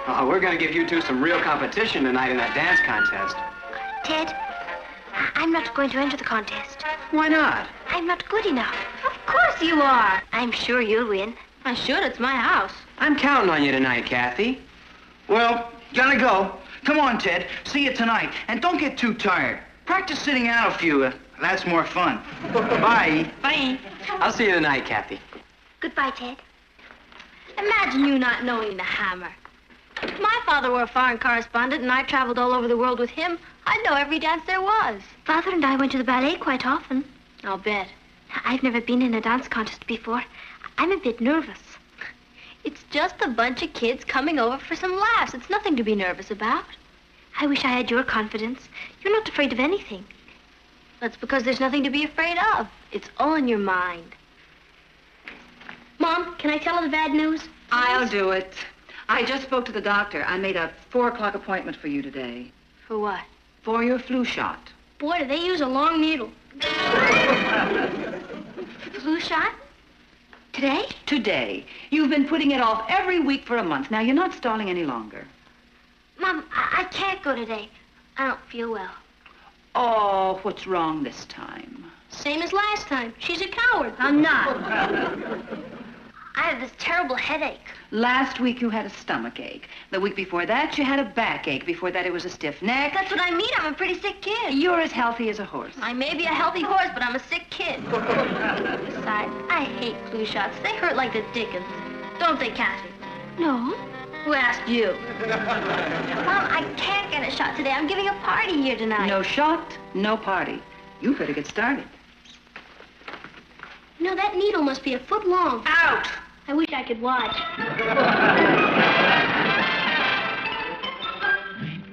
Oh, we're going to give you two some real competition tonight in that dance contest. Ted, I'm not going to enter the contest. Why not? I'm not good enough. Of course you are. I'm sure you'll win. I should. It's my house. I'm counting on you tonight, Kathy. Well, gotta go. Come on, Ted. See you tonight. And don't get too tired. Practice sitting out a few. That's more fun. Bye. Bye. I'll see you tonight, Kathy. Goodbye, Ted. Imagine you not knowing the Hammer. If my father were a foreign correspondent and I traveled all over the world with him, I'd know every dance there was. Father and I went to the ballet quite often. I'll bet. I've never been in a dance contest before. I'm a bit nervous. It's just a bunch of kids coming over for some laughs. It's nothing to be nervous about. I wish I had your confidence. You're not afraid of anything. That's because there's nothing to be afraid of. It's all in your mind. Mom, can I tell her the bad news? I'll do it. I just spoke to the doctor. I made a 4 o'clock appointment for you today. For what? For your flu shot. Boy, do they use a long needle. Flu shot? Today? Today. You've been putting it off every week for a month. Now, you're not stalling any longer. Mom, I can't go today. I don't feel well. Oh, what's wrong this time? Same as last time. She's a coward. I'm not. I have this terrible headache. Last week you had a stomach ache. The week before that you had a backache. Before that it was a stiff neck. That's what I mean. I'm a pretty sick kid. You're as healthy as a horse. I may be a healthy horse, but I'm a sick kid. Besides, I hate flu shots. They hurt like the dickens. Don't they, Kathy? No. Who asked you? Mom, I can't get a shot today. I'm giving a party here tonight. No shot, no party. You better get started. You know, that needle must be a foot long. Out! I wish I could watch.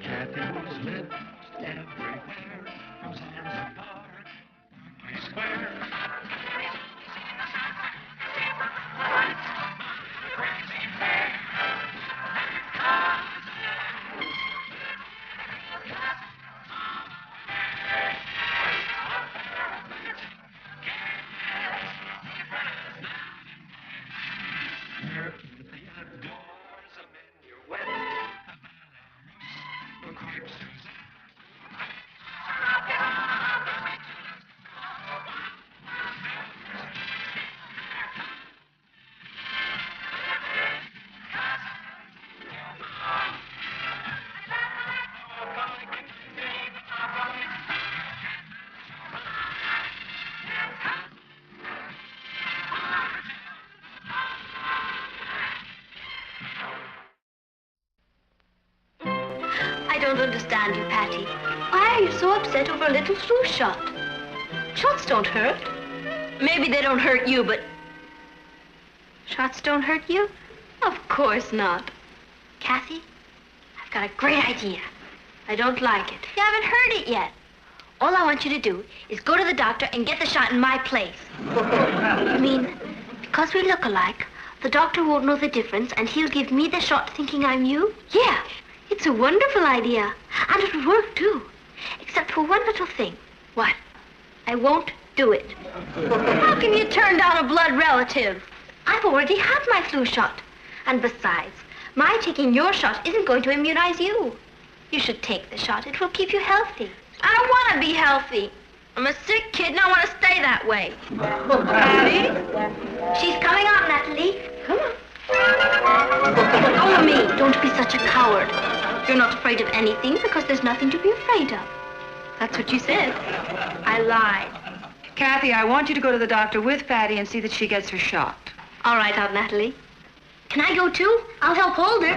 Kathy's lips everywhere, from Zanzibar, Square. I don't understand you, Patty. Why are you so upset over a little flu shot? Shots don't hurt. Maybe they don't hurt you, but... Shots don't hurt you? Of course not. Kathy, I've got a great idea. I don't like it. You haven't heard it yet. All I want you to do is go to the doctor and get the shot in my place. You mean, because we look alike, the doctor won't know the difference and he'll give me the shot thinking I'm you? Yeah. It's a wonderful idea. And it'll work, too. Except for one little thing. What? I won't do it. How can you turn down a blood relative? I've already had my flu shot. And besides, my taking your shot isn't going to immunize you. You should take the shot. It will keep you healthy. I don't want to be healthy. I'm a sick kid and I want to stay that way. Patty? She's coming on, Natalie. Come on. Follow me. Don't be such a coward. You're not afraid of anything because there's nothing to be afraid of. That's what you said. I lied. Kathy, I want you to go to the doctor with Patty and see that she gets her shot. All right, Aunt Natalie. Can I go too? I'll help hold her.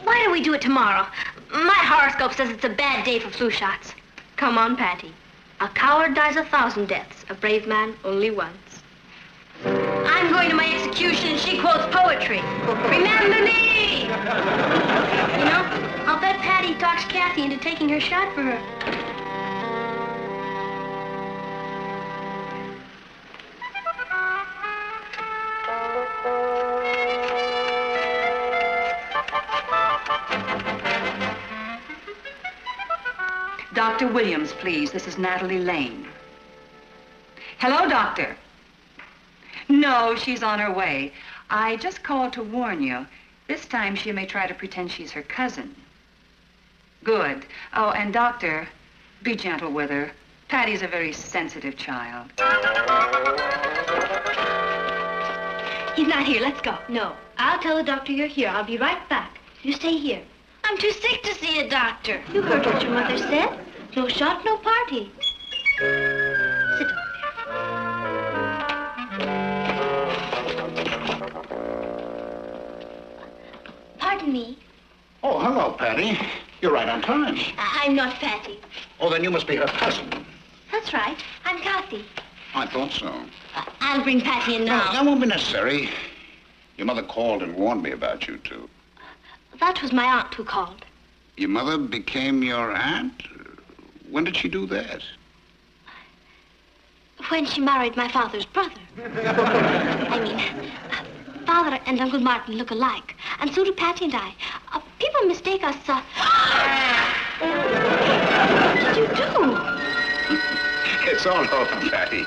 Why don't we do it tomorrow? My horoscope says it's a bad day for flu shots. Come on, Patty. A coward dies 1,000 deaths. A brave man only once. I'm going to my execution. She quotes poetry. Remember me! You know, I'll bet Patty talks Kathy into taking her shot for her. Dr. Williams, please. This is Natalie Lane. Hello, doctor. No, she's on her way. I just called to warn you. This time she may try to pretend she's her cousin. Good. Oh, and doctor, be gentle with her. Patty's a very sensitive child. He's not here. Let's go. No. I'll tell the doctor you're here. I'll be right back. You stay here. I'm too sick to see a doctor. You heard what your mother said. No shot, no party. Sit down there. Pardon me. Oh, hello, Patty. You're right on time. I'm not Patty. Oh, then you must be her cousin. That's right. I'm Kathy. I thought so. I'll bring Patty in No, now. that won't be necessary. Your mother called and warned me about you two. That was my aunt who called. Your mother became your aunt? When did she do that? When she married my father's brother. I mean, Father and Uncle Martin look alike, and so do Patty and I. People mistake us, What did you do? It's all over, Patty.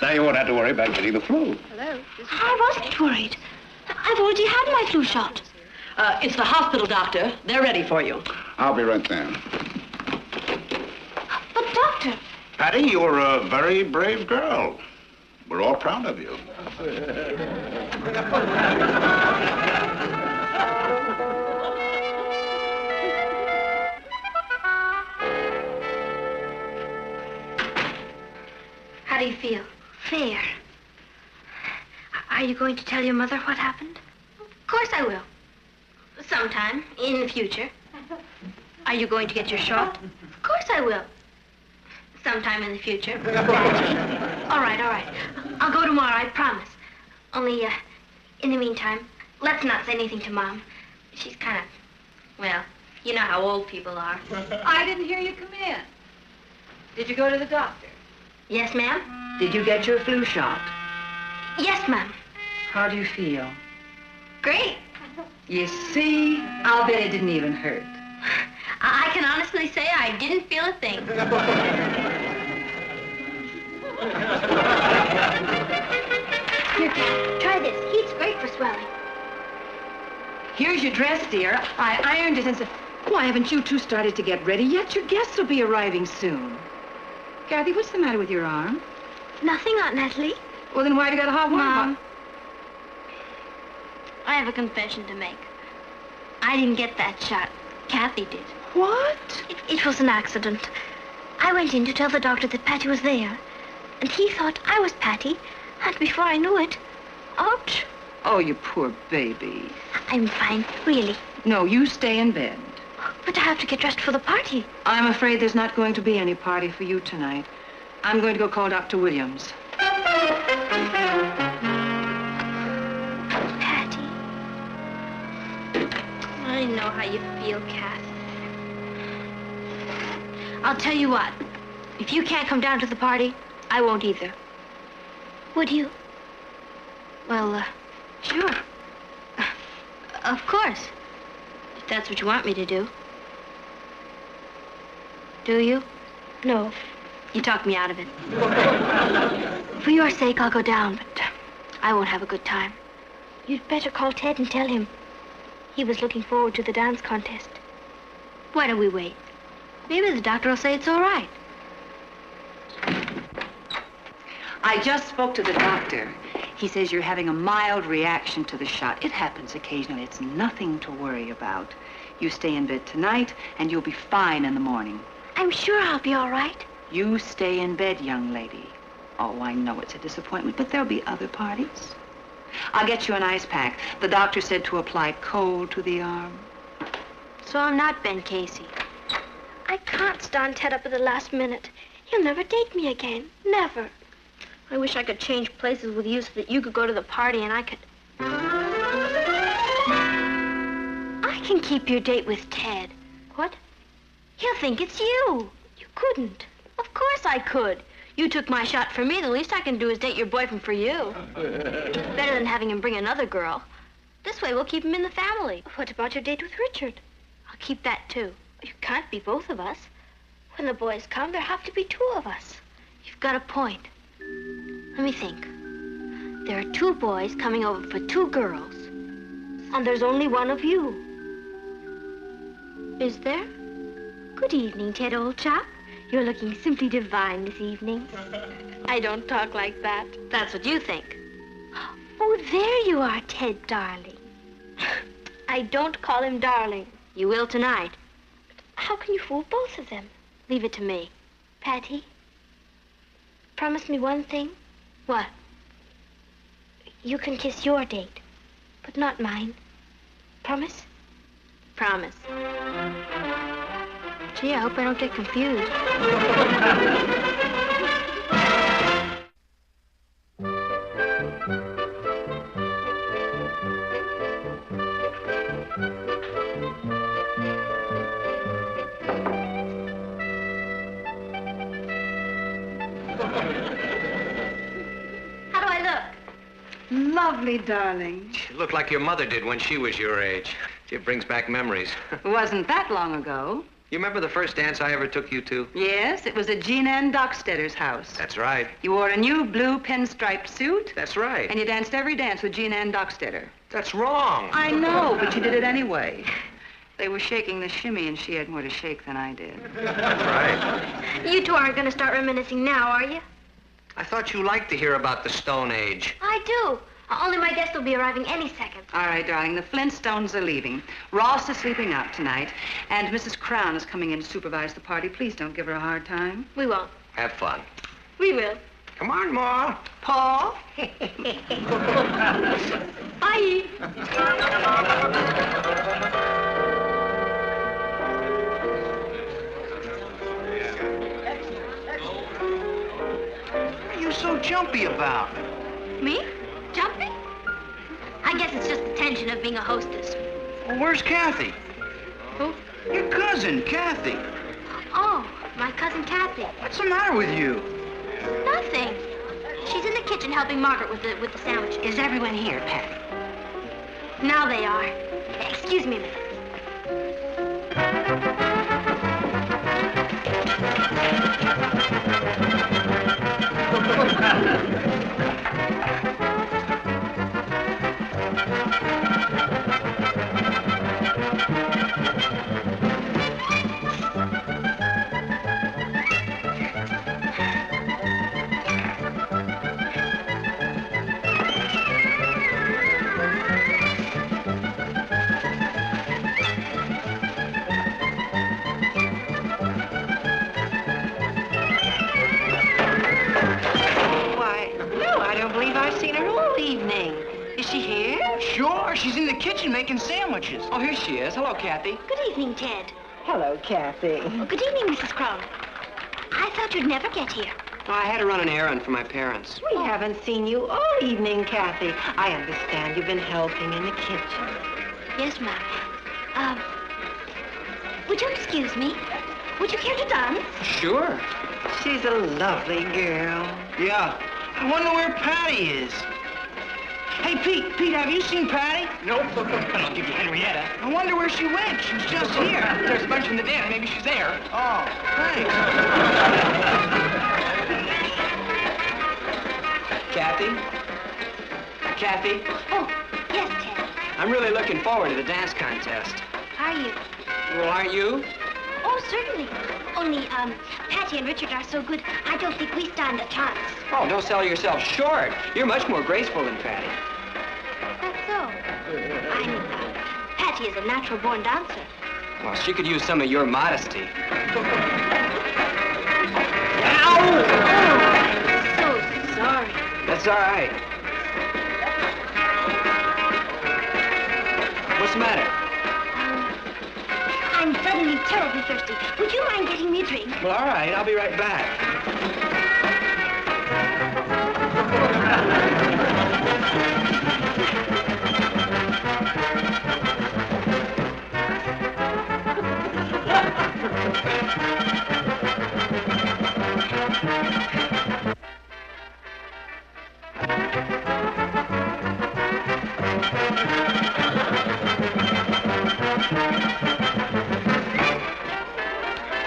Now you won't have to worry about getting the flu. Hello? I wasn't worried. I've already had my flu shot. It's the hospital, doctor. They're ready for you. I'll be right there. But, Doctor... Patty, you're a very brave girl. We're all proud of you. How do you feel? Fair. Are you going to tell your mother what happened? Of course I will. Sometime in the future. Are you going to get your shot? Of course I will. Sometime in the future. All right, all right. I'll go tomorrow, I promise. Only, in the meantime, let's not say anything to Mom. She's kind of, well, you know how old people are. I didn't hear you come in. Did you go to the doctor? Yes, ma'am? Did you get your flu shot? Yes, ma'am. How do you feel? Great. You see, I'll bet it didn't even hurt. I can honestly say I didn't feel a thing. Here, try this. Heat's great for swelling. Here's your dress, dear. I ironed it and said, why haven't you two started to get ready yet? Your guests will be arriving soon. Kathy, what's the matter with your arm? Nothing, Aunt Natalie. Well, then why have you got a hot water Mom, bottle? I have a confession to make. I didn't get that shot. Kathy did. What? It was an accident. I went in to tell the doctor that Patty was there, and he thought I was Patty, and before I knew it, ouch. Oh, you poor baby. I'm fine, really. No, you stay in bed. But I have to get dressed for the party. I'm afraid there's not going to be any party for you tonight. I'm going to go call Dr. Williams. Patty. I know how you feel, Kath. I'll tell you what. If you can't come down to the party, I won't either. Would you? Well, sure. Of course. If that's what you want me to do. Do you? No. You talked me out of it. For your sake, I'll go down, but I won't have a good time. You'd better call Ted and tell him. He was looking forward to the dance contest. Why don't we wait? Maybe the doctor will say it's all right. I just spoke to the doctor. He says you're having a mild reaction to the shot. It happens occasionally. It's nothing to worry about. You stay in bed tonight, and you'll be fine in the morning. I'm sure I'll be all right. You stay in bed, young lady. Oh, I know it's a disappointment, but there'll be other parties. I'll get you an ice pack. The doctor said to apply cold to the arm. So I'm not Ben Casey. I can't stand Ted up at the last minute. He'll never date me again. Never. I wish I could change places with you so that you could go to the party and I could... I can keep your date with Ted. What? He'll think it's you. You couldn't. Of course I could. You took my shot for me. The least I can do is date your boyfriend for you. Better than having him bring another girl. This way we'll keep him in the family. What about your date with Richard? I'll keep that too. You can't be both of us. When the boys come, there have to be two of us. You've got a point. Let me think. There are two boys coming over for two girls. And there's only one of you. Is there? Good evening, Ted, old chap. You're looking simply divine this evening. I don't talk like that. That's what you think. Oh, there you are, Ted, darling. I don't call him darling. You will tonight. How can you fool both of them? Leave it to me. Patty, promise me one thing. What? You can kiss your date, but not mine. Promise? Promise. Gee, I hope I don't get confused. How do I look? Lovely, darling. You look like your mother did when she was your age. It brings back memories. It wasn't that long ago. You remember the first dance I ever took you to? Yes, it was at Jean Ann Dockstetter's house. That's right. You wore a new blue pinstriped suit, That's right. and you danced every dance with Jean Ann Dockstetter. That's wrong. I know, but you did it anyway. They were shaking the shimmy, and she had more to shake than I did. That's right. You two aren't going to start reminiscing now, are you? I thought you liked to hear about the Stone Age. I do. Only my guest will be arriving any second. All right, darling, the Flintstones are leaving. Ross is sleeping out tonight, and Mrs. Crown is coming in to supervise the party. Please don't give her a hard time. We won't. Have fun. We will. Come on, Ma. Paul? Bye. What are you so jumpy about? Me? Jumping? I guess it's just the tension of being a hostess. Well, where's Kathy? Who? Your cousin, Kathy. Oh, my cousin Kathy. What's the matter with you? Nothing. She's in the kitchen helping Margaret with the sandwich. Is everyone here, Patty? Now they are. Excuse me a minute. Sure, she's in the kitchen making sandwiches. Oh, here she is. Hello, Kathy. Good evening, Ted. Hello, Kathy. Oh, good evening, Mrs. Crown. I thought you'd never get here. Oh, I had to run an errand for my parents. We haven't seen you all evening, Kathy. I understand you've been helping in the kitchen. Yes, ma'am. Would you excuse me? Would you care to dance? Sure. She's a lovely girl. Yeah. I wonder where Patty is. Hey, Pete, have you seen Patty? Nope. I'll give you Henrietta. I wonder where she went. She was just here. There's a bunch in the den. Maybe she's there. Oh, thanks. Kathy? Kathy? Oh, yes, Ted. I'm really looking forward to the dance contest. Are you? Well, aren't you? Oh, certainly. Only, Patty and Richard are so good, I don't think we stand a chance. Oh, don't sell yourself short. You're much more graceful than Patty. That's so. Patty is a natural-born dancer. Well, she could use some of your modesty. Ow! Oh, so sorry. That's all right. What's the matter? I'm suddenly terribly thirsty. Would you mind getting me a drink? Well, all right. I'll be right back.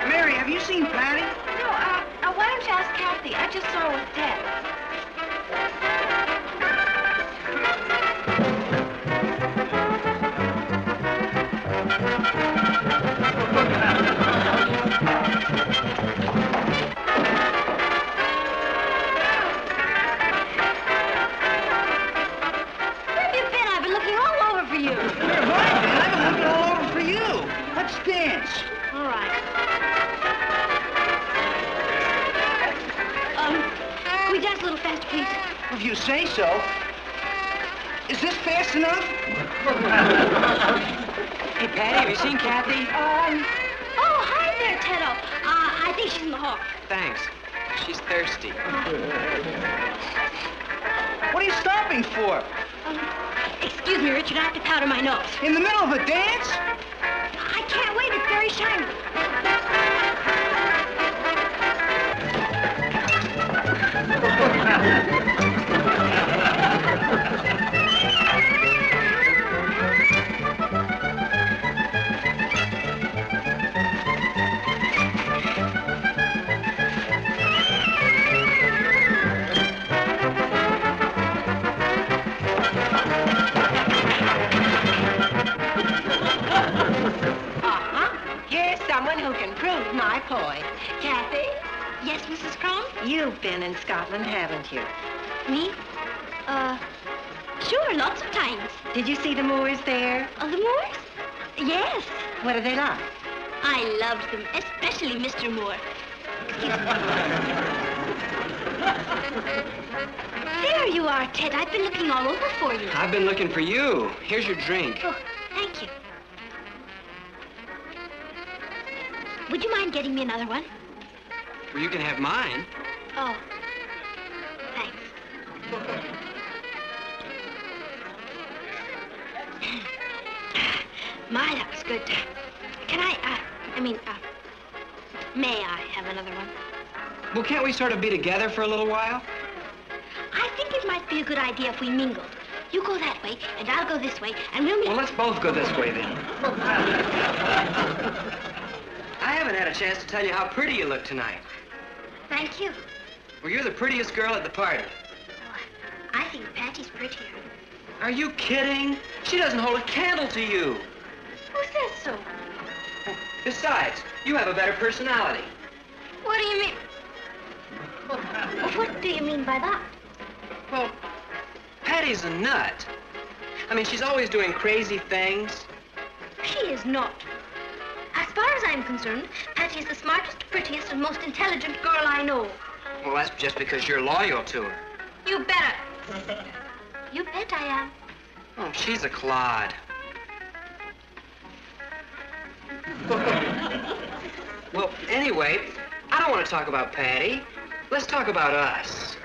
Mary, have you seen Patty? No, why don't you ask Kathy? I just saw her with Ted. Where have you been? I've been looking all over for you. Where have I been? I've been looking all over for you. Let's dance. All right. Can we dance a little faster, please? If you say so. Is this fast enough? Hey, Patty, have you seen Kathy? Oh, hi there, Teddo. I think she's in the hall. Thanks. She's thirsty. What are you stopping for? Excuse me, Richard, I have to powder my nose. In the middle of a dance? I can't wait, it's very shiny. Here's someone who can prove my point. Kathy, Yes, Mrs. Crumb? you've been in Scotland, haven't you? Me? Sure, lots of times. Did you see the Moors there? Oh, the Moors? Yes. What are they like? I loved them, especially Mr. Moore. Excuse me. There you are, Ted. I've been looking all over for you. I've been looking for you. Here's your drink. Oh, thank you. Would you mind getting me another one? Well, you can have mine. Oh, thanks. My, that was good. Can may I have another one? Well, can't we sort of be together for a little while? I think it might be a good idea if we mingled. You go that way, and I'll go this way, and we'll meet... Well, let's both go this way, then. I haven't had a chance to tell you how pretty you look tonight. Thank you. Well, you're the prettiest girl at the party. I think Patty's prettier. Are you kidding? She doesn't hold a candle to you. Who says so? Besides, you have a better personality. What do you mean? What do you mean by that? Well, Patty's a nut. I mean, she's always doing crazy things. She is not. As far as I'm concerned, Patty is the smartest, prettiest, and most intelligent girl I know. Well, that's just because you're loyal to her. You bet. You bet I am. Oh, she's a clod. Well, anyway, I don't want to talk about Patty. Let's talk about us.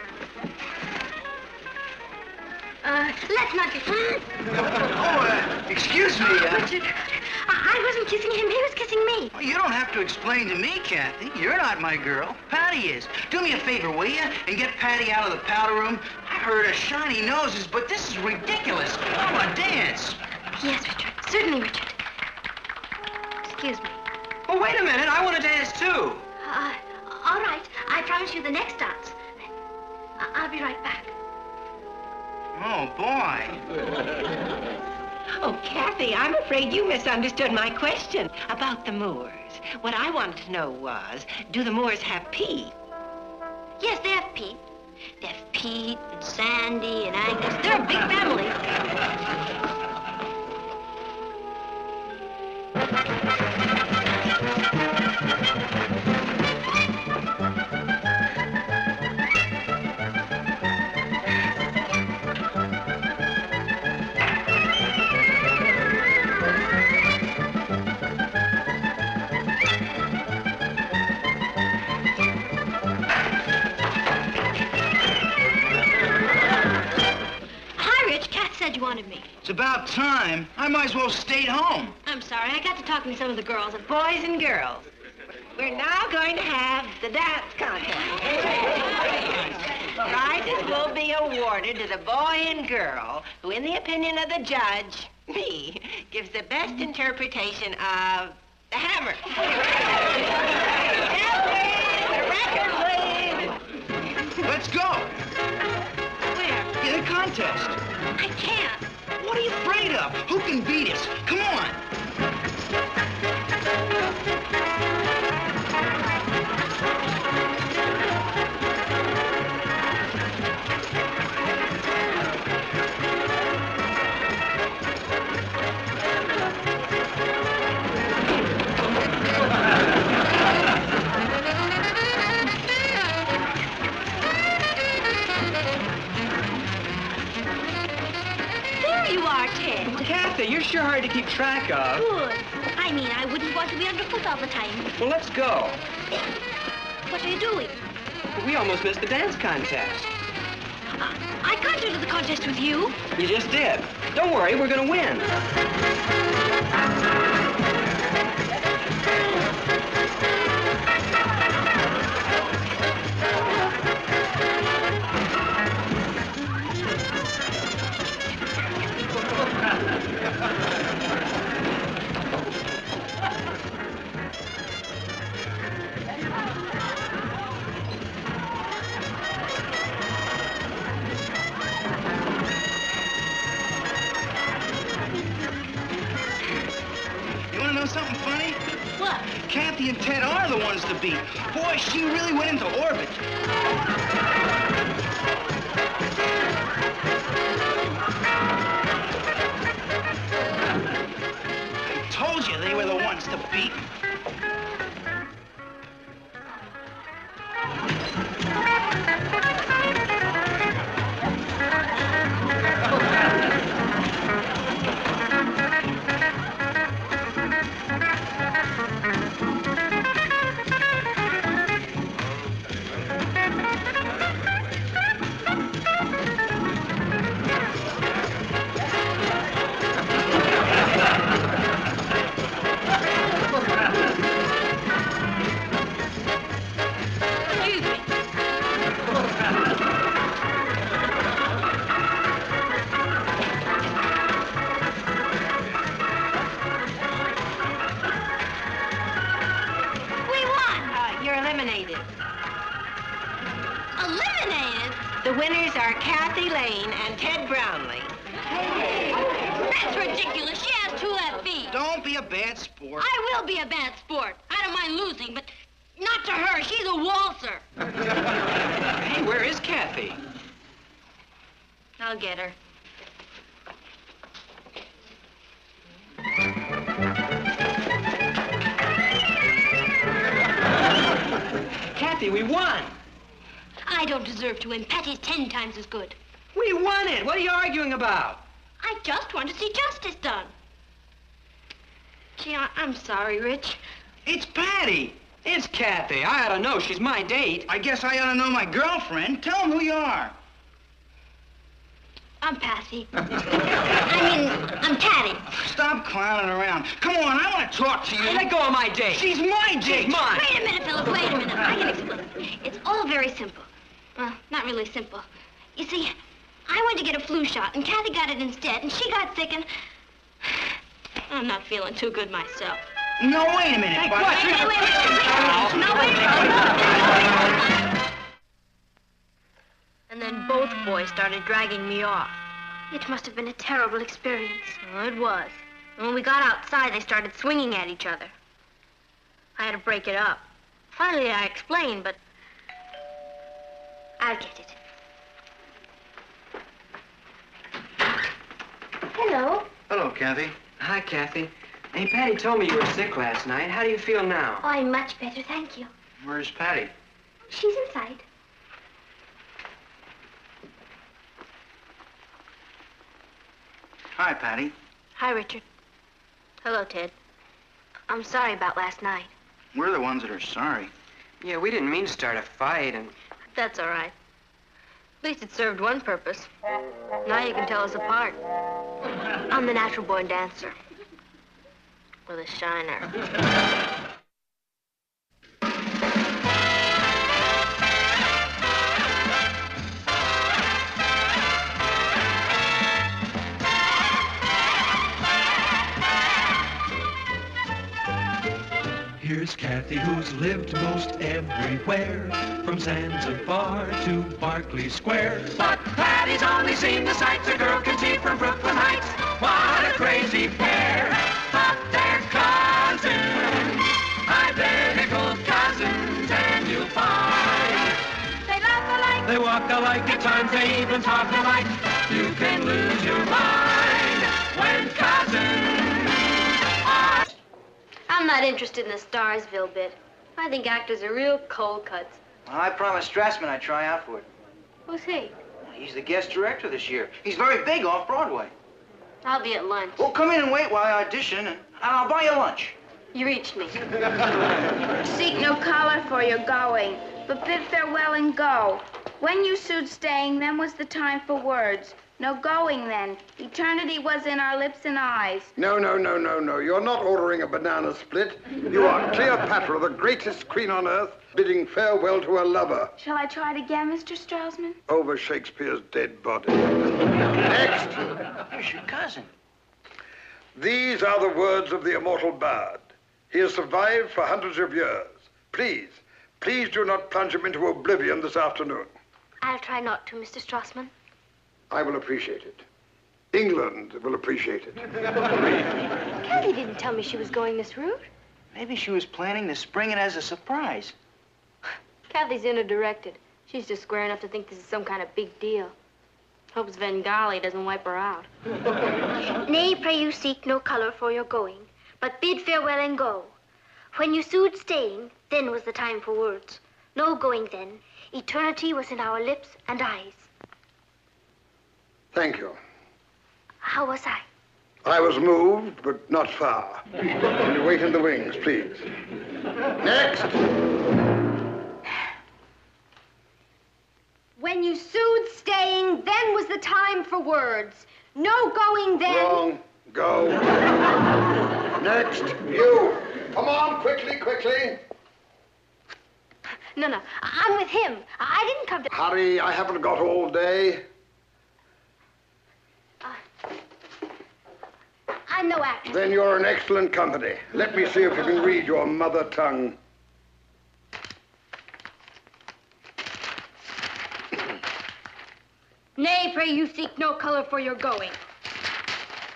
Let's not get... Excuse me. Richard, I wasn't kissing him. He was kissing me. Well, you don't have to explain to me, Kathy. You're not my girl. Patty is. Do me a favor, will you? And get Patty out of the powder room. I heard of shiny noses, but this is ridiculous. I want to dance. Yes, Richard. Certainly, Richard. Excuse me. Well, wait a minute. I want to dance, too. All right. I promise you the next dance. I'll be right back. Oh, boy. Oh, Kathy, I'm afraid you misunderstood my question about the Moors. What I wanted to know was, do the Moors have Pete? Yes, they have Pete. They have Pete and Sandy and Agnes. They're a big family. Said you wanted me. It's about time. I might as well have stayed home. I'm sorry. I got to talking to some of the girls. Boys and girls, we're now going to have the dance contest. Prizes will be awarded to the boy and girl who, in the opinion of the judge, me, gives the best interpretation of the hammer. The record, please. Let's go. Where? In a contest. I can't. What are you afraid of? Who can beat us? Come on. keep track of. Good. I mean, I wouldn't want to be underfoot all the time. Well, let's go. What are you doing? We almost missed the dance contest. I can't enter the contest with you. You just did. Don't worry, we're gonna win. Something funny? What? Kathy and Ted are the ones to beat. Boy, she really went into orbit. I told you they were the ones to beat. The winners are Kathy Lane and Ted Brownlee. That's ridiculous. She has 2 left feet. Don't be a bad sport. I will be a bad sport. I don't mind losing, but not to her. She's a waltzer. Hey, where is Kathy? I'll get her. Kathy, we won. I don't deserve to win. Patty's 10 times as good. We won it. What are you arguing about? I just want to see justice done. Gee, I'm sorry, Rich. It's Patty. It's Kathy. I ought to know. She's my date. I guess I ought to know my girlfriend. Tell them who you are. I'm Patty. I'm Tatty. Stop clowning around. Come on, I want to talk to you. Hey, let go of my date. She's my date. She's mine. Wait a minute, Philip. Wait a minute. I can explain. It's all very simple. Well, not really simple. You see, I went to get a flu shot, and Kathy got it instead, and she got sick, and I'm not feeling too good myself. No, wait a minute. Hey, Bud. what? Wait. No, wait. And then both boys started dragging me off. It must have been a terrible experience. Oh, it was. And when we got outside, they started swinging at each other. I had to break it up. Finally, I explained, but I'll get it. Hello. Hello, Kathy. Hi, Kathy. Hey, Patty told me you were sick last night. How do you feel now? Oh, I'm much better, thank you. Where's Patty? She's inside. Hi, Patty. Hi, Richard. Hello, Ted. I'm sorry about last night. We're the ones that are sorry. Yeah, we didn't mean to start a fight, and... That's all right. At least it served one purpose. Now you can tell us apart. I'm the natural-born dancer. With a shiner. Here's Kathy, who's lived most everywhere, from Zanzibar to Berkeley Square. But Patty's only seen the sights a girl can see from Brooklyn Heights. What a crazy pair, but they're cousins, identical cousins, and you'll find they laugh alike, they walk alike, at times they even talk alike. You can lose your mind when cousins. I'm not interested in the Starsville bit. I think actors are real cold cuts. Well, I promised Strassman I'd try out for it. Who's he? He's the guest director this year. He's very big off Broadway. I'll be at lunch. Well, come in and wait while I audition, and I'll buy you lunch. You reached me. Seek no color for your going, but bid farewell and go. When you sued staying, then was the time for words. No going then. Eternity was in our lips and eyes. No. You're not ordering a banana split. You are Cleopatra, the greatest queen on earth, bidding farewell to a lover. Shall I try it again, Mr. Straussman? Over Shakespeare's dead body. Next. Here's your cousin. These are the words of the immortal bard. He has survived for hundreds of years. Please do not plunge him into oblivion this afternoon. I'll try not to, Mr. Straussman. I will appreciate it. England will appreciate it. Kathy didn't tell me she was going this route. Maybe she was planning to spring it as a surprise. Kathy's inner-directed. She's just square enough to think this is some kind of big deal. Hopes Svengali doesn't wipe her out. Nay, pray you seek no color for your going, but bid farewell and go. When you sued staying, then was the time for words. No going then. Eternity was in our lips and eyes. Thank you. How was I? I was moved, but not far. Will you wait in the wings, please? Next. When you sued staying, then was the time for words. No going then. Wrong. Go. Next. You. Come on, quickly. No, I'm with him. I didn't come to... Hurry, I haven't got all day. I'm no actor. Then you're in excellent company. Let me see if you can read your mother tongue. Nay, pray you seek no color for your going,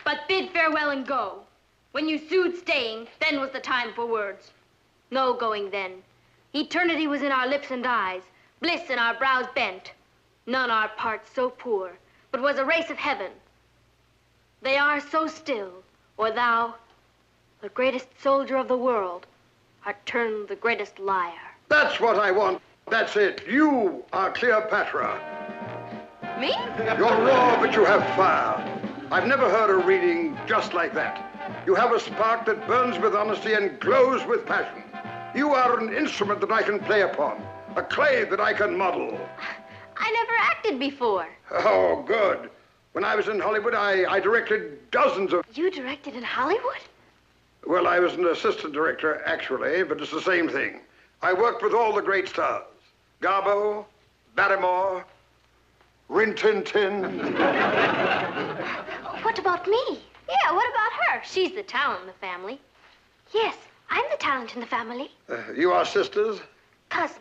but bid farewell and go. When you sued staying, then was the time for words. No going then. Eternity was in our lips and eyes, bliss in our brows bent. None our parts so poor, but was a race of heaven. They are so still, or thou, the greatest soldier of the world, art turned the greatest liar. That's what I want. That's it. You are Cleopatra. Me? You're raw, but you have fire. I've never heard a reading just like that. You have a spark that burns with honesty and glows with passion. You are an instrument that I can play upon, a clay that I can model. I never acted before. Oh, good. When I was in Hollywood, I directed dozens of... You directed in Hollywood? Well, I was an assistant director, actually, but it's the same thing. I worked with all the great stars. Garbo, Barrymore, Rin Tin Tin. What about me? Yeah, what about her? She's the talent in the family. Yes, I'm the talent in the family. You are sisters? Cousins.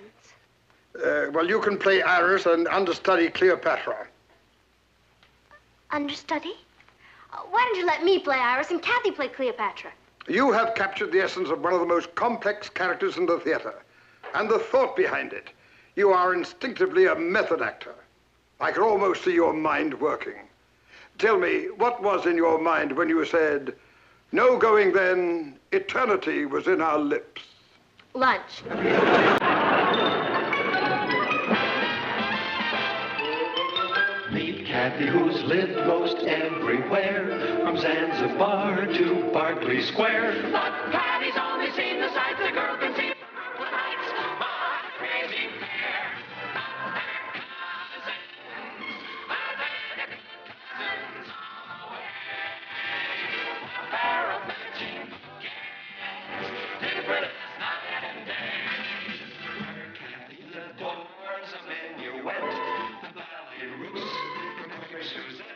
Well, you can play Iris and understudy Cleopatra. Understudy? Why don't you let me play Iris and Kathy play Cleopatra? You have captured the essence of one of the most complex characters in the theater, and the thought behind it. You are instinctively a method actor. I can almost see your mind working. Tell me, what was in your mind when you said, no going then, eternity was in our lips? Lunch. Meet Kathy, who's lived most everywhere, from Zanzibar to Berkeley Square. But Patty's only seen the sights a girl can see from the lights. My crazy pair. A pair of matching different night and day. Kathy adores a minuet, the ballet russe from Queen Suzette.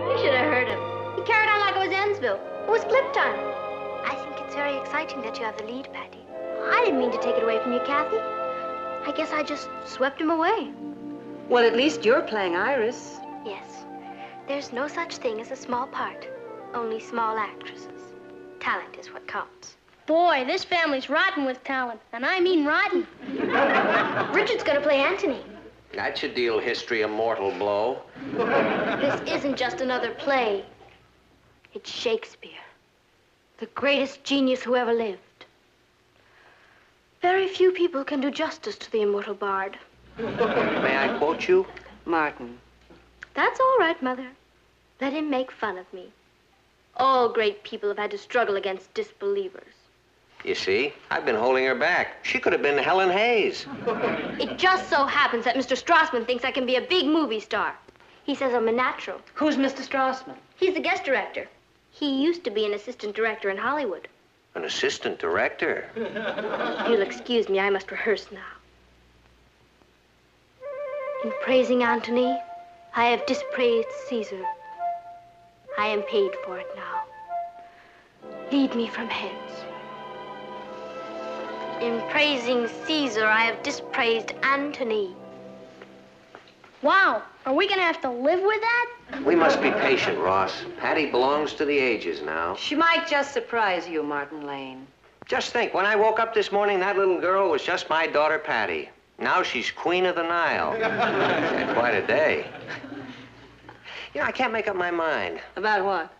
You should have heard him. He carried on like it was Ensville. It was clip time. I think it's very exciting that you have the lead, Patty. I didn't mean to take it away from you, Kathy. I guess I just swept him away. Well, at least you're playing Iris. Yes. There's no such thing as a small part. Only small actresses. Talent is what counts. Boy, this family's rotten with talent, and I mean rotten. Richard's gonna play Antony. That should deal history a mortal blow. This isn't just another play. It's Shakespeare, the greatest genius who ever lived. Very few people can do justice to the immortal bard. May I quote you? Martin. That's all right, Mother. Let him make fun of me. All great people have had to struggle against disbelievers. You see, I've been holding her back. She could have been Helen Hayes. It just so happens that Mr. Strassman thinks I can be a big movie star. He says I'm a natural. Who's Mr. Strassman? He's the guest director. He used to be an assistant director in Hollywood. An assistant director? You'll excuse me, I must rehearse now. In praising Antony, I have dispraised Caesar. I am paid for it now. Lead me from hence. In praising Caesar, I have dispraised Antony. Wow, are we gonna have to live with that? We must be patient, Ross. Patty belongs to the ages now. She might just surprise you, Martin Lane. Just think, when I woke up this morning, that little girl was just my daughter, Patty. Now she's Queen of the Nile. She's had quite a day. You know, I can't make up my mind. About what?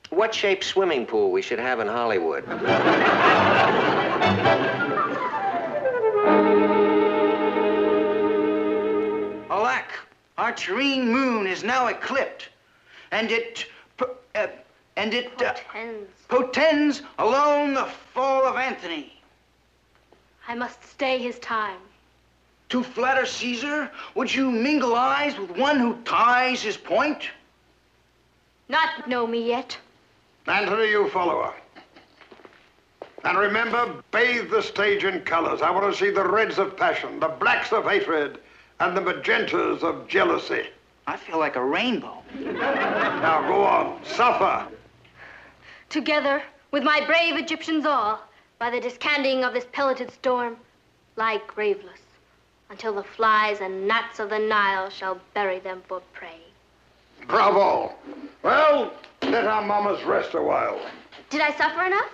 What shape swimming pool we should have in Hollywood. Alack, our terrene moon is now eclipsed, and it portends alone the fall of Antony. I must stay his time. To flatter Caesar, would you mingle eyes with one who ties his point? Not know me yet. Antony, you follow her. And remember, bathe the stage in colors. I want to see the reds of passion, the blacks of hatred, and the magentas of jealousy. I feel like a rainbow. Now go on, suffer. Together, with my brave Egyptians all, by the discanting of this pelleted storm, lie graveless, until the flies and gnats of the Nile shall bury them for prey. Bravo. Well, let our mamas rest a while. Did I suffer enough?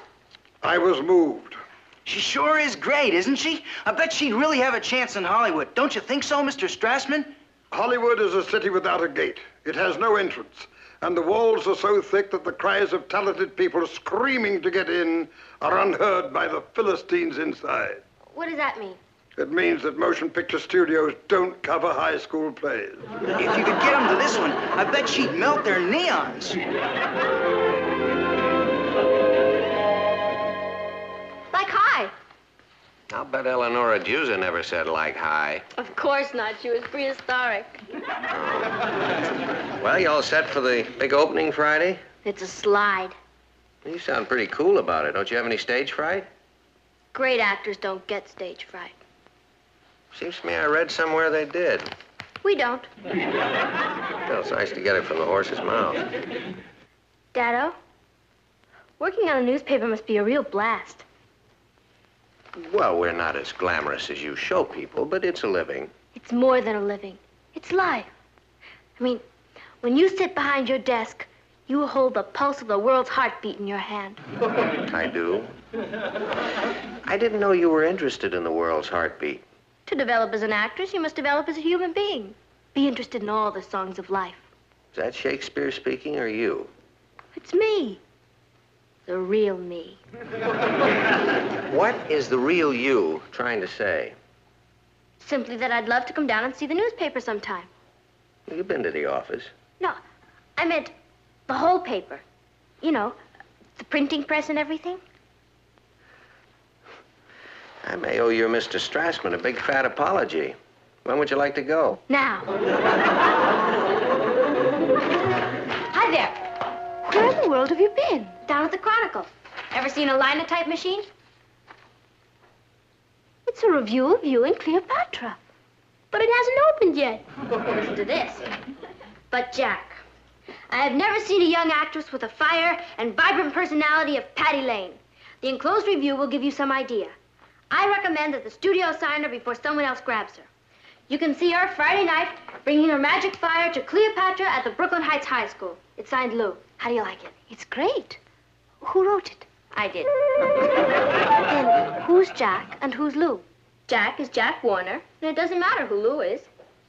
I was moved. She sure is great, isn't she? I bet she'd really have a chance in Hollywood. Don't you think so, Mr. Strassman? Hollywood is a city without a gate. It has no entrance. And the walls are so thick that the cries of talented people screaming to get in are unheard by the Philistines inside. What does that mean? It means that motion picture studios don't cover high school plays. If you could get them to this one, I bet she'd melt their neons. Like hi. I'll bet Eleonora Juza never said like hi. Of course not. She was prehistoric. Well, you all set for the big opening Friday? It's a slide. You sound pretty cool about it. Don't you have any stage fright? Great actors don't get stage fright. Seems to me I read somewhere they did. We don't. Well, it's nice to get it from the horse's mouth. Daddo, working on a newspaper must be a real blast. Well, we're not as glamorous as you show people, but it's a living. It's more than a living. It's life. I mean, when you sit behind your desk, you hold the pulse of the world's heartbeat in your hand. I do. I didn't know you were interested in the world's heartbeat. To develop as an actress, you must develop as a human being. Be interested in all the songs of life. Is that Shakespeare speaking or you? It's me. The real me. What is the real you trying to say? Simply that I'd love to come down and see the newspaper sometime. You've been to the office. No, I meant the whole paper. You know, the printing press and everything. I may owe your Mr. Strassman a big fat apology. When would you like to go? Now. Hi there. Where in the world have you been? Down at the Chronicle. Ever seen a linotype machine? It's a review of you and Cleopatra. But it hasn't opened yet. Listen to this. But Jack, I have never seen a young actress with the fire and vibrant personality of Patty Lane. The enclosed review will give you some idea. I recommend that the studio sign her before someone else grabs her. You can see her Friday night bringing her magic fire to Cleopatra at the Brooklyn Heights High School. It's signed Lou. How do you like it? It's great. Who wrote it? I did. Then who's Jack and who's Lou? Jack is Jack Warner, And it doesn't matter who Lou is.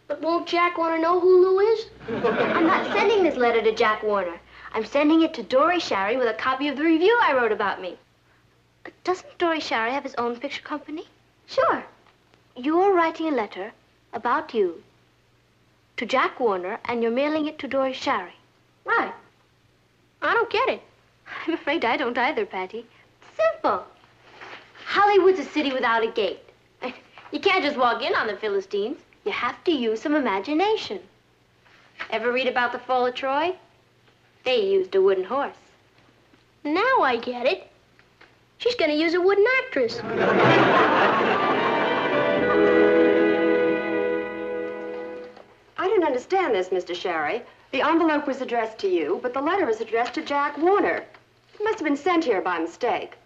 but won't Jack want to know who Lou is? I'm not sending this letter to Jack Warner. I'm sending it to Dory Sherry with a copy of the review I wrote about me. Doesn't Dory Sherry have his own picture company? Sure. You're writing a letter about you to Jack Warner, and you're mailing it to Dory Sherry. Right. I don't get it. I'm afraid I don't either, Patty. Simple. Hollywood's a city without a gate. You can't just walk in on the Philistines. You have to use some imagination. Ever read about the fall of Troy? They used a wooden horse. Now I get it. She's going to use a wooden actress. I don't understand this, Mr. Sherry. The envelope was addressed to you, but the letter is addressed to Jack Warner. It must have been sent here by mistake.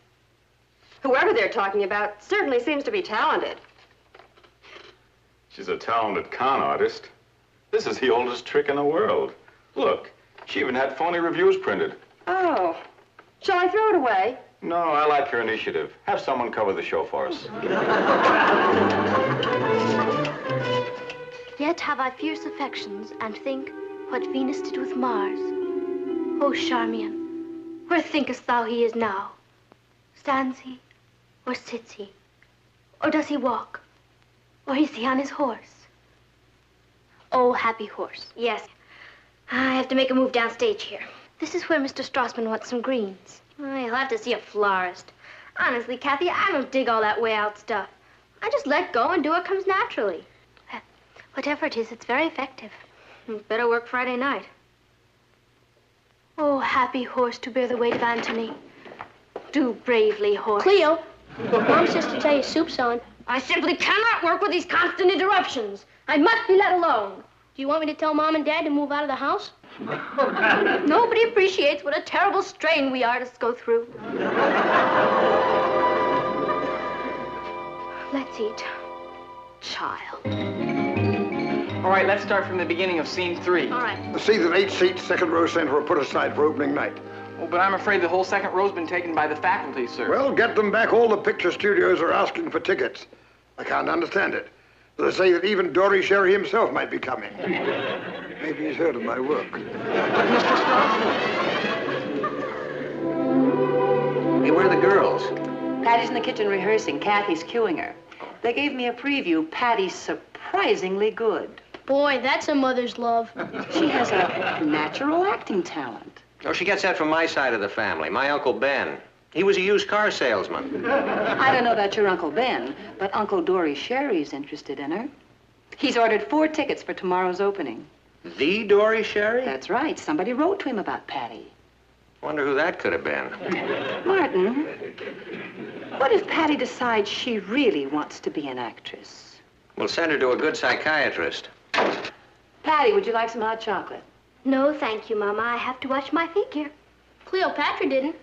Whoever they're talking about certainly seems to be talented. She's a talented con artist. This is the oldest trick in the world. Look, she even had phony reviews printed. Oh. Shall I throw it away? No, I like your initiative. Have someone cover the show for us. Yet have I fierce affections, and think what Venus did with Mars. O Charmian, where thinkest thou he is now? Stands he, or sits he? Or does he walk? Or is he on his horse? Oh, happy horse. Yes. I have to make a move downstage here. This is where Mr. Strassman wants some greens. You'll have to see a florist. Honestly, Kathy, I don't dig all that way out stuff. I just let go and do what comes naturally. Whatever it is, it's very effective. Better work Friday night. Oh, happy horse to bear the weight of Antony. Do bravely, horse. Cleo, Mom says to tell you soup's on. I simply cannot work with these constant interruptions. I must be let alone. Do you want me to tell Mom and Dad to move out of the house? Nobody appreciates what a terrible strain we artists go through. Let's eat. Child. All right, let's start from the beginning of scene 3. All right. The seats in 8 seats, second row center, are put aside for opening night. Oh, but I'm afraid the whole second row's been taken by the faculty, sir. Well, get them back. All the picture studios are asking for tickets. I can't understand it. They say that even Dory Sherry himself might be coming. Maybe he's heard of my work. Hey, where are the girls? Patty's in the kitchen rehearsing. Kathy's cueing her. They gave me a preview. Patty's surprisingly good. Boy, that's a mother's love. She has a natural acting talent. Oh, she gets that from my side of the family, my Uncle Ben. He was a used car salesman. I don't know about your Uncle Ben, but Uncle Dory Sherry's interested in her. He's ordered 4 tickets for tomorrow's opening. The Dory Sherry? That's right. Somebody wrote to him about Patty. Wonder who that could have been. Martin, what if Patty decides she really wants to be an actress? We'll send her to a good psychiatrist. Patty, would you like some hot chocolate? No, thank you, Mama. I have to watch my figure. Cleopatra didn't.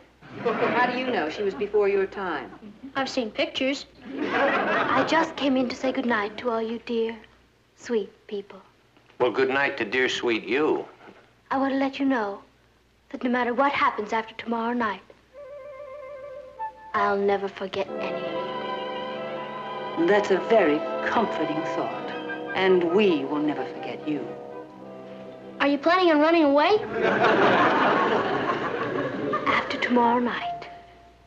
How do you know? She was before your time. I've seen pictures. I just came in to say goodnight to all you dear, sweet people. Well, good night to dear sweet you. I want to let you know that no matter what happens after tomorrow night, I'll never forget any of you. That's a very comforting thought. And we will never forget you. Are you planning on running away? After tomorrow night,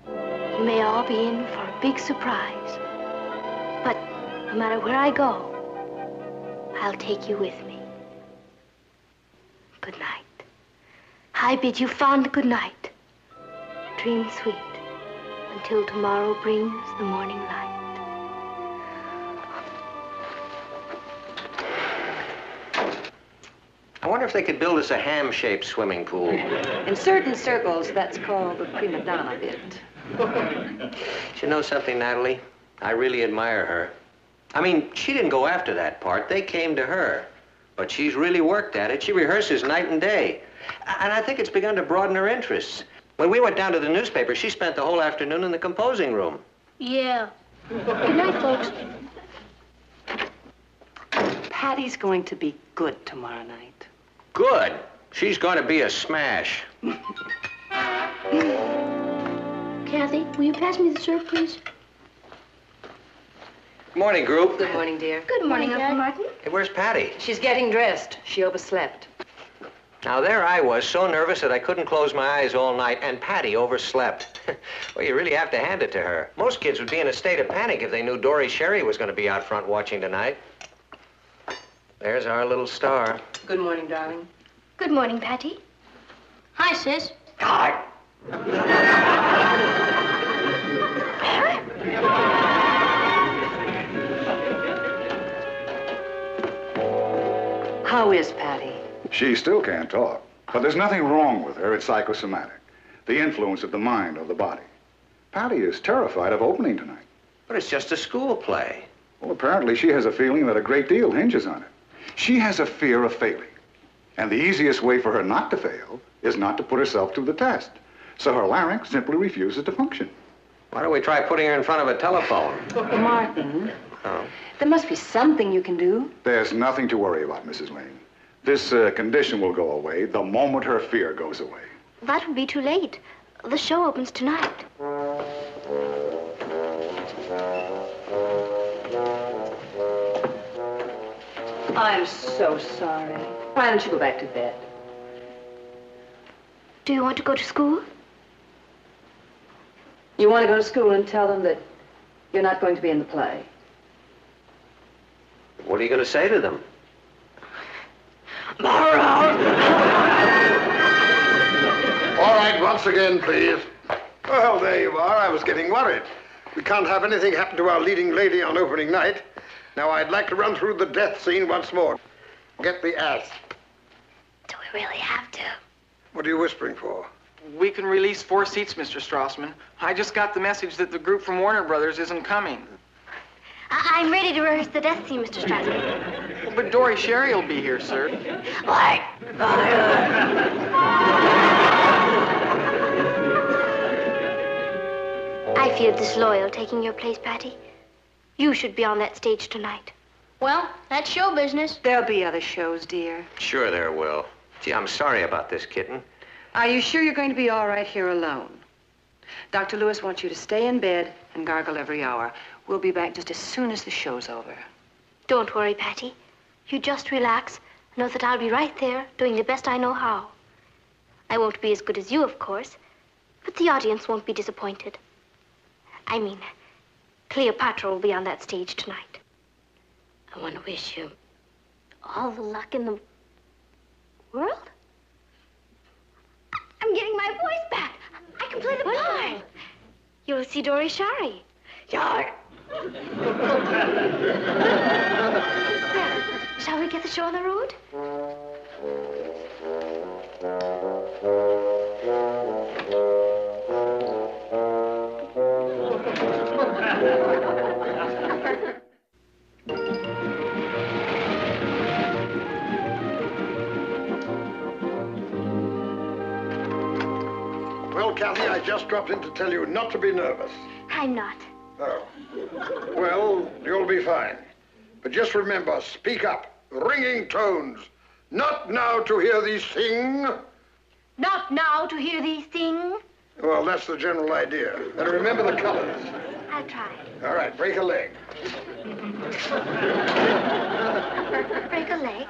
you may all be in for a big surprise. But no matter where I go, I'll take you with me. Good night. I bid you fond good night. Dream sweet until tomorrow brings the morning light. I wonder if they could build us a ham-shaped swimming pool. In certain circles, that's called the prima donna bit. You know something, Natalie? I really admire her. I mean, she didn't go after that part. They came to her. But she's really worked at it. She rehearses night and day. And I think it's begun to broaden her interests. When we went down to the newspaper, she spent the whole afternoon in the composing room. Yeah. Good night, folks. Patty's going to be good tomorrow night. Good. She's going to be a smash. Kathy, will you pass me the syrup, please? Good morning, group. Good morning, dear. Good morning, Uncle Martin. Hey, where's Patty? She's getting dressed. She overslept. Now, there I was, so nervous that I couldn't close my eyes all night, and Patty overslept. Well, you really have to hand it to her. Most kids would be in a state of panic if they knew Dory Sherry was going to be out front watching tonight. There's our little star. Good morning, darling. Good morning, Patty. Hi, sis. Hi. How is Patty? She still can't talk, but there's nothing wrong with her. It's psychosomatic. The influence of the mind or the body. Patty is terrified of opening tonight. But it's just a school play. Well, apparently she has a feeling that a great deal hinges on it. She has a fear of failing. And the easiest way for her not to fail is not to put herself to the test. So her larynx simply refuses to function. Why don't we try putting her in front of a telephone? Martin, Oh. there must be something you can do. There's nothing to worry about, Mrs. Lane. This condition will go away the moment her fear goes away. That would be too late. The show opens tonight. I'm so sorry. Why don't you go back to bed? Do you want to go to school? You want to go to school and tell them that you're not going to be in the play? What are you going to say to them? All right, once again, please. Well, there you are. I was getting worried. We can't have anything happen to our leading lady on opening night. Now, I'd like to run through the death scene once more. Get the ass. Do we really have to? What are you whispering for? We can release 4 seats, Mr. Strassman. I just got the message that the group from Warner Brothers isn't coming. I'm ready to rehearse the death scene, Mr. Strassman. Well, but Dory Sherry will be here, sir. What? I feel disloyal taking your place, Patty. You should be on that stage tonight. Well, that's show business. There'll be other shows, dear. Sure there will. Gee, I'm sorry about this, kitten. Are you sure you're going to be all right here alone? Dr. Lewis wants you to stay in bed and gargle every hour. We'll be back just as soon as the show's over. Don't worry, Patty. You just relax. Know that I'll be right there, doing the best I know how. I won't be as good as you, of course, but the audience won't be disappointed. I mean, Cleopatra will be on that stage tonight. I want to wish you all the luck in the world. I'm getting my voice back. I can play the part. You'll see Dory Sherry. There. Shall we get the show on the road? Well, Kathy, I just dropped in to tell you not to be nervous. I'm not. Oh. Well, you'll be fine. But just remember, speak up. Ringing tones. Not now to hear thee sing. Not now to hear thee sing. Well, that's the general idea. And remember the colors. I'll try. All right, break a leg. Break a leg.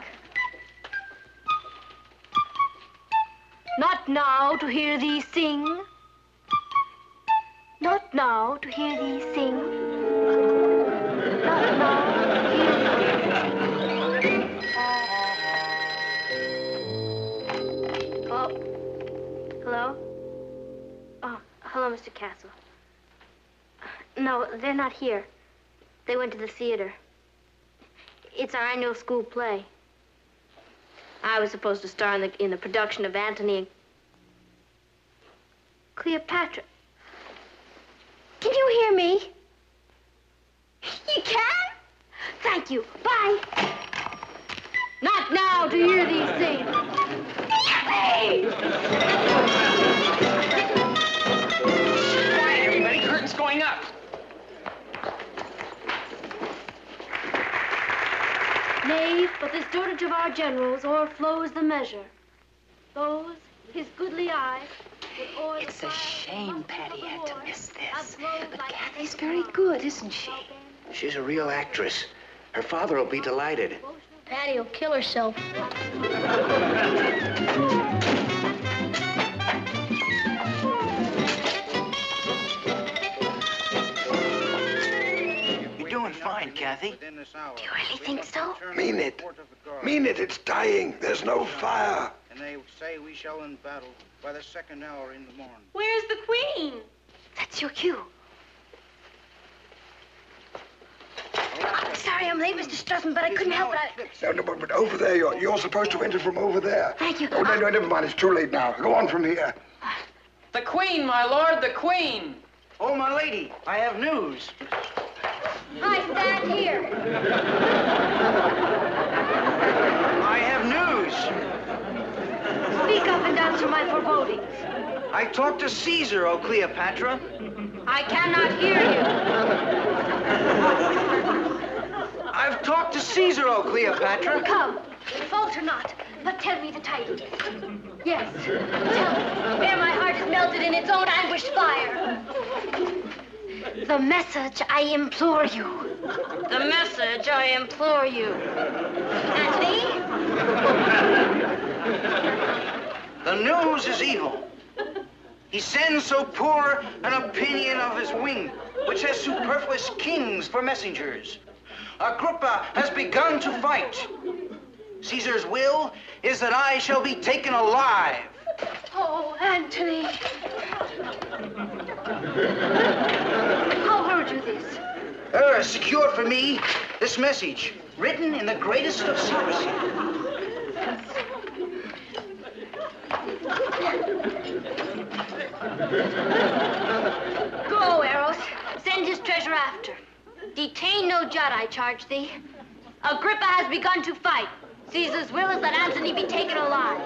Not now to hear thee sing. Not now to hear thee sing. Not now to hear thee sing. Oh. Hello? Oh, hello, Mr. Castle. No, they're not here. They went to the theater. It's our annual school play. I was supposed to star in the production of Antony and Cleopatra. Can you hear me? You can? Thank you. Bye. Not now to hear these things. Quiet, everybody. Curtain's going up. Nay, but this dotage of our generals o'erflows the measure. Those, his goodly eyes, It's a shame Patty had to miss this. But Kathy's very good, isn't she? She's a real actress. Her father will be delighted. Patty will kill herself. You're doing fine, Kathy. Do you really think so? Mean it. Mean it. It's dying. There's no fire. And they say we shall in battle by the second hour in the morn. Where's the Queen? That's your cue. I'm sorry I'm late, Mr. Strutton, but I couldn't help it. No, but over there. You're supposed to enter from over there. Thank you. Oh, no, never mind. It's too late now. Go on from here. The Queen, my lord, the Queen. Oh, my lady, I have news. I stand here. I have news. Speak up and answer my forebodings. I talked to Caesar, O Cleopatra. I cannot hear you. I've talked to Caesar, O Cleopatra. Come, falter not, but tell me the tidings. Yes, tell me, ere my heart is melted in its own anguished fire. The message, I implore you. The message, I implore you. Anthony? The news is evil. He sends so poor an opinion of his wing, which has superfluous kings for messengers. Agrippa has begun to fight. Caesar's will is that I shall be taken alive. Oh, Anthony. How heard you this? Secured for me this message, written in the greatest of secrecy. Go, Eros. Send his treasure after. Detain no jot, I charge thee. Agrippa has begun to fight. Caesar's will is that Antony be taken alive.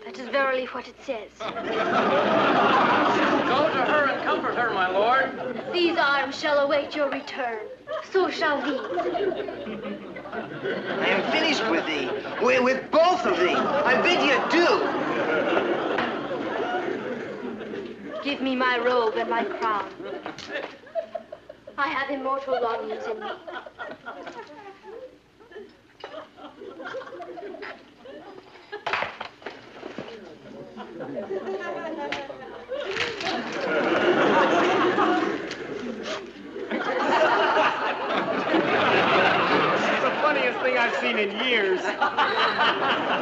That is verily what it says. Go to her and comfort her, my lord. These arms shall await your return. So shall these. I am finished with thee, with both of thee. I bid you adieu. Give me my robe and my crown. I have immortal longings in me. Funniest thing I've seen in years.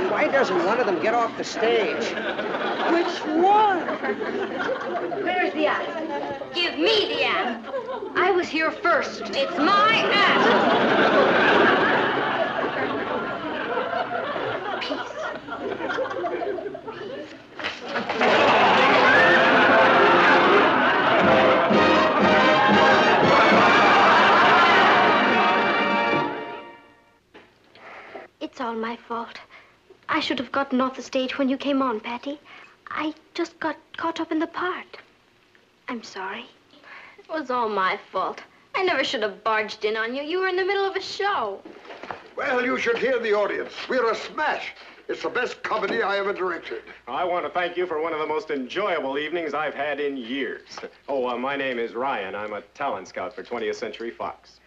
Why doesn't one of them get off the stage? Which one? Where's the act? Give me the act. I was here first. It's my act. Peace. It's all my fault. I should have gotten off the stage when you came on, Patty. I just got caught up in the part. I'm sorry. It was all my fault. I never should have barged in on you. You were in the middle of a show. Well, you should hear the audience. We're a smash. It's the best comedy I ever directed. I want to thank you for one of the most enjoyable evenings I've had in years. Oh, my name is Ryan. I'm a talent scout for 20th Century Fox.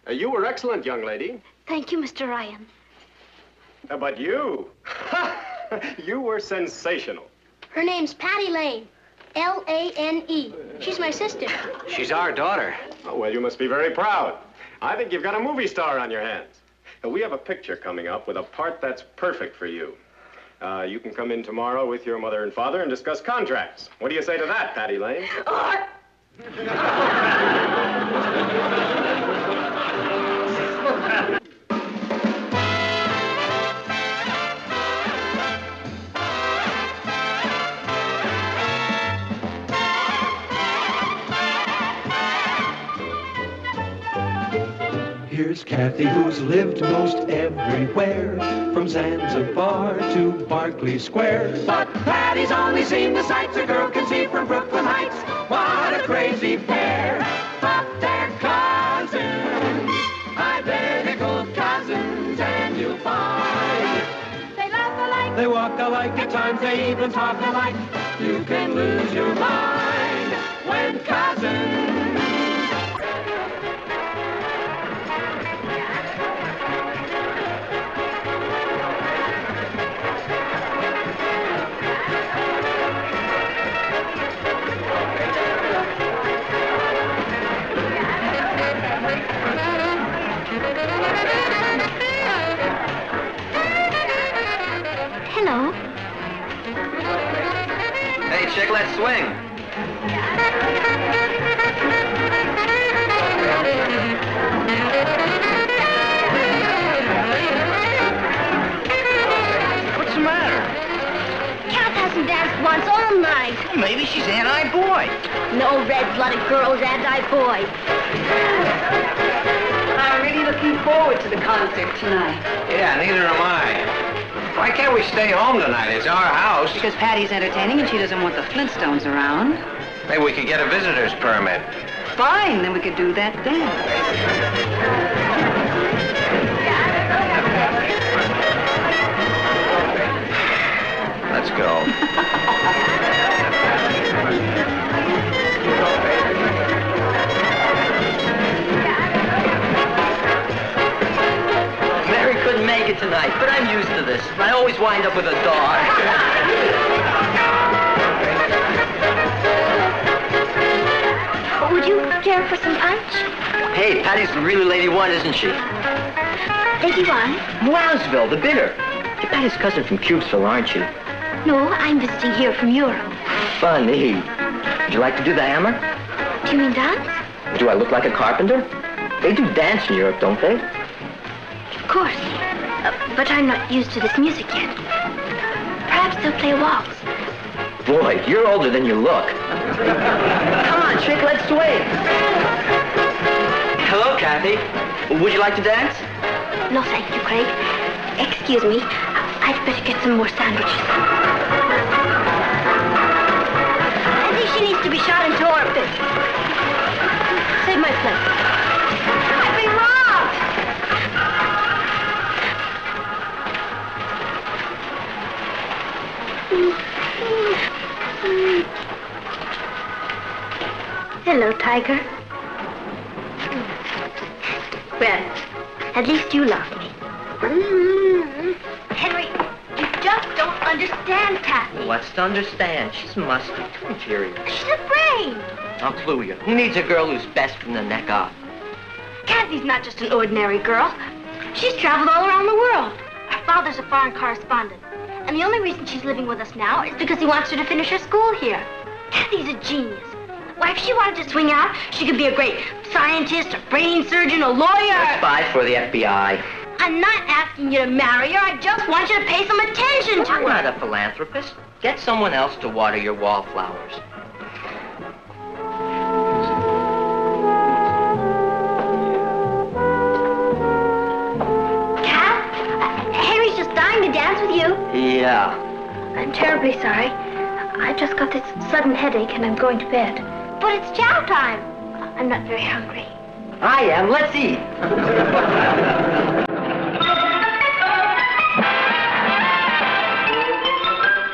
You were excellent, young lady. Thank you, Mr. Ryan. But you, you were sensational. Her name's Patty Lane. L-A-N-E. She's my sister. She's our daughter. Oh, well, you must be very proud. I think you've got a movie star on your hands. We have a picture coming up with a part that's perfect for you. You can come in tomorrow with your mother and father and discuss contracts. What do you say to that, Patty Lane? Here's Kathy, who's lived most everywhere, from Zanzibar to Berkeley Square. But Patty's only seen the sights a girl can see from Brooklyn Heights. What a crazy pair, but they're cousins, identical cousins, and you'll find they laugh alike, They walk alike, at times they even talk alike. You can lose your mind when cousins. Hello. Hey, chick, let's swing. What's the matter? Kath hasn't danced once all night. Well, maybe she's anti-boy. No red-blooded girl's anti-boy. I'm really looking forward to the concert tonight. Yeah, neither am I. Why can't we stay home tonight? It's our house. Because Patty's entertaining and she doesn't want the Flintstones around. Maybe we could get a visitor's permit. Fine, then we could do that then. Let's go. Mary couldn't make it tonight, but I'm used to this. I always wind up with a dog. Would you care for some punch? Hey, Patty's the really Lady One, isn't she? Lady One? Mouseville, the bidder. You're Patty's cousin from Cubesville, aren't you? No, I'm visiting here from Europe. Funny. Would you like to do the hammer? Do you mean dance? Do I look like a carpenter? They do dance in Europe, don't they? Of course. But I'm not used to this music yet. Perhaps they'll play a waltz. Boy, you're older than you look. Come on, chick, let's swing. Hello, Kathy. Would you like to dance? No, thank you, Craig. Excuse me. I'd better get some more sandwiches. I think she needs to be shot into orbit. Save my plate. I've been robbed! Hello, Tiger. Well, at least you love me. Henry, you just don't understand Kathy. What's to understand? She's musty, too inferior. She's afraid. I'll clue you. Who needs a girl who's best from the neck up? Kathy's not just an ordinary girl. She's traveled all around the world. Her father's a foreign correspondent. And the only reason she's living with us now is because he wants her to finish her school here. Kathy's a genius. Why, if she wanted to swing out, she could be a great scientist, a brain surgeon, a lawyer. Spy for the FBI. I'm not asking you to marry her. I just want you to pay some attention to her. I'm not a philanthropist. Get someone else to water your wallflowers. Kat, Henry's just dying to dance with you. Yeah. I'm terribly sorry. I just got this sudden headache and I'm going to bed. But it's chow time. I'm not very hungry. I am. Let's eat.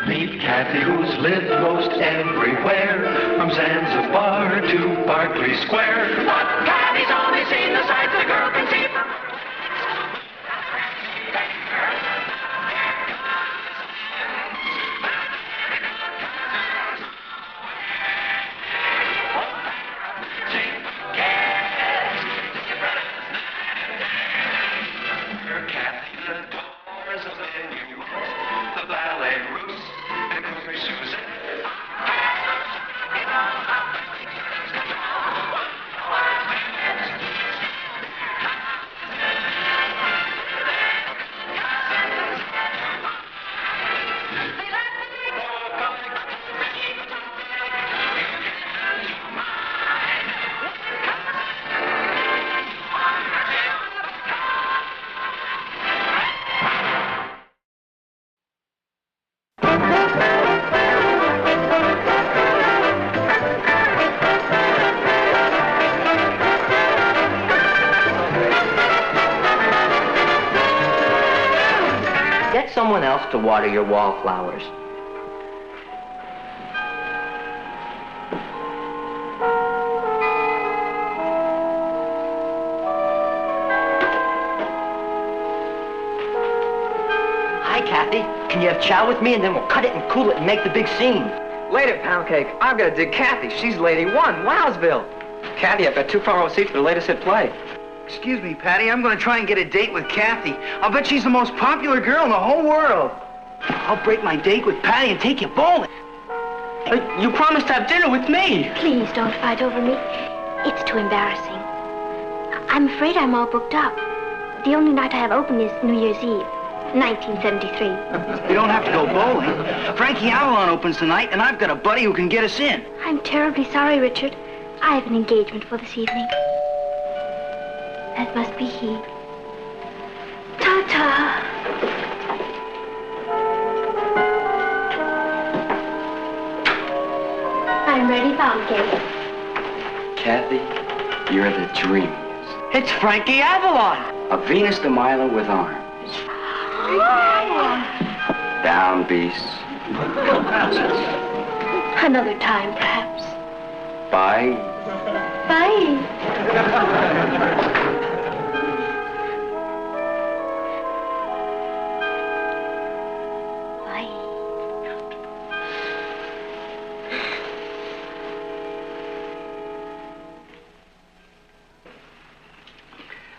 Meet Kathy, who's lived most everywhere, from Zanzibar to Berkeley Square. But Kathy's only seen the sights a girl can see from... else to water your wallflowers. Hi, Kathy. Can you have chow with me, and then we'll cut it and cool it and make the big scene? Later, Pound Cake. I've got to dig Kathy. She's Lady One, Wowsville. Kathy, I've got 2 front row seats for the latest hit play. Excuse me, Patty. I'm going to try and get a date with Kathy. I'll bet she's the most popular girl in the whole world. I'll break my date with Patty and take you bowling. You promised to have dinner with me. Please don't fight over me. It's too embarrassing. I'm afraid I'm all booked up. The only night I have open is New Year's Eve, 1973. You don't have to go bowling. Frankie Avalon opens tonight, and I've got a buddy who can get us in. I'm terribly sorry, Richard. I have an engagement for this evening. That must be he. Ta-ta. I'm ready, Pound Cake. Kathy, you're the dream. It's Frankie Avalon. A Venus de Milo with arms. Down, beasts. Another time, perhaps. Bye. Bye.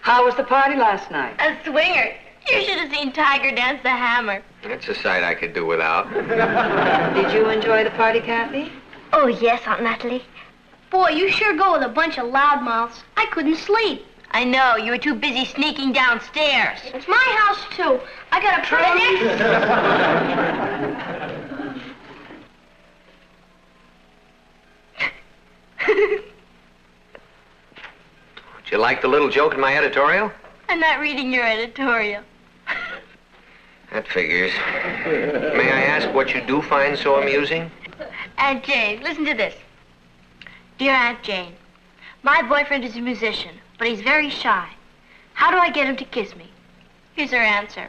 How was the party last night? A swinger. You should have seen Tiger dance the hammer. That's a sight I could do without. Did you enjoy the party, Kathy? Oh, yes, Aunt Natalie. Boy, you sure go with a bunch of loudmouths. I couldn't sleep. I know. You were too busy sneaking downstairs. It's my house, too. I got a pretty Did you like the little joke in my editorial? I'm not reading your editorial. That figures. May I ask what you do find so amusing? Aunt Jane, listen to this. Dear Aunt Jane, my boyfriend is a musician, but he's very shy. How do I get him to kiss me? Here's her answer.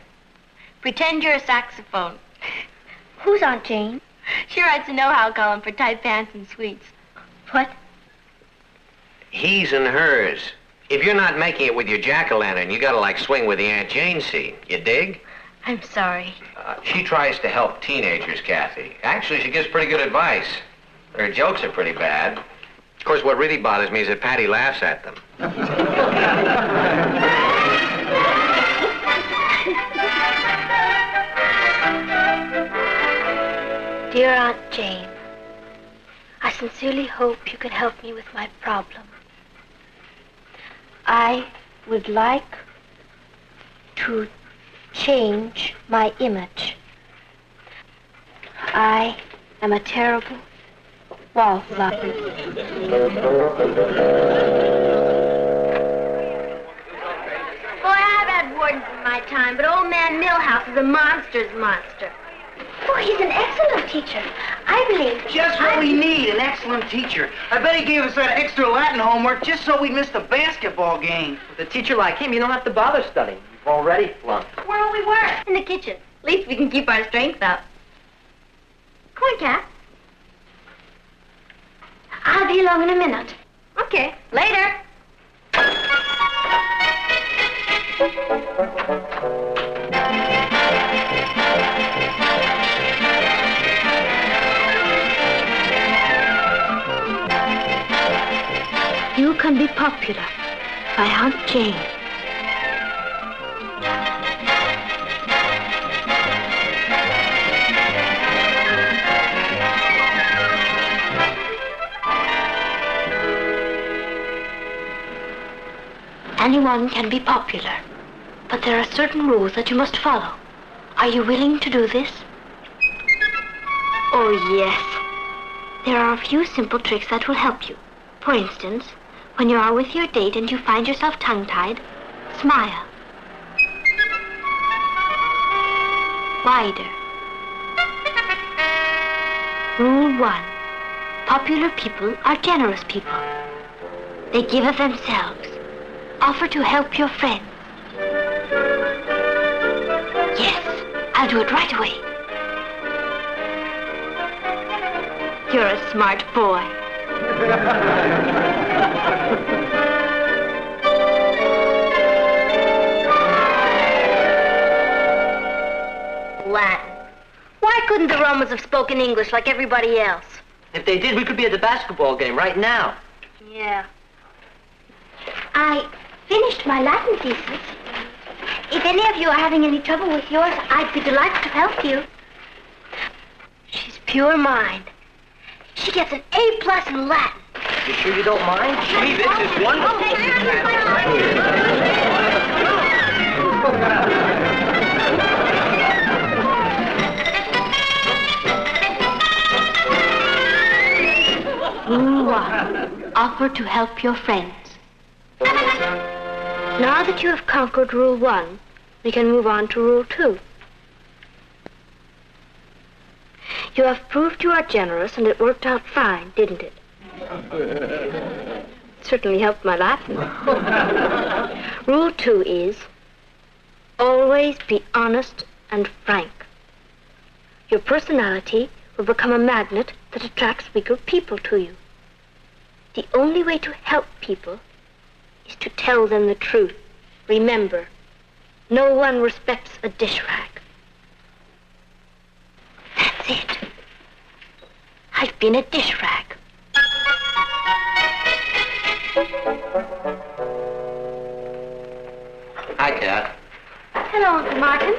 Pretend you're a saxophone. Who's Aunt Jane? She writes a know-how column for tight pants and sweets. What? He's and hers. If you're not making it with your jack-o'-lantern, you gotta, like, swing with the Aunt Jane scene. You dig? I'm sorry. She tries to help teenagers, Kathy. Actually, she gives pretty good advice. Her jokes are pretty bad. Of course, what really bothers me is that Patty laughs at them. Dear Aunt Jane, I sincerely hope you can help me with my problem. I would like to change my image. I am a terrible wallflower. Boy, I've had wardens in my time, but old man Millhouse is a monster's monster. Oh, he's an excellent teacher. I believe... Just what we need, an excellent teacher. I bet he gave us that extra Latin homework just so we missed the basketball game. With a teacher like him, you don't have to bother studying. You've already flunked. Where will we work? In the kitchen. At least we can keep our strength up. Come on, Cat. I'll be along in a minute. Okay, later. You Can Be Popular by Aunt Jane. Anyone can be popular, but there are certain rules that you must follow. Are you willing to do this? Oh, yes. There are a few simple tricks that will help you. For instance, when you are with your date and you find yourself tongue-tied, smile. Wider. Rule 1. Popular people are generous people. They give of themselves. Offer to help your friends. Yes, I'll do it right away. You're a smart boy. Latin. Why couldn't the Romans have spoken English like everybody else? If they did, we could be at the basketball game right now. Yeah. I finished my Latin thesis. If any of you are having any trouble with yours, I'd be delighted to help you. She's pure mind. She gets an A+ in Latin. You sure you don't mind? Gee, this is wonderful. Rule 1. Offer to help your friends. Now that you have conquered Rule 1, we can move on to Rule 2. You have proved you are generous, and it worked out fine, didn't it? Certainly helped my Latin. Rule 2 is, always be honest and frank. Your personality will become a magnet that attracts weaker people to you. The only way to help people is to tell them the truth. Remember, no one respects a dish rag. That's it. I've been a dish rag. Hi, Kat. Hello, Uncle Martin.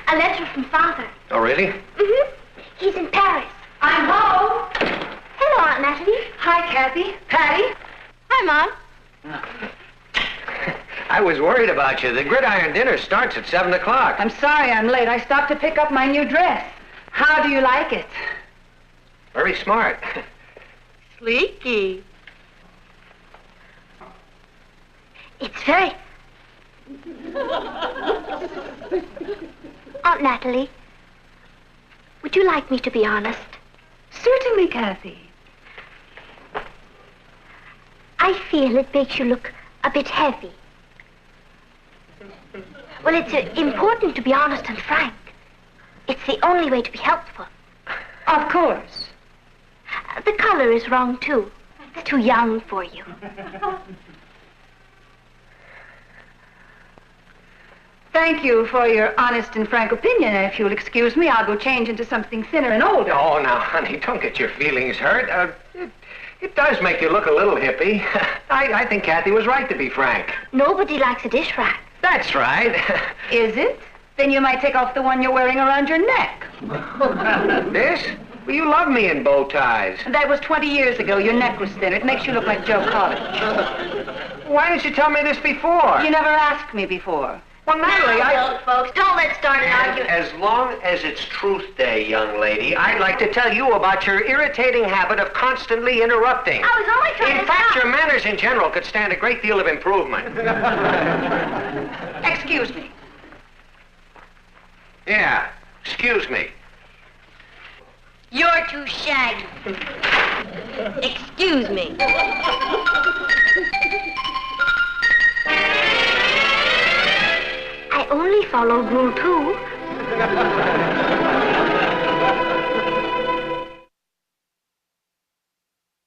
A letter from Father. Oh, really? Mm-hmm. He's in Paris. I'm home. Hello, Aunt Natalie. Hi, Kathy. Patty. Hi, Mom. I was worried about you. The gridiron dinner starts at 7 o'clock. I'm sorry I'm late. I stopped to pick up my new dress. How do you like it? Very smart. Sleeky. It's very... Aunt Natalie, would you like me to be honest? Certainly, Kathy. I feel it makes you look a bit heavy. Well, it's important to be honest and frank. It's the only way to be helpful. Of course. The color is wrong, too. It's too young for you. Thank you for your honest and frank opinion. If you'll excuse me, I'll go change into something thinner and older. Oh, now, honey, don't get your feelings hurt. It does make you look a little hippie. I think Kathy was right to be frank. Nobody likes a dish rack. That's right. Is it? Then you might take off the one you're wearing around your neck. This? Well, you love me in bow ties. That was 20 years ago. Your neck was thin. It makes you look like Joe College. Why didn't you tell me this before? You never asked me before. Well, Natalie, Don't, folks. Don't let's start an argument. As long as it's Truth Day, young lady, I'd like to tell you about your irritating habit of constantly interrupting. I was only trying to In fact, stop. your manners in general could stand a great deal of improvement. Excuse me. Yeah, excuse me. You're too shaggy. Excuse me. I only followed Rule 2.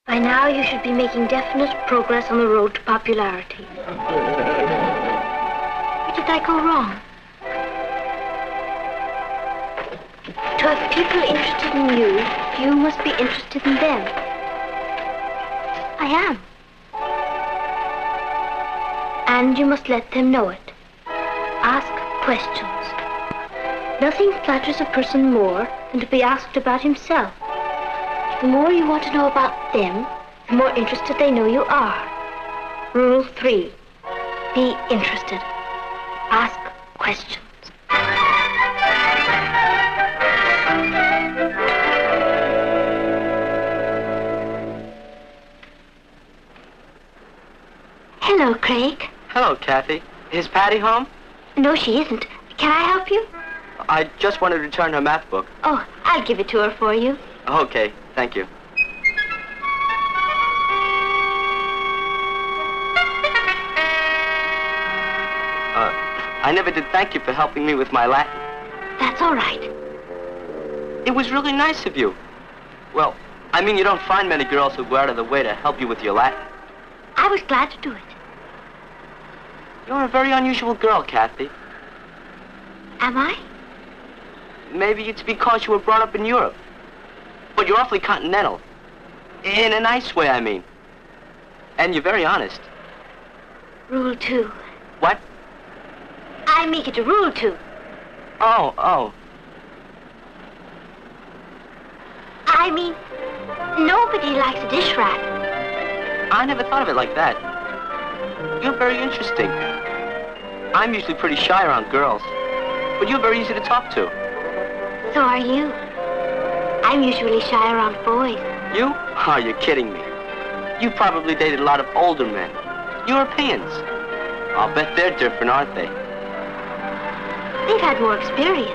By now, you should be making definite progress on the road to popularity. Where did I go wrong? To have people interested in you, you must be interested in them. I am. And you must let them know it. Ask questions. Nothing flatters a person more than to be asked about himself. The more you want to know about them, the more interested they know you are. Rule 3. Be interested. Ask questions. Hello, Craig. Hello, Kathy. Is Patty home? No, she isn't. Can I help you? I just wanted to return her math book. Oh, I'll give it to her for you. Okay, thank you. I never did thank you for helping me with my Latin. That's all right. It was really nice of you. Well, I mean, you don't find many girls who go out of the way to help you with your Latin. I was glad to do it. You're a very unusual girl, Kathy. Am I? Maybe it's because you were brought up in Europe. But you're awfully continental. In a nice way, I mean. And you're very honest. Rule 2. What? I make it a rule 2. Oh. I mean, nobody likes a dish rat. I never thought of it like that. You're very interesting. I'm usually pretty shy around girls, but you're very easy to talk to. So are you. I'm usually shy around boys. You? Oh, you're kidding me. You probably dated a lot of older men. Europeans. I'll bet they're different, aren't they? They've had more experience,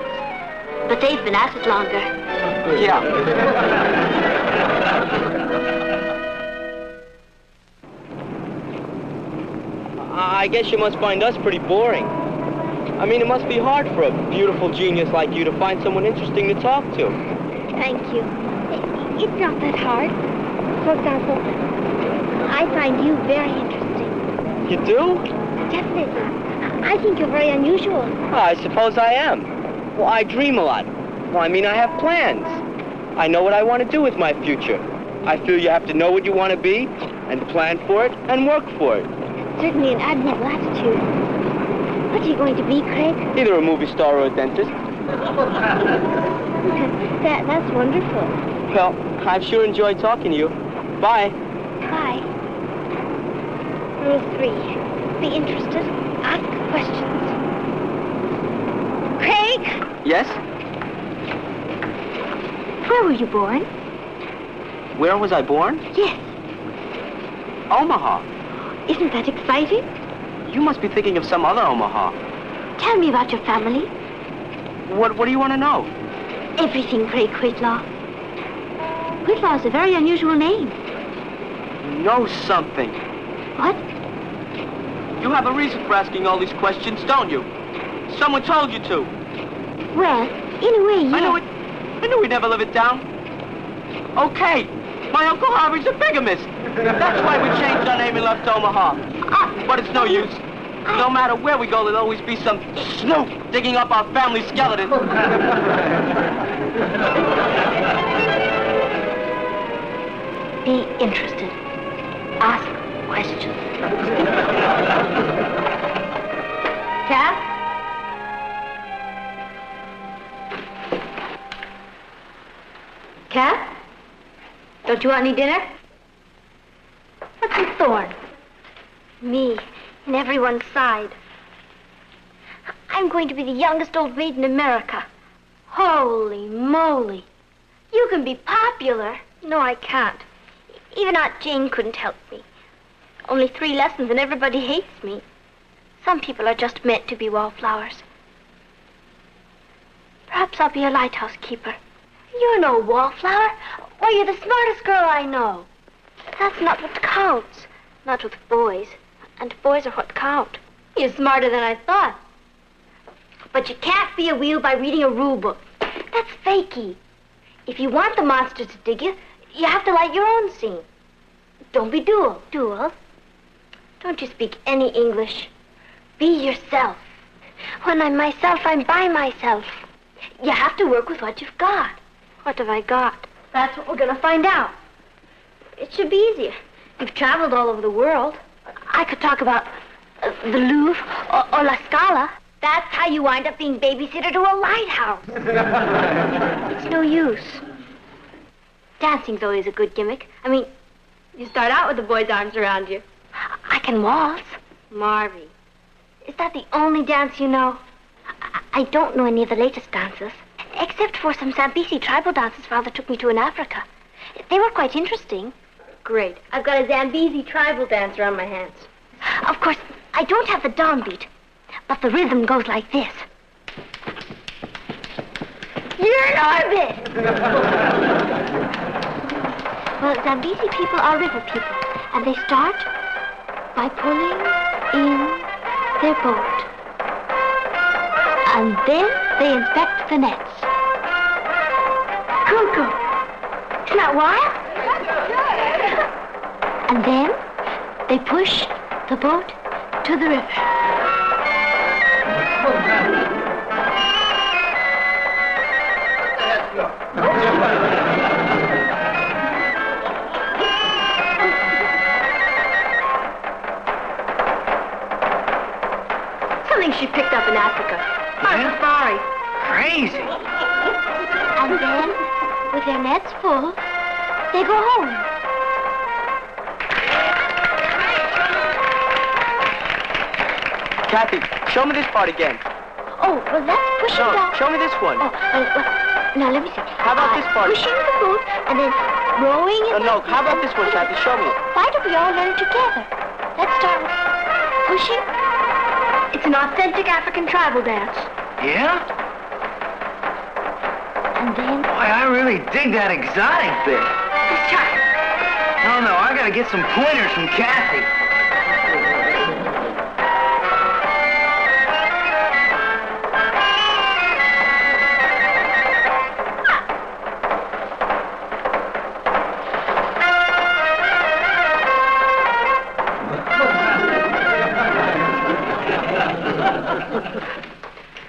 but they've been at it longer. Yeah. I guess you must find us pretty boring. I mean, it must be hard for a beautiful genius like you to find someone interesting to talk to. Thank you. It's not that hard. For example, I find you very interesting. You do? Definitely. I think you're very unusual. Well, I suppose I am. Well, I dream a lot. Well, I mean, I have plans. I know what I want to do with my future. I feel you have to know what you want to be, and plan for it, and work for it. Certainly an admirable attitude. What are you going to be, Craig? Either a movie star or a dentist. That's wonderful. Well, I've sure enjoyed talking to you. Bye. Bye. Rule 3. Be interested. Ask questions. Craig? Yes? Where were you born? Where was I born? Yes. Omaha. Isn't that exciting? You must be thinking of some other Omaha. Tell me about your family. What do you want to know? Everything, Craig Whitlaw. Whitlaw is a very unusual name. Know something. What? You have a reason for asking all these questions, don't you? Someone told you to. Well, in a way, yes. I knew we'd never live it down. Okay, my Uncle Harvey's a bigamist. That's why we changed our name and left Omaha. But it's no use. No matter where we go, there'll always be some snoop digging up our family skeleton. Be interested. Ask questions. Cap? Cap? Don't you want any dinner? What's with Thorne? Me, in everyone's side. I'm going to be the youngest old maid in America. Holy moly. You can be popular. No, I can't. Even Aunt Jane couldn't help me. Only 3 lessons and everybody hates me. Some people are just meant to be wallflowers. Perhaps I'll be a lighthouse keeper. You're no wallflower. Why, you're the smartest girl I know. That's not what counts. Not with boys. And boys are what count. You're smarter than I thought. But you can't be a wheel by reading a rule book. That's fakey. If you want the monster to dig you, you have to light your own scene. Don't be dual. Dual? Don't you speak any English. Be yourself. When I'm myself, I'm by myself. You have to work with what you've got. What have I got? That's what we're going to find out. It should be easier. You've traveled all over the world. I could talk about the Louvre or La Scala. That's how you wind up being babysitter to a lighthouse. It's no use. Dancing's always a good gimmick. I mean, you start out with the boy's arms around you. I can waltz. Marvy, is that the only dance you know? I don't know any of the latest dances, except for some Zambezi tribal dances Father took me to in Africa. They were quite interesting. Great. I've got a Zambezi tribal dance around my hands. Of course, I don't have the downbeat, but the rhythm goes like this. You're in orbit! Well, Zambezi people are river people, and they start by pulling in their boat. And then they inspect the nets. Cuckoo. Isn't that wild? And then they push the boat to the river. Something she picked up in Africa. On a safari. Crazy. And then, with their nets full, they go home. Kathy, show me this part again. Oh, well, that's pushing No, down. show me this one. Oh, well, now let me see. How about this part? Pushing the boat and then rowing it. No, how about this one, Kathy? Show me. Why don't we all learn it together? Let's start with pushing. It's an authentic African tribal dance. Yeah? And then... Boy, I really dig that exotic bit. Let's try it. No, I gotta get some pointers from Kathy.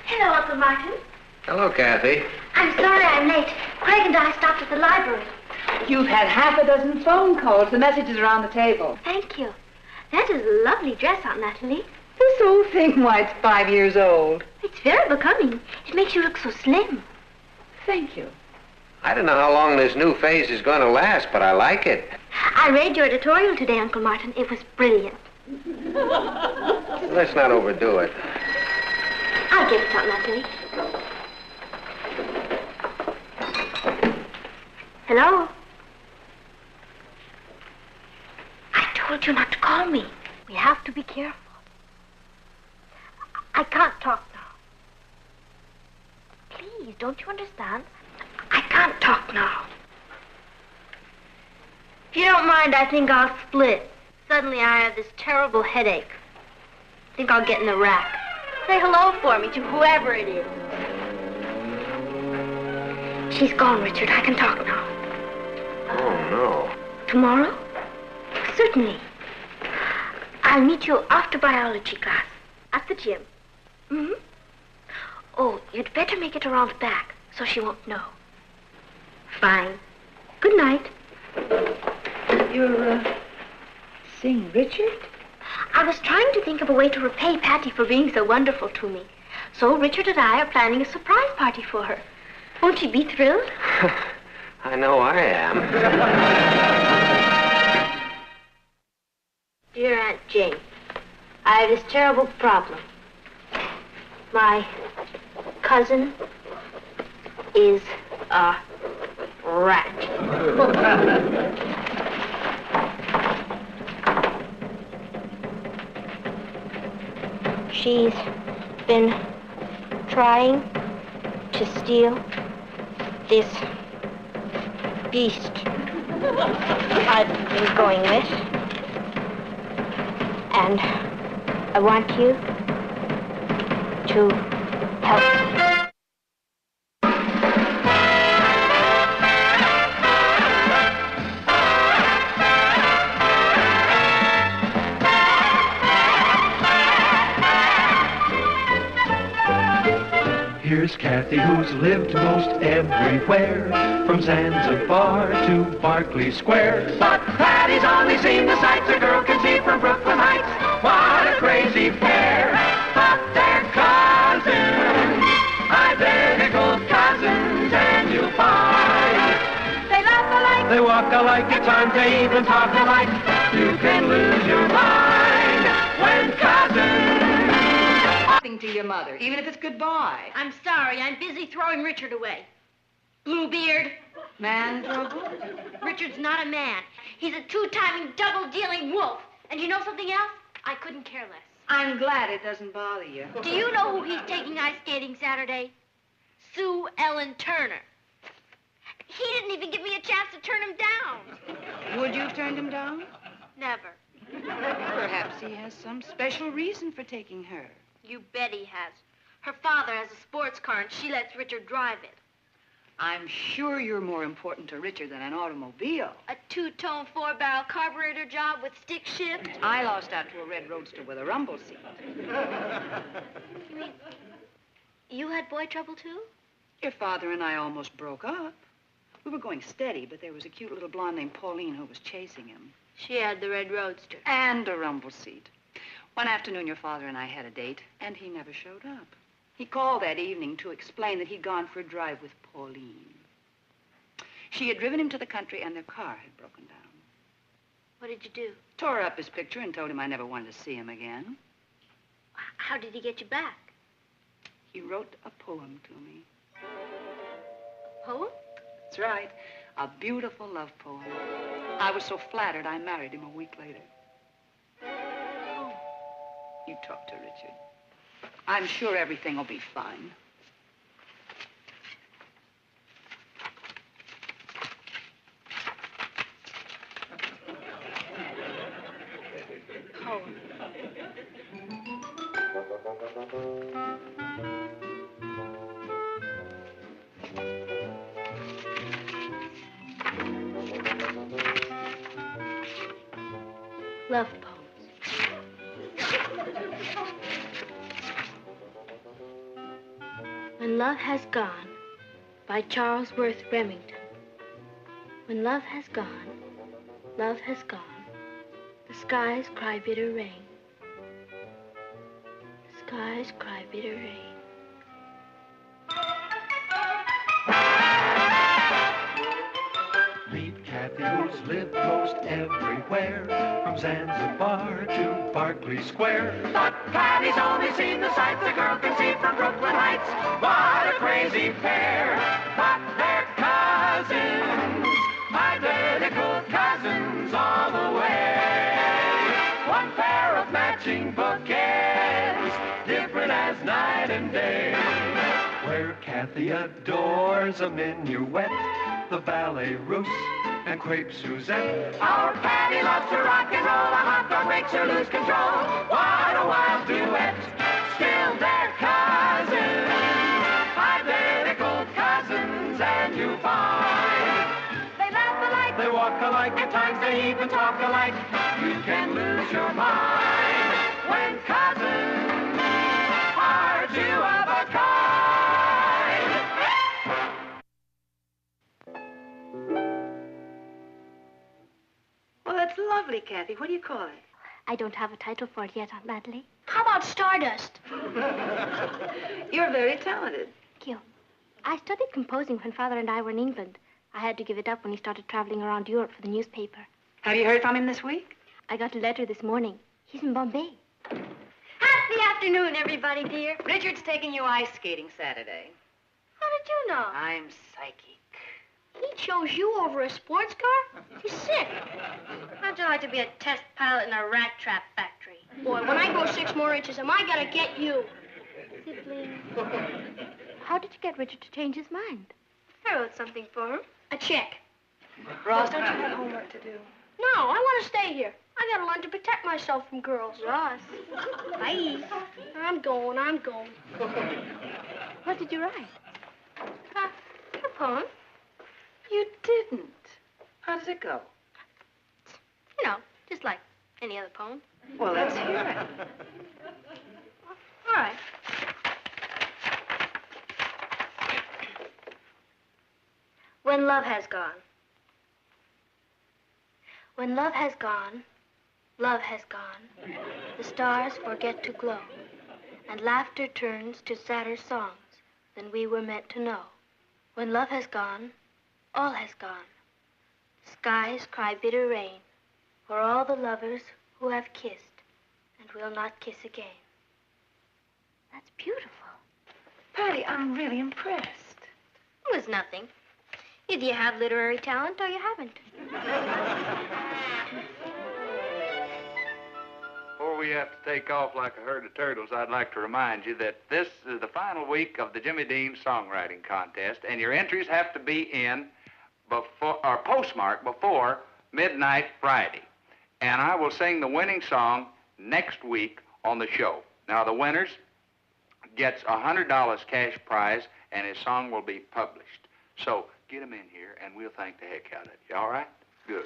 Hello, Uncle Martin. Hello, Kathy. I'm sorry I'm late. Craig and I stopped at the library. You've had half a dozen phone calls. The messages are on the table. Thank you. That is a lovely dress, Aunt Natalie. This old thing, why, it's 5 years old. It's very becoming. It makes you look so slim. Thank you. I don't know how long this new phase is going to last, but I like it. I read your editorial today, Uncle Martin. It was brilliant. Let's not overdo it. I'll give it to Aunt Natalie. Hello? I told you not to call me. We have to be careful. I can't talk now. Please, don't you understand? I can't talk now. If you don't mind, I think I'll split. Suddenly I have this terrible headache. I think I'll get in the rack. Say hello for me to whoever it is. She's gone, Richard. I can talk now. Oh, no. Tomorrow? Certainly. I'll meet you after biology class at the gym. Mm-hmm. Oh, you'd better make it around back so she won't know. Fine. Good night. You're, seeing Richard? I was trying to think of a way to repay Patty for being so wonderful to me. So Richard and I are planning a surprise party for her. Won't she be thrilled? I know I am. Dear Aunt Jane, I have this terrible problem. My cousin is a rat. She's been trying to steal this beast I've been going with. And I want you to help me. Here's Kathy, who's lived most everywhere, from Zanzibar to Berkeley Square. But Patty's only seen the sights a girl can see from Brooklyn Heights. What a crazy pair, but they're cousins, identical cousins, and you'll find they laugh alike, they walk alike, at times they even talk alike. You can lose your mind when cousins. To your mother, even if it's goodbye. I'm sorry. I'm busy throwing Richard away. Bluebeard. Man trouble? Richard's not a man. He's a two-timing, double-dealing wolf. And you know something else? I couldn't care less. I'm glad it doesn't bother you. Do you know who he's taking ice skating Saturday? Sue Ellen Turner. He didn't even give me a chance to turn him down. Would you have turned him down? Never. Perhaps he has some special reason for taking her. You bet he has. Her father has a sports car, and she lets Richard drive it. I'm sure you're more important to Richard than an automobile. A two-tone, four-barrel carburetor job with stick shift. I lost out to a red roadster with a rumble seat. You mean you had boy trouble, too? Your father and I almost broke up. We were going steady, but there was a cute little blonde named Pauline who was chasing him. She had the red roadster. And a rumble seat. One afternoon, your father and I had a date, and he never showed up. He called that evening to explain that he'd gone for a drive with Pauline. She had driven him to the country, and their car had broken down. What did you do? Tore up his picture and told him I never wanted to see him again. How did he get you back? He wrote a poem to me. A poem? That's right. A beautiful love poem. I was so flattered, I married him a week later. Oh. You talk to Richard. I'm sure everything will be fine. Poem. Love poems. When Love Has Gone, by Charles Worth Remington. When love has gone, love has gone. The skies cry bitter rain. The skies cry bitter rain. Meet Kathy, who's lived most everywhere, from Zanzibar to Berkeley Square. But Patty's only seen the sights a girl can see from Brooklyn Heights. What a crazy pair! But they're cousins, identical cousins all the way. One pair of matching bookends, different as night and day. Where Kathy adores a minuet, the ballet russe, and crepe Suzette. Our Patty loves to rock and roll, a hot dog makes her lose control. What a wild duet, still they're cousins, identical cousins, and you find they laugh alike, they walk alike, at times they even talk alike. You can lose your mind when cousins are two of a kind. Well, that's lovely, Kathy. What do you call it? I don't have a title for it yet, Aunt Natalie. How about Stardust? You're very talented. Thank you. I studied composing when Father and I were in England. I had to give it up when he started traveling around Europe for the newspaper. Have you heard from him this week? I got a letter this morning. He's in Bombay. Happy afternoon, everybody, dear. Richard's taking you ice skating Saturday. How did you know? I'm psychic. He chose you over a sports car? He's sick. How'd you like to be a test pilot in a rat trap factory? Boy, when I grow 6 more inches, am I gonna get you? Sibling. How did you get Richard to change his mind? I wrote something for him. A check. Ross, don't you have homework to do? No, I want to stay here. I gotta learn to protect myself from girls. Ross. Bye. I'm going. What did you write? A poem. You didn't. How does it go? You know, just like any other poem. Well, let's hear it. All right. When love has gone. When love has gone, love has gone. The stars forget to glow, and laughter turns to sadder songs than we were meant to know. When love has gone, all has gone. Skies cry bitter rain for all the lovers who have kissed and will not kiss again. That's beautiful. Patty, I'm really impressed. It was nothing. Either you have literary talent or you haven't. Before we have to take off like a herd of turtles, I'd like to remind you that this is the final week of the Jimmy Dean Songwriting Contest, and your entries have to be in before, or postmarked before midnight Friday. And I will sing the winning song next week on the show. Now, the winners gets a $100 cash prize, and his song will be published. So get him in here, and we'll thank the heck out of you. All right? Good.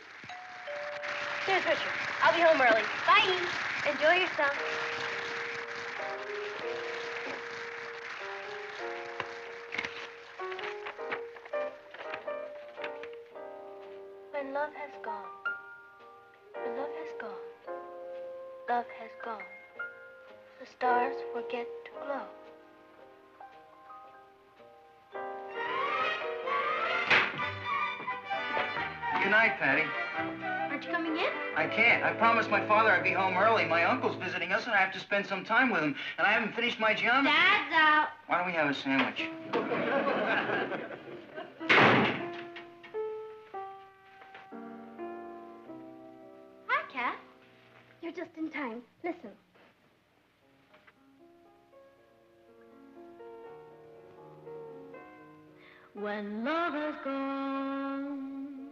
Here's Richard. I'll be home early. Bye. Enjoy yourself. When love has gone, when love has gone, love has gone, the stars forget to glow. Good night, Patty. Aren't you coming in? I can't. I promised my father I'd be home early. My uncle's visiting us, and I have to spend some time with him. And I haven't finished my geometry. Dad's out. Why don't we have a sandwich? Hi, Kat. You're just in time. Listen. When love has gone,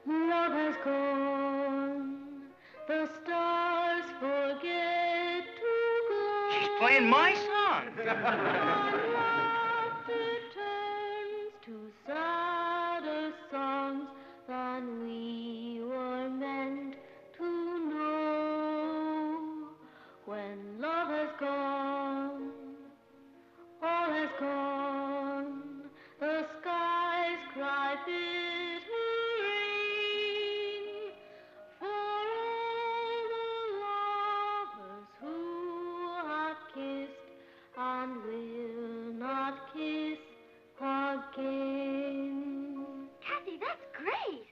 love has gone, the stars forget to go. She's playing my song. Returns to sadder songs than we were meant to know. When love has gone, all has gone. The skies cry bitter rain for all the lovers who have kissed and will not kiss again. Kathy, that's great.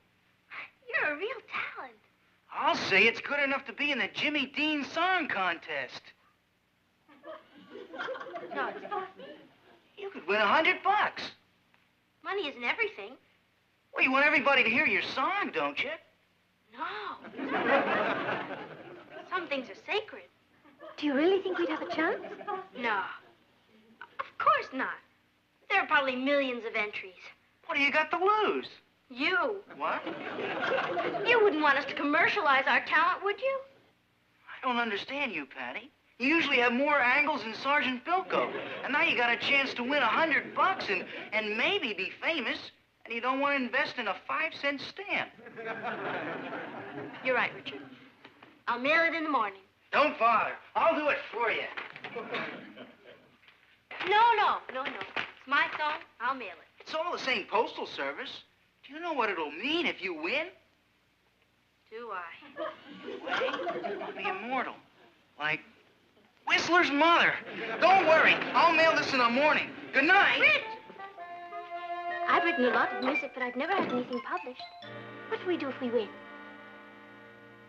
You're a real talent. I'll say it's good enough to be in the Jimmy Dean Song Contest. No, it's not. You could win $100. Money isn't everything. Well, you want everybody to hear your song, don't you? No. Some things are sacred. Do you really think we'd have a chance? No. Of course not. There are probably millions of entries. What do you got to lose? You. What? You wouldn't want us to commercialize our talent, would you? I don't understand you, Patty. You usually have more angles than Sergeant Bilko. And now you got a chance to win $100 and maybe be famous, and you don't want to invest in a 5-cent stamp. You're right, Richard. I'll mail it in the morning. Don't bother. I'll do it for you. No. It's my song. I'll mail it. It's all the same postal service. Do you know what it'll mean if you win? Do I? You'll be immortal. Like Whistler's mother. Don't worry. I'll mail this in the morning. Good night. Rich! I've written a lot of music, but I've never had anything published. What do we do if we win?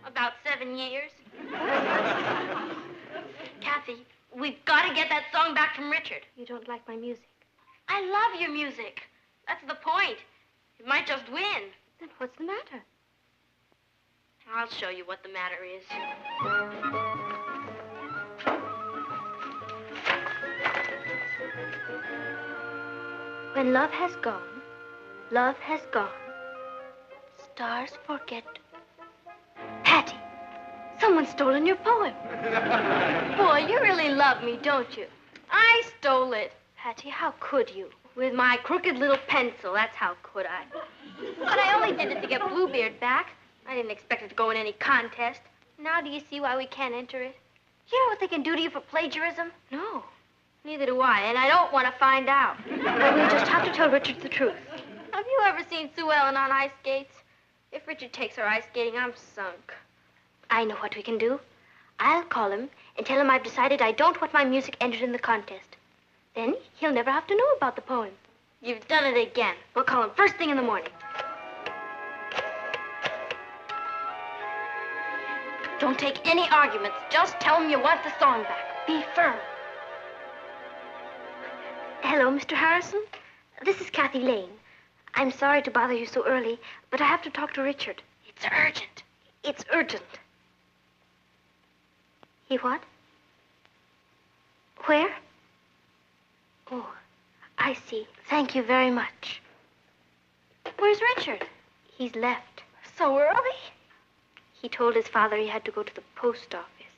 About 7 years. Kathy, we've got to get that song back from Richard. You don't like my music? I love your music. That's the point. It might just win. Then what's the matter? I'll show you what the matter is. When love has gone, love has gone. Stars forget. Patty, someone's stolen your poem. Boy, you really love me, don't you? I stole it. Patty, how could you? With my crooked little pencil, that's how could I. But I only did it to get Bluebeard back. I didn't expect it to go in any contest. Now do you see why we can't enter it? You know what they can do to you for plagiarism? No. Neither do I, and I don't want to find out. But we'll just have to tell Richard the truth. Have you ever seen Sue Ellen on ice skates? If Richard takes her ice skating, I'm sunk. I know what we can do. I'll call him and tell him I've decided I don't want my music entered in the contest. Then he'll never have to know about the poem. You've done it again. We'll call him first thing in the morning. Don't take any arguments. Just tell him you want the song back. Be firm. Hello, Mr. Harrison. This is Kathy Lane. I'm sorry to bother you so early, but I have to talk to Richard. It's urgent. It's urgent. He what? Where? Oh, I see. Thank you very much. Where's Richard? He's left. So early? He told his father he had to go to the post office.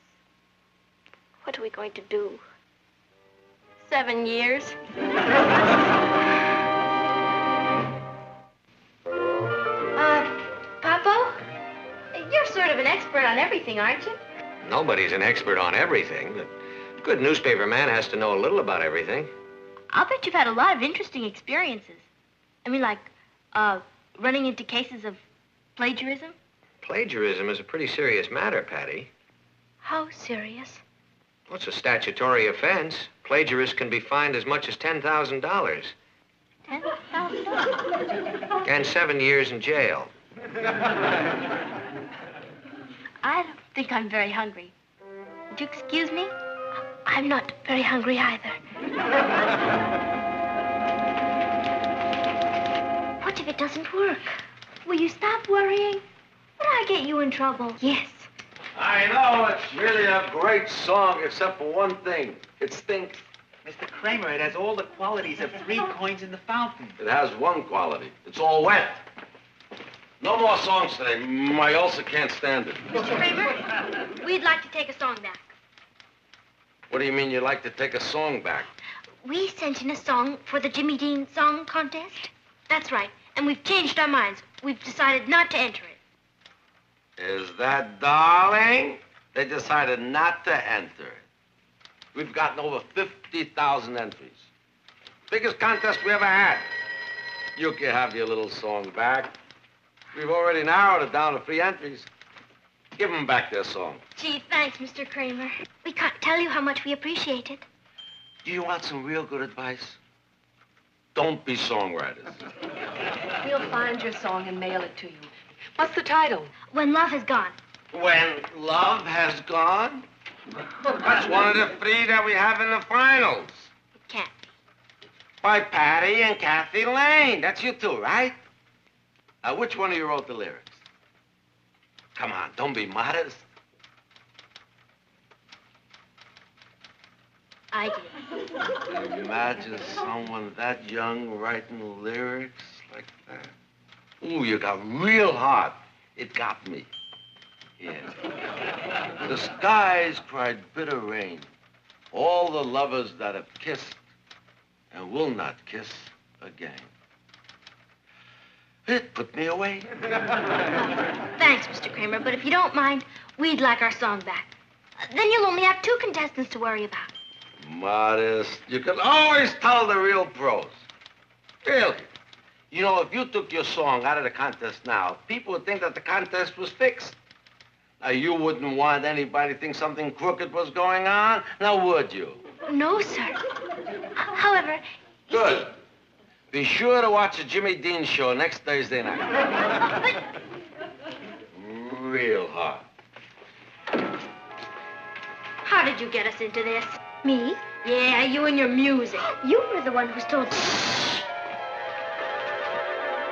What are we going to do? 7 years. Papo, you're sort of an expert on everything, aren't you? Nobody's an expert on everything, but a good newspaper man has to know a little about everything. I'll bet you've had a lot of interesting experiences. I mean, like, running into cases of plagiarism? Plagiarism is a pretty serious matter, Patty. How serious? Well, it's a statutory offense. Plagiarists can be fined as much as $10,000 $10,000? and 7 years in jail. I don't think I'm very hungry. Would you excuse me? I'm not very hungry either. What if it doesn't work? Will you stop worrying? Would I get you in trouble? Yes. I know, it's really a great song, except for one thing. It stinks. Mr. Kramer, it has all the qualities of 3 coins in the fountain. It has one quality. It's all wet. No more songs today. My ulcer can't stand it. Mr. Kramer, we'd like to take a song back. What do you mean you'd like to take a song back? We sent in a song for the Jimmy Dean Song Contest. That's right, and we've changed our minds. We've decided not to enter it. Is that darling? They decided not to enter it. We've gotten over 50,000 entries. Biggest contest we ever had. You can have your little song back. We've already narrowed it down to 3 entries. Give them back their song. Gee, thanks, Mr. Kramer. We can't tell you how much we appreciate it. Do you want some real good advice? Don't be songwriters. We'll find your song and mail it to you. What's the title? When Love Has Gone. When Love Has Gone? That's one of the 3 that we have in the finals. It can't be. By Patty and Kathy Lane. That's you two, right? Which one of you wrote the lyrics? Come on, don't be modest. I did. Imagine someone that young writing lyrics like that. Ooh, you got real hot. It got me. Yeah. The skies cried bitter rain. All the lovers that have kissed and will not kiss again. It put me away. Thanks, Mr. Kramer, but if you don't mind, we'd like our song back. Then you'll only have 2 contestants to worry about. Modest. You can always tell the real pros. Really. You know, if you took your song out of the contest now, people would think that the contest was fixed. Now, you wouldn't want anybody to think something crooked was going on, now would you? No, sir. However... Good. Be sure to watch the Jimmy Dean show next Thursday night. Real hot. How did you get us into this? Me? Yeah, you and your music. You were the one who was told.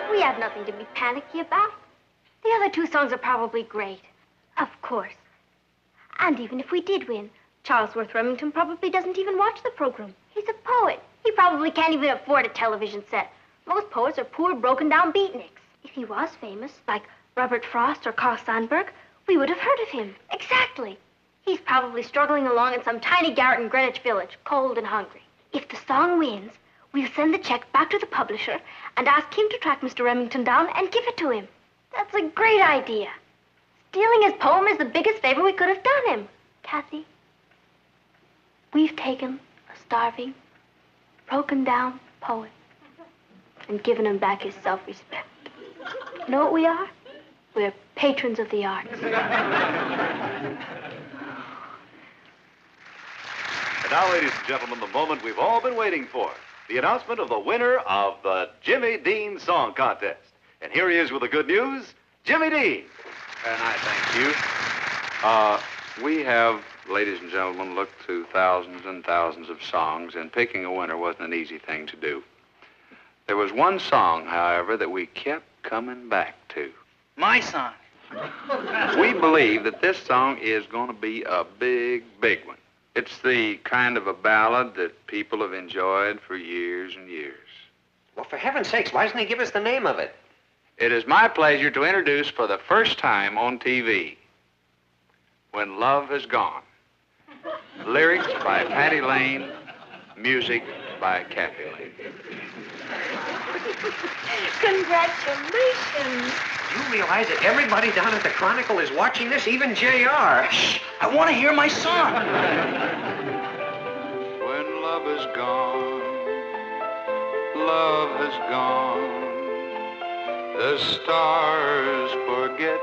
We have nothing to be panicky about. The other 2 songs are probably great. Of course. And even if we did win, Charlesworth Remington probably doesn't even watch the program. He's a poet. He probably can't even afford a television set. Most poets are poor, broken-down beatniks. If he was famous, like Robert Frost or Carl Sandburg, we would have heard of him. Exactly. He's probably struggling along in some tiny garret in Greenwich Village, cold and hungry. If the song wins, we'll send the check back to the publisher and ask him to track Mr. Remington down and give it to him. That's a great idea. Stealing his poem is the biggest favor we could have done him. Kathy, we've taken a starving, broken-down poet and given him back his self-respect. You know what we are? We're patrons of the arts. And now, ladies and gentlemen, the moment we've all been waiting for. The announcement of the winner of the Jimmy Dean Song Contest. And here he is with the good news, Jimmy Dean. And I thank you. We have, ladies and gentlemen, looked through thousands and thousands of songs, and picking a winner wasn't an easy thing to do. There was one song, however, that we kept coming back to. My song. We believe that this song is going to be a big, big one. It's the kind of a ballad that people have enjoyed for years and years. Well, for heaven's sakes, why doesn't he give us the name of it? It is my pleasure to introduce for the first time on TV, When Love Has Gone. Lyrics by Patty Lane, music by Kathy Lane. Congratulations. You realize that everybody down at the Chronicle is watching this, even J.R. Shh, I want to hear my song. When love is gone, love has gone. The stars forget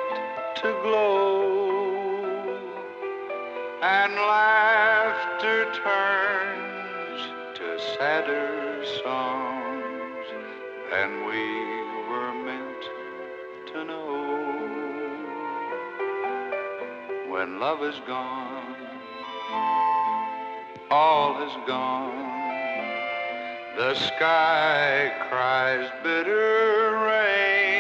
to glow, and laughter turns to sadder songs than we were meant to know. When love is gone, all is gone. The sky cries bitter rain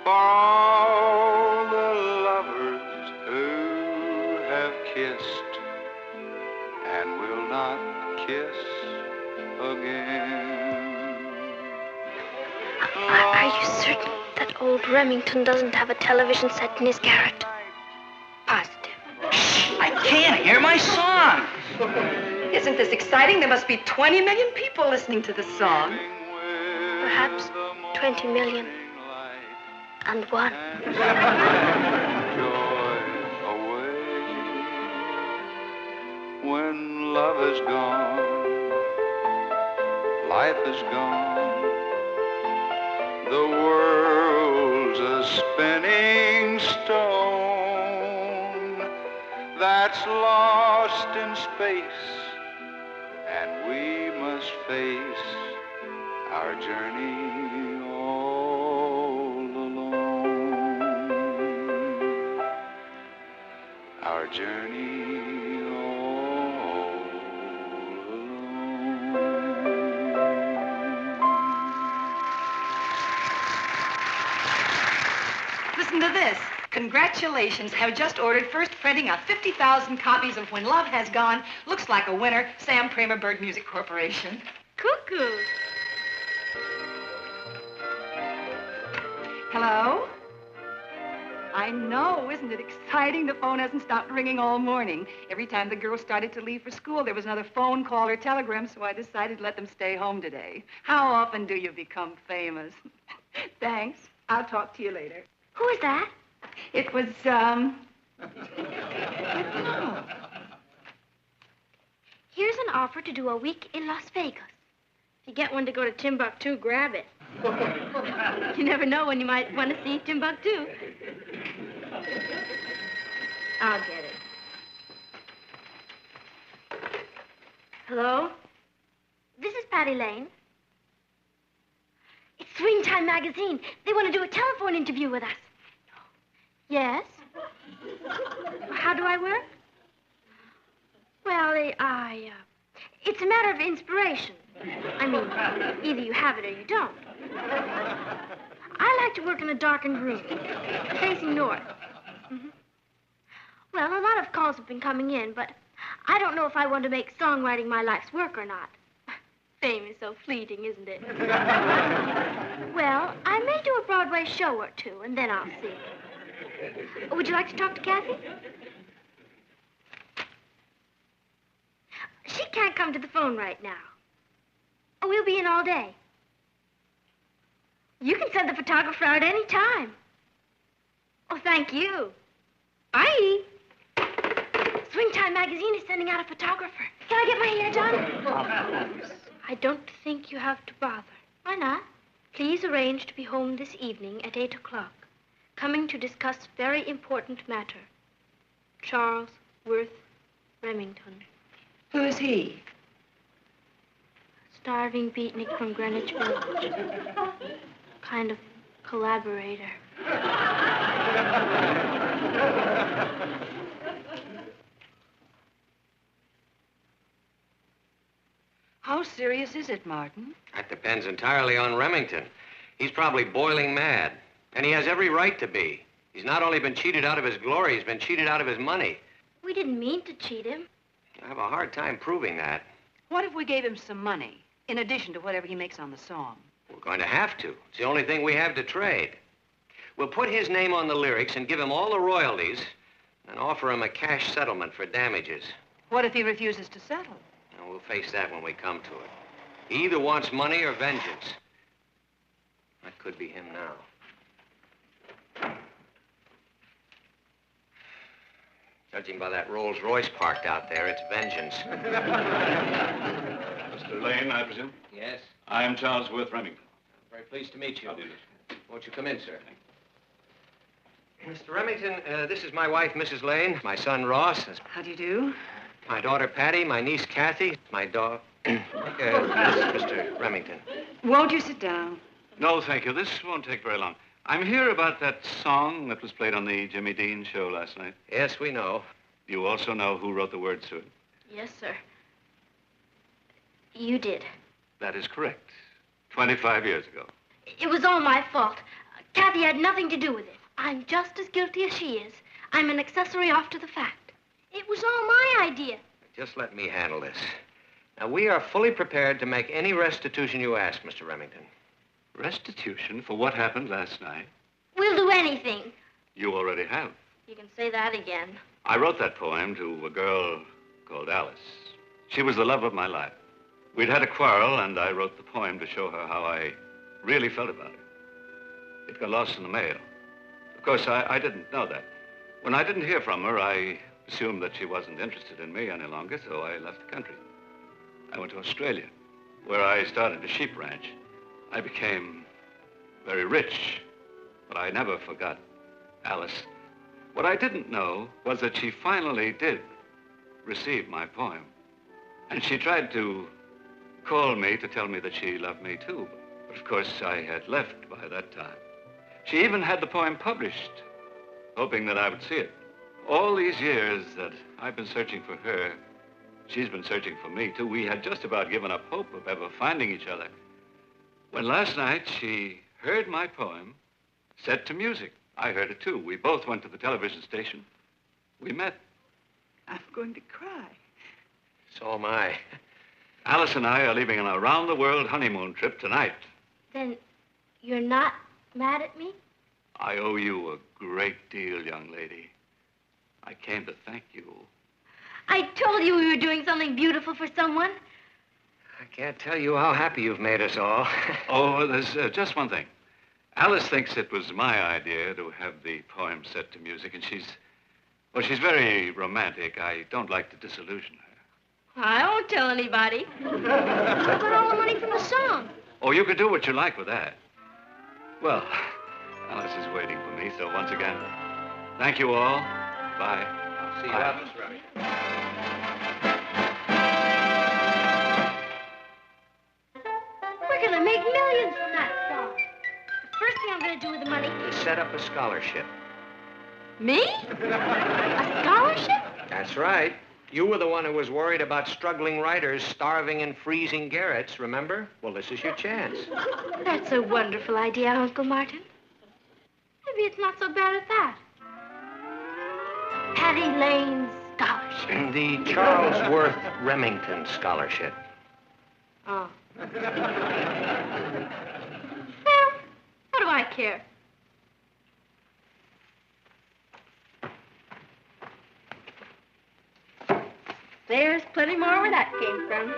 for all the lovers who have kissed and will not kiss again. Are you certain that old Remington doesn't have a television set in his garret? Positive. Shh, I can't hear my song. Isn't this exciting? There must be 20 million people listening to this song. Perhaps 20 million and one. When love is gone, life is gone. The world's a spinning stone that's lost in space, and we must face our journey all alone. Our journey Listen to this. Congratulations. Have just ordered first printing of 50,000 copies of When Love Has Gone. Looks like a winner. Sam Kramer Bird Music Corporation. Cuckoo. Hello? I know, isn't it exciting? The phone hasn't stopped ringing all morning. Every time the girls started to leave for school, there was another phone call or telegram, so I decided to let them stay home today. How often do you become famous? Thanks. I'll talk to you later. Who is that? It was, Here's an offer to do a week in Las Vegas. If you get one to go to Timbuktu, grab it. You never know when you might want to see Timbuktu. I'll get it. Hello? This is Patty Lane. It's Swing Time Magazine. They want to do a telephone interview with us. Yes? How do I work? Well, it's a matter of inspiration. I mean, either you have it or you don't. I like to work in a darkened room, facing north. Mm-hmm. Well, a lot of calls have been coming in, but I don't know if I want to make songwriting my life's work or not. Fame is so fleeting, isn't it? Well, I may do a Broadway show or two, and then I'll see. Would you like to talk to Kathy? She can't come to the phone right now. Oh, we'll be in all day. You can send the photographer out any time. Oh, thank you. Bye. Swing Time Magazine is sending out a photographer. Can I get my hair done? Of course. I don't think you have to bother. Why not? Please arrange to be home this evening at 8 o'clock. Coming to discuss very important matter. Charles Worth Remington. Who is he? Starving beatnik from Greenwich Village. Kind of collaborator. How serious is it, Martin? That depends entirely on Remington. He's probably boiling mad. And he has every right to be. He's not only been cheated out of his glory, he's been cheated out of his money. We didn't mean to cheat him. I have a hard time proving that. What if we gave him some money, in addition to whatever he makes on the song? We're going to have to. It's the only thing we have to trade. We'll put his name on the lyrics and give him all the royalties and offer him a cash settlement for damages. What if he refuses to settle? And we'll face that when we come to it. He either wants money or vengeance. That could be him now. Judging by that Rolls Royce parked out there, it's vengeance. Mr. Lane, I presume? Yes? I am Charles Worth Remington. Very pleased to meet you. How do you do? Won't you come in, sir? Mr. Remington, this is my wife, Mrs. Lane, my son, Ross, How do you do? my daughter, Patty, my niece, Kathy, my dog... Mr. Remington. Won't you sit down? No, thank you. This won't take very long. I'm here about that song that was played on the Jimmy Dean show last night. Yes, we know. You also know who wrote the words to it? Yes, sir. You did. That is correct. 25 years ago. It was all my fault. Kathy had nothing to do with it. I'm just as guilty as she is. I'm an accessory after the fact. It was all my idea. Just let me handle this. Now, we are fully prepared to make any restitution you ask, Mr. Remington. Restitution for what happened last night? We'll do anything. You already have. You can say that again. I wrote that poem to a girl called Alice. She was the love of my life. We'd had a quarrel, and I wrote the poem to show her how I really felt about her. It got lost in the mail. Of course, I didn't know that. When I didn't hear from her, I assumed that she wasn't interested in me any longer, so I left the country. I went to Australia, where I started a sheep ranch. I became very rich, but I never forgot Alice. What I didn't know was that she finally did receive my poem. And she tried to call me to tell me that she loved me too. But of course, I had left by that time. She even had the poem published, hoping that I would see it. All these years that I've been searching for her, she's been searching for me too. We had just about given up hope of ever finding each other. When last night she heard my poem set to music. I heard it too. We both went to the television station. We met. I'm going to cry. So am I. Alice and I are leaving on a round-the-world honeymoon trip tonight. Then you're not mad at me? I owe you a great deal, young lady. I came to thank you. I told you we were doing something beautiful for someone. I can't tell you how happy you've made us all. Oh, there's just one thing. Alice thinks it was my idea to have the poem set to music, and she's very romantic. I don't like to disillusion her. I won't tell anybody. What about all the money from the song? Oh, you could do what you like with that. Well, Alice is waiting for me, so once again, thank you all. Bye. I'll see you out, Mr. Remington. We're gonna make millions from that song. The first thing I'm gonna do with the money... To set up a scholarship. Me? A scholarship? That's right. You were the one who was worried about struggling writers starving in freezing garrets, remember? Well, this is your chance. That's a wonderful idea, Uncle Martin. Maybe it's not so bad at that. Patty Lane's scholarship. The Charles Worth Remington Scholarship. Oh. Well, what do I care? There's plenty more where that came from.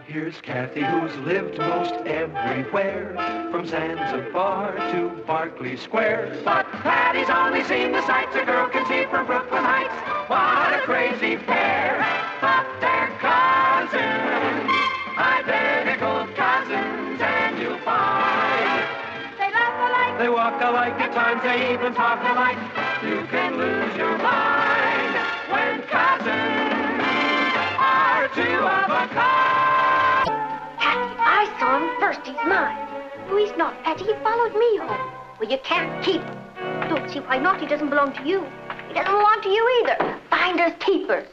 Here's Kathy, who's lived most everywhere, from Zanzibar to Berkeley Square. But Patty's only seen the sights a girl can see from Brooklyn Heights. What a crazy pair, but they're cousins, identical cousins, and you'll find they laugh alike, they walk alike, at times they even talk alike. You can lose your mind when cousins are two of a kind. I saw him first. He's mine. No, he's not, Patty. He followed me home. Well, you can't keep him. I don't see why not. He doesn't belong to you. He doesn't belong to you either. Finders keepers.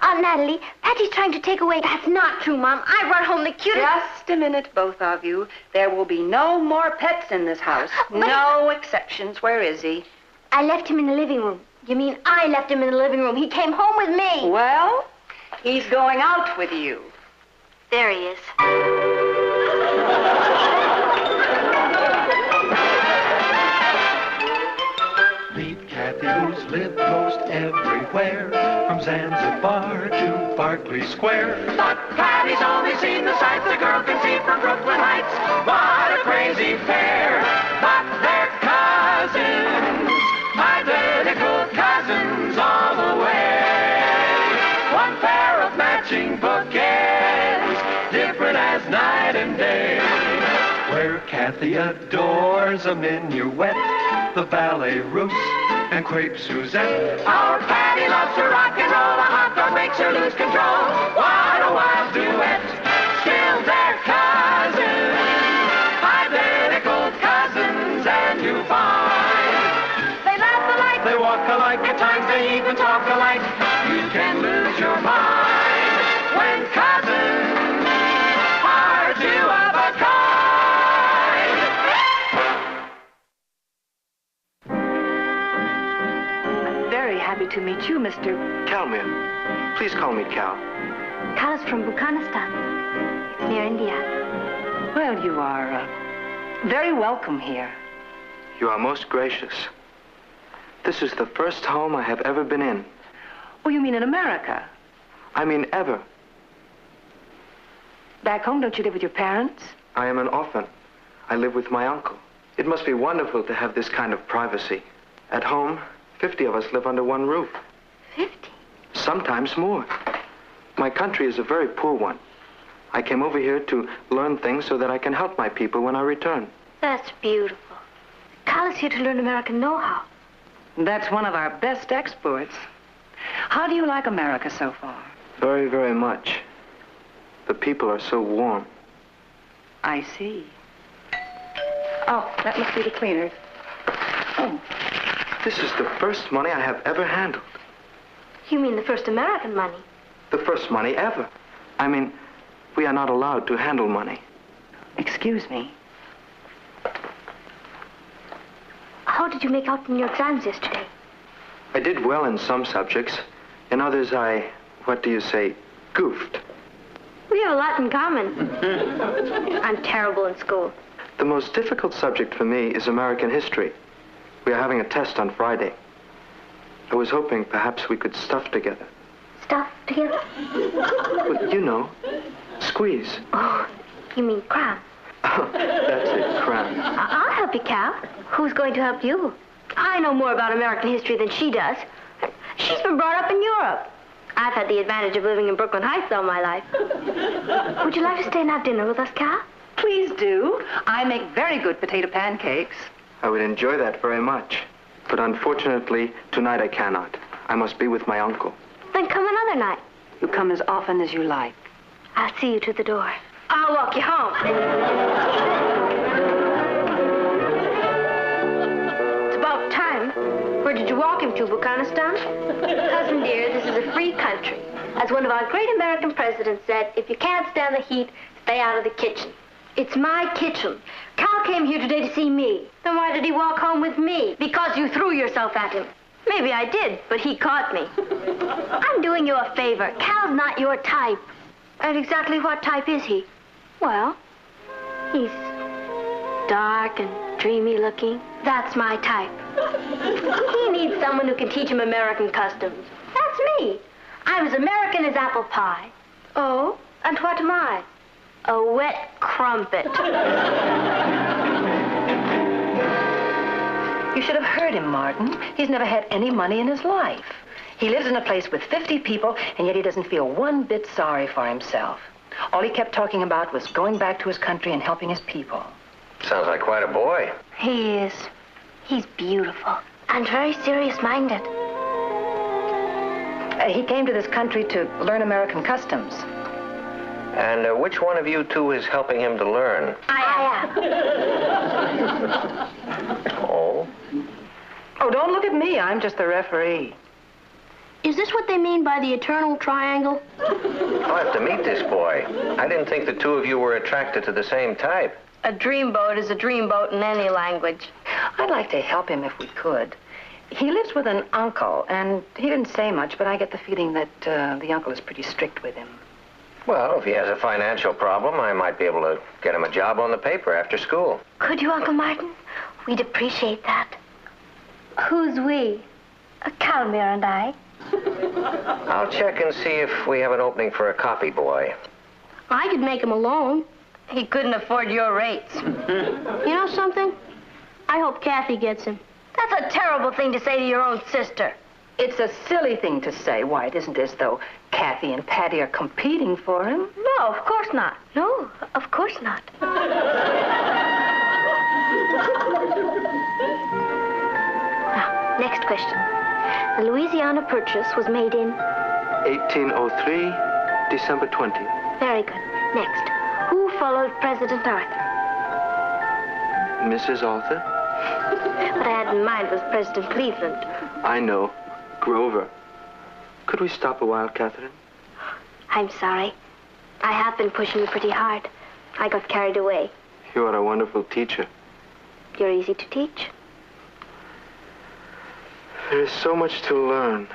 Natalie, Patty's trying to take away... That's not true, Mom. I brought home the cutest... Just a minute, both of you. There will be no more pets in this house. No exceptions. Where is he? I left him in the living room. You mean I left him in the living room? He came home with me. Well, he's going out with you. There he is. Meet Kathy, who's lived most everywhere, from Zanzibar to Berkeley Square. But Patty's only seen the sights the girl can see from Brooklyn Heights. What a crazy pair! But they're cousins, identical cousins all the way. One pair of matching bookends, different as night and day. Where Kathy adores a minuet, the ballet russe, and crepe Suzette. Our Patty loves to rock and roll, a hot dog makes her lose control. What a wild duet, still they're cousins, identical cousins, and you find they laugh alike, they walk alike, at times they even talk alike. You can lose your mind when cousins are two of a kind. Very happy to meet you, Mr. Cal, ma'am. Please call me Cal. Cal is from Bukhanistan. It's near India. Well, you are very welcome here. You are most gracious. This is the first home I have ever been in. Oh, you mean in America? I mean ever. Back home, don't you live with your parents? I am an orphan. I live with my uncle. It must be wonderful to have this kind of privacy. At home, 50 of us live under one roof. 50? Sometimes more. My country is a very poor one. I came over here to learn things so that I can help my people when I return. That's beautiful. Cal is here to learn American know-how. That's one of our best exports. How do you like America so far? Very, very much. The people are so warm. I see. Oh, that must be the cleaners. Oh. This is the first money I have ever handled. You mean the first American money? The first money ever. I mean, we are not allowed to handle money. Excuse me. How did you make out in your exams yesterday? I did well in some subjects. In others, what do you say, goofed. We have a lot in common. I'm terrible in school. The most difficult subject for me is American history. We are having a test on Friday. I was hoping perhaps we could stuff together. Stuff together? Well, you know, squeeze. Oh, you mean cram? Oh, that's it, cram. I'll help you, Cal. Who's going to help you? I know more about American history than she does. She's been brought up in Europe. I've had the advantage of living in Brooklyn Heights all my life. Would you like to stay and have dinner with us, Cal? Please do. I make very good potato pancakes. I would enjoy that very much. But unfortunately, tonight I cannot. I must be with my uncle. Then come another night. You come as often as you like. I'll see you to the door. I'll walk you home. It's about time. Where did you walk him to, Bukhanistan? Cousin dear, this is a free country. As one of our great American presidents said, if you can't stand the heat, stay out of the kitchen. It's my kitchen. Cal came here today to see me. Then why did he walk home with me? Because you threw yourself at him. Maybe I did, but he caught me. I'm doing you a favor. Cal's not your type. And exactly what type is he? Well, he's dark and dreamy looking. That's my type. He needs someone who can teach him American customs. That's me. I'm as American as apple pie. Oh, and what am I? A wet crumpet. You should have heard him, Martin. He's never had any money in his life. He lives in a place with 50 people, and yet he doesn't feel one bit sorry for himself. All he kept talking about was going back to his country and helping his people. Sounds like quite a boy. He is. He's beautiful and very serious-minded. He came to this country to learn American customs. And which one of you two is helping him to learn? I am. Oh? Oh, don't look at me. I'm just the referee. Is this what they mean by the eternal triangle? I'll have to meet this boy. I didn't think the two of you were attracted to the same type. A dreamboat is a dreamboat in any language. I'd like to help him if we could. He lives with an uncle, and he didn't say much, but I get the feeling that the uncle is pretty strict with him. Well, if he has a financial problem, I might be able to get him a job on the paper after school. Could you, Uncle Martin? We'd appreciate that. Who's we? Casimir and I. I'll check and see if we have an opening for a copy boy. I could make him a loan. He couldn't afford your rates. You know something? I hope Kathy gets him. That's a terrible thing to say to your own sister. It's a silly thing to say. Why, it isn't as though Kathy and Patty are competing for him. No, of course not. No, of course not. Now, next question. The Louisiana Purchase was made in? 1803, December 20th. Very good. Next. Who followed President Arthur? Mrs. Arthur? What I had in mind was President Cleveland. I know. Grover. Could we stop a while, Catherine? I'm sorry. I have been pushing you pretty hard. I got carried away. You are a wonderful teacher. You're easy to teach. There is so much to learn,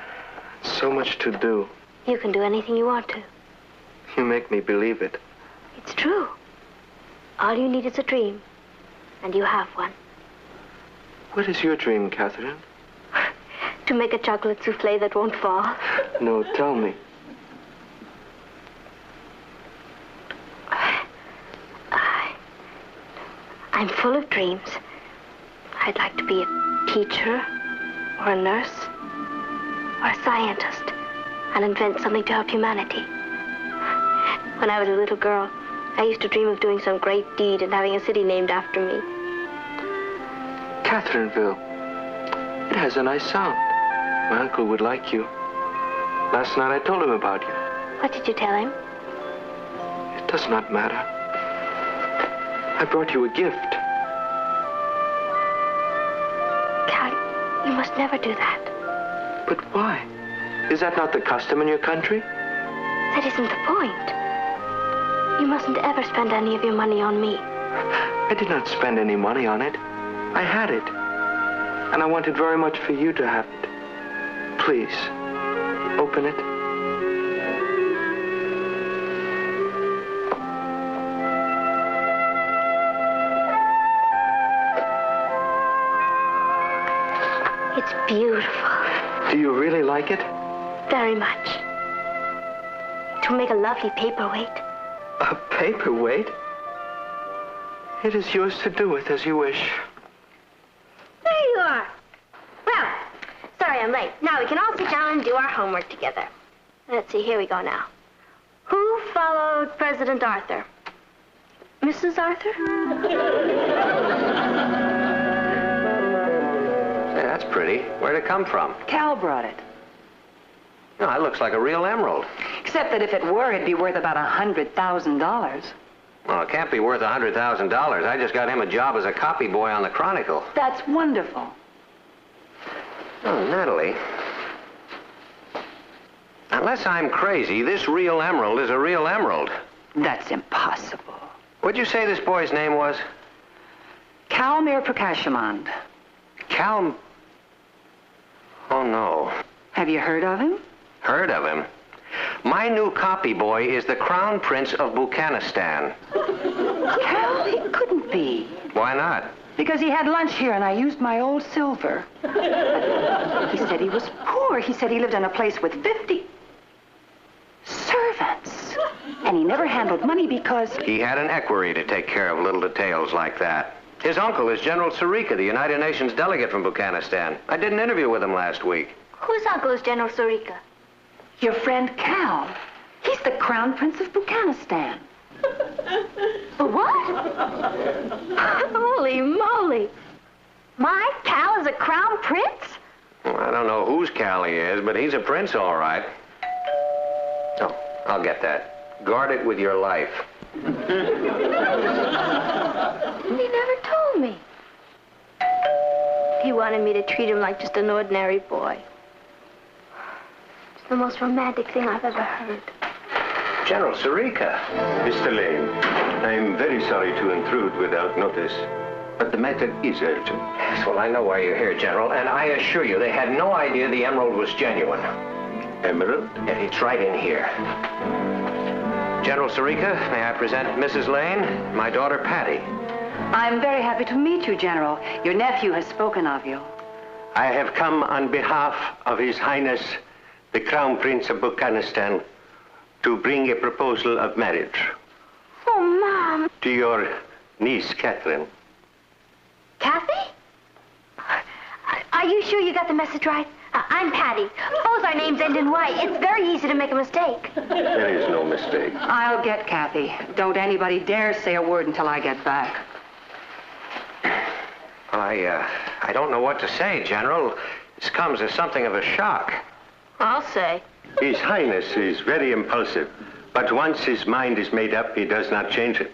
so much to do. You can do anything you want to. You make me believe it. It's true. All you need is a dream, and you have one. What is your dream, Catherine? To make a chocolate souffle that won't fall. No, tell me. I'm full of dreams. I'd like to be a teacher, or a nurse, or a scientist, and invent something to help humanity. When I was a little girl, I used to dream of doing some great deed and having a city named after me. Catherineville. It has a nice sound. My uncle would like you. Last night I told him about you. What did you tell him? It does not matter. I brought you a gift. Cal, you must never do that. But why? Is that not the custom in your country? That isn't the point. You mustn't ever spend any of your money on me. I did not spend any money on it. I had it. And I wanted very much for you to have it. Please, open it. It's beautiful. Do you really like it? Very much. It will make a lovely paperweight. A paperweight? It is yours to do with as you wish. There you are. Well, sorry I'm late. Now we can all sit down and do our homework together. Let's see, here we go now. Who followed President Arthur? Mrs. Arthur? Hey, that's pretty. Where'd it come from? Cal brought it. No, it looks like a real emerald. Except that if it were, it'd be worth about $100,000. Well, it can't be worth $100,000. I just got him a job as a copy boy on the Chronicle. That's wonderful. Oh, Natalie. Unless I'm crazy, this real emerald is a real emerald. That's impossible. What'd you say this boy's name was? Casimir Prakashamond. Oh, no. Have you heard of him? Heard of him? My new copy boy is the Crown Prince of Buchanistan. Cal, he couldn't be. Why not? Because he had lunch here and I used my old silver. He said he was poor. He said he lived in a place with 50 servants. And he never handled money because... He had an equerry to take care of little details like that. His uncle is General Sarika, the United Nations delegate from Buchanistan. I did an interview with him last week. Whose uncle is General Sarika? Your friend Cal. He's the Crown Prince of Buchanistan. What? Holy moly. My Cal is a crown prince? Well, I don't know whose Cal he is, but he's a prince, all right. Oh, I'll get that. Guard it with your life. He never told me. He wanted me to treat him like just an ordinary boy. It's the most romantic thing I've ever heard. General Sarika. Mr. Lane, I'm very sorry to intrude without notice, But the matter is urgent. Yes, well, I know why you're here, General, and I assure you they had no idea the emerald was genuine. Emerald? Yeah, it's right in here. General Sirica, may I present Mrs. Lane, my daughter Patty. I'm very happy to meet you, General. Your nephew has spoken of you. I have come on behalf of His Highness, the Crown Prince of Buchanistan, to bring a proposal of marriage. Oh, Mom. To your niece, Catherine. Kathy? Are you sure you got the message right? I'm Patty. Both our names end in Y. It's very easy to make a mistake. There is no mistake. I'll get Kathy. Don't anybody dare say a word until I get back. I don't know what to say, General. This comes as something of a shock. I'll say. His Highness is very impulsive, but once his mind is made up, he does not change it.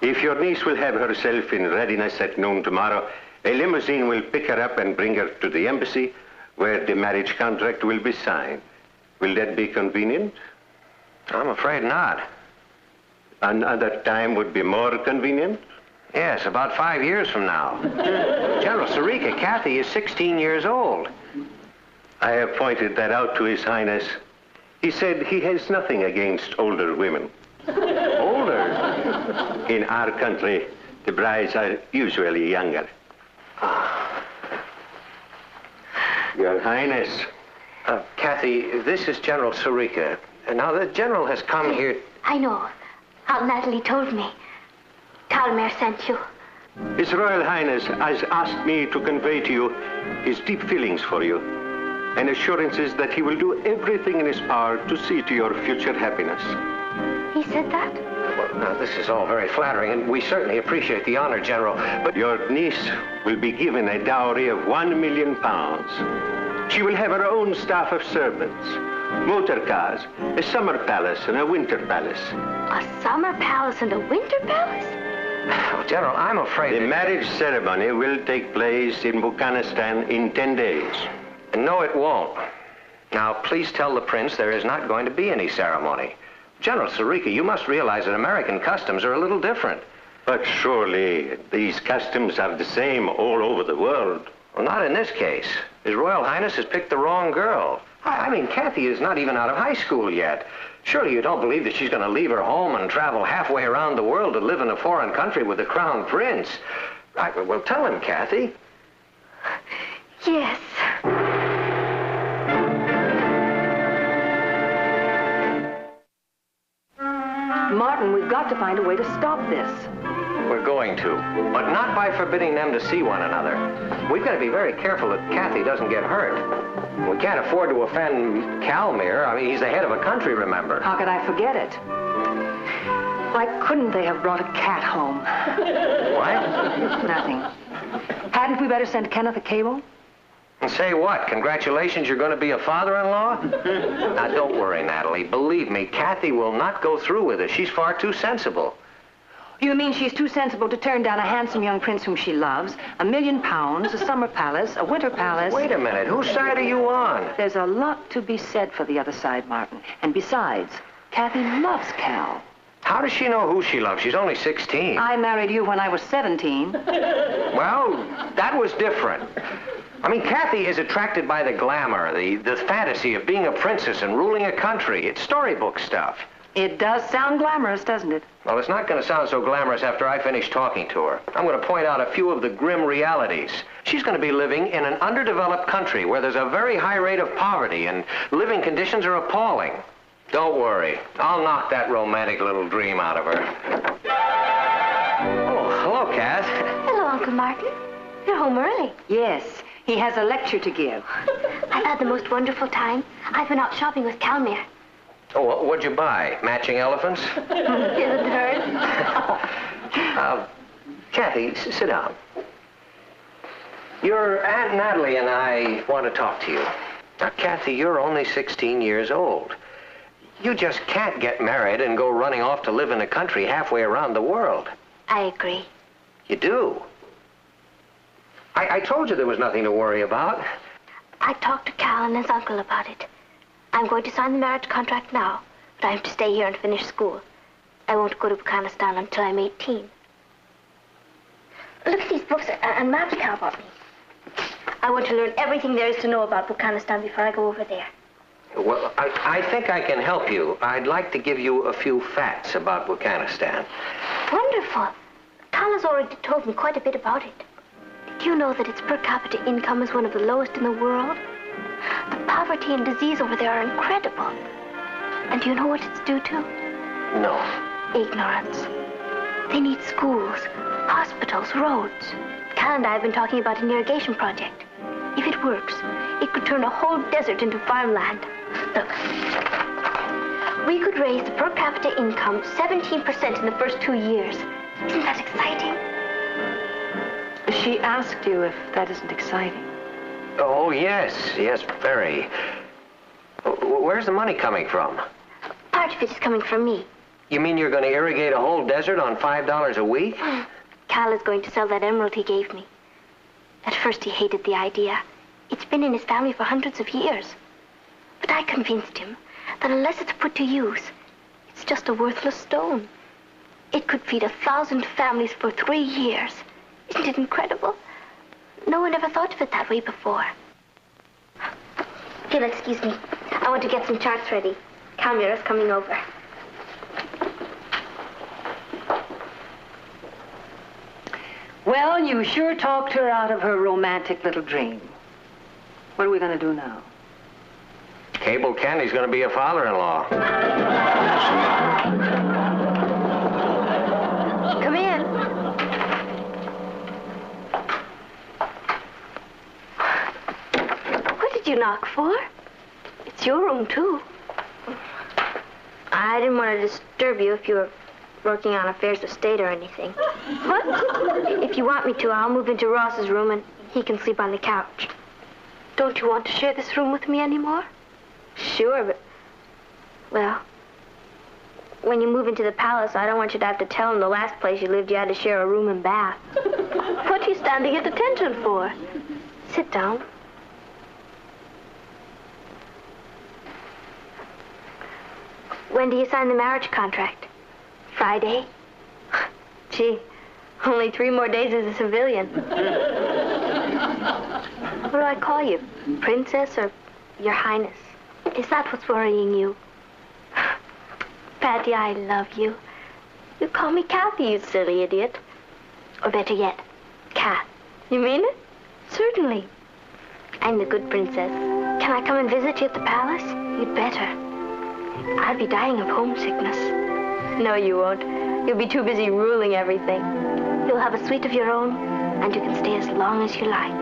If your niece will have herself in readiness at noon tomorrow, a limousine will pick her up and bring her to the embassy, where the marriage contract will be signed. Will that be convenient? I'm afraid not. Another time would be more convenient? Yes, about 5 years from now. General Sirica, Kathy is 16 years old. I have pointed that out to His Highness. He said he has nothing against older women. Older? In our country, the brides are usually younger. Your Highness. Kathy, this is General Sirica. Now, the General has come here... I know. Aunt Natalie told me. Calmer sent you. His Royal Highness has asked me to convey to you his deep feelings for you and assurances that he will do everything in his power to see to your future happiness. He said that? Well, now, this is all very flattering, and we certainly appreciate the honor, General, but your niece will be given a dowry of £1 million. She will have her own staff of servants, motor cars, a summer palace, and a winter palace. A summer palace and a winter palace? Oh, General, I'm afraid... The marriage ceremony will take place in Buchanistan in 10 days. No, it won't. Now, please tell the prince there is not going to be any ceremony. General Sirica, you must realize that American customs are a little different. But surely these customs are the same all over the world. Well, not in this case. His Royal Highness has picked the wrong girl. I mean, Kathy is not even out of high school yet. Surely you don't believe that she's going to leave her home and travel halfway around the world to live in a foreign country with the Crown Prince. Well, tell him, Kathy. Yes. Martin, we've got to find a way to stop this. We're going to, but not by forbidding them to see one another. We've got to be very careful that Kathy doesn't get hurt. We can't afford to offend Calmer. I mean, he's the head of a country, remember? How could I forget it? Why couldn't they have brought a cat home? What? Nothing. Hadn't we better send Kenneth a cable? And say what? Congratulations, you're going to be a father-in-law? Now, don't worry, Natalie. Believe me, Kathy will not go through with it. She's far too sensible. You mean she's too sensible to turn down a handsome young prince whom she loves, £1 million, a summer palace, a winter palace... Wait a minute. Whose side are you on? There's a lot to be said for the other side, Martin. And besides, Kathy loves Cal. How does she know who she loves? She's only 16. I married you when I was 17. Well, that was different. I mean, Kathy is attracted by the glamour, the fantasy of being a princess and ruling a country. It's storybook stuff. It does sound glamorous, doesn't it? Well, it's not going to sound so glamorous after I finish talking to her. I'm going to point out a few of the grim realities. She's going to be living in an underdeveloped country where there's a very high rate of poverty and living conditions are appalling. Don't worry. I'll knock that romantic little dream out of her. Oh, hello, Kath. Hello, Uncle Martin. You're home early. Yes. He has a lecture to give. I've had the most wonderful time. I've been out shopping with Calmer. Oh, what'd you buy? Matching elephants? Isn't hers? Kathy, sit down. Your Aunt Natalie and I want to talk to you. Now, Kathy, you're only 16 years old. You just can't get married and go running off to live in a country halfway around the world. I agree. You do? I told you there was nothing to worry about. I talked to Cal and his uncle about it. I'm going to sign the marriage contract now, but I have to stay here and finish school. I won't go to Buchanistan until I'm 18. Look at these books and maps Cal bought me. I want to learn everything there is to know about Buchanistan before I go over there. Well, I think I can help you. I'd like to give you a few facts about Buchanistan. Wonderful. Cal has already told me quite a bit about it. Did you know that its per capita income is one of the lowest in the world? The poverty and disease over there are incredible. And do you know what it's due to? No. Ignorance. They need schools, hospitals, roads. Cal and I have been talking about an irrigation project. If it works, it could turn a whole desert into farmland. Look, we could raise the per capita income 17% in the first 2 years. Isn't that exciting? She asked you if that isn't exciting. Oh, yes, very. Where's the money coming from? Part of it is coming from me. You mean you're going to irrigate a whole desert on $5 a week? Cal is going to sell that emerald he gave me. At first he hated the idea. It's been in his family for hundreds of years. But I convinced him that unless it's put to use, it's just a worthless stone. It could feed 1,000 families for 3 years. Isn't it incredible? No one ever thought of it that way before. If you'll excuse me, I want to get some charts ready. Calmira's coming over. Well, you sure talked her out of her romantic little dream. What are we going to do now? Cable Candy's going to be a father-in-law. Come in. What did you knock for? It's your room, too. I didn't want to disturb you if you were working on affairs of state or anything. What? If you want me to, I'll move into Ross's room and he can sleep on the couch. Don't you want to share this room with me anymore? Sure, but... Well, when you move into the palace, I don't want you to have to tell him the last place you lived you had to share a room and bath. What are you standing at attention for? Sit down. When do you sign the marriage contract? Friday? Gee, only 3 more days as a civilian. What do I call you? Princess or Your Highness? Is that what's worrying you? Patty, I love you. You call me Kathy, you silly idiot. Or better yet, Kat. You mean it? Certainly. I'm the good princess. Can I come and visit you at the palace? You'd better. I'll be dying of homesickness. No, you won't. You'll be too busy ruling everything. You'll have a suite of your own, and you can stay as long as you like.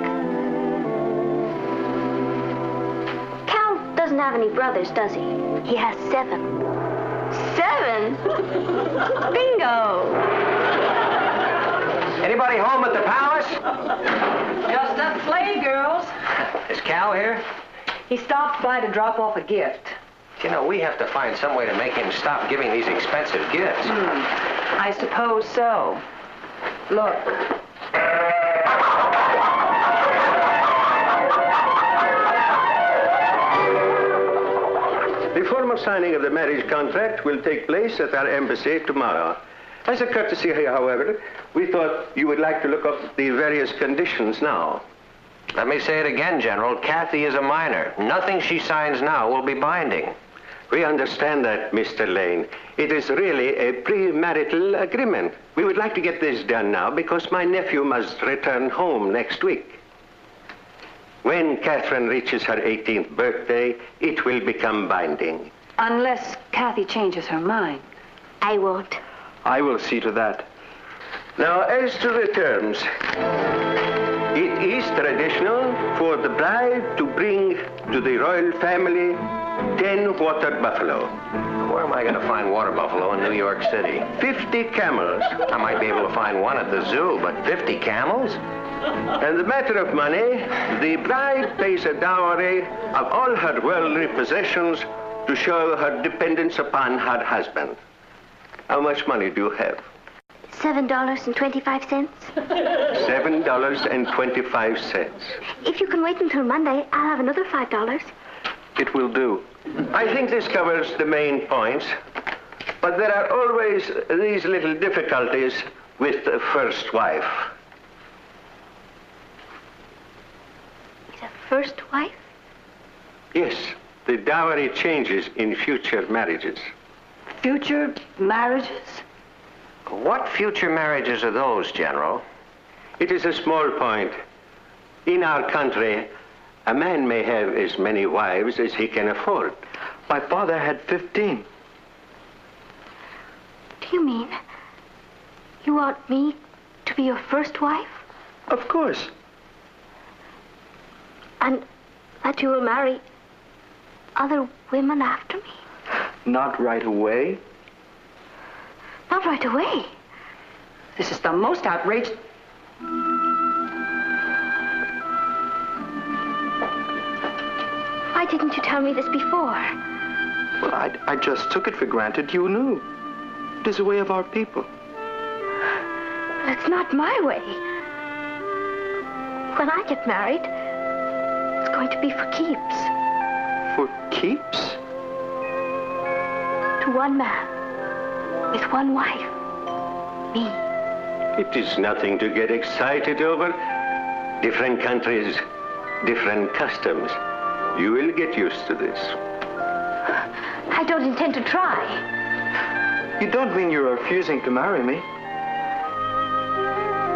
Cal doesn't have any brothers, does he? He has 7. 7? Bingo! Anybody home at the palace? Just us sleigh girls. Is Cal here? He stopped by to drop off a gift. You know, we have to find some way to make him stop giving these expensive gifts. I suppose so. Look. The formal signing of the marriage contract will take place at our embassy tomorrow. As a courtesy, however, we thought you would like to look up the various conditions now. Let me say it again, General. Kathy is a minor. Nothing she signs now will be binding. We understand that, Mr. Lane. It is really a premarital agreement. We would like to get this done now because my nephew must return home next week. When Catherine reaches her 18th birthday, it will become binding. Unless Kathy changes her mind. I won't. I will see to that. Now, as to the terms, it is traditional for the bride to bring to the royal family 10 water buffalo. Where am I going to find water buffalo in New York City? 50 camels. I might be able to find one at the zoo, but 50 camels? And the matter of money, the bride pays a dowry of all her worldly possessions to show her dependence upon her husband. How much money do you have? $7.25. $7.25. If you can wait until Monday, I'll have another $5. It will do. I think this covers the main points, but there are always these little difficulties with the first wife. first wife? Yes, the dowry changes in future marriages. Future marriages? What future marriages are those, General? It is a small point. In our country, a man may have as many wives as he can afford. My father had 15. Do you mean you want me to be your first wife? Of course. And that you will marry other women after me? Not right away. Not right away. This is the most outrageous... Why didn't you tell me this before? Well, I just took it for granted you knew. It is a way of our people. But it's not my way. When I get married, it's going to be for keeps. For keeps? To one man, with one wife. Me. It is nothing to get excited over. Different countries, different customs. You will get used to this. I don't intend to try. You don't mean you're refusing to marry me?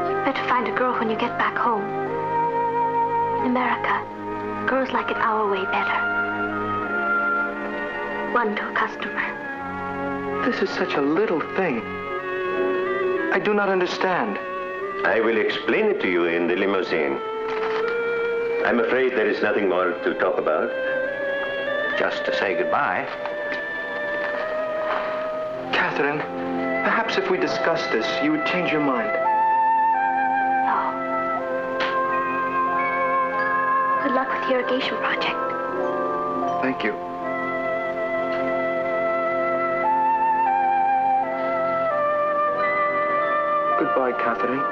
You'd better find a girl when you get back home. In America, girls like it our way better. One to a customer. This is such a little thing. I do not understand. I will explain it to you in the limousine. I'm afraid there is nothing more to talk about. Just to say goodbye. Catherine, perhaps if we discussed this, you would change your mind. No. Good luck with the irrigation project. Thank you. Goodbye, Catherine.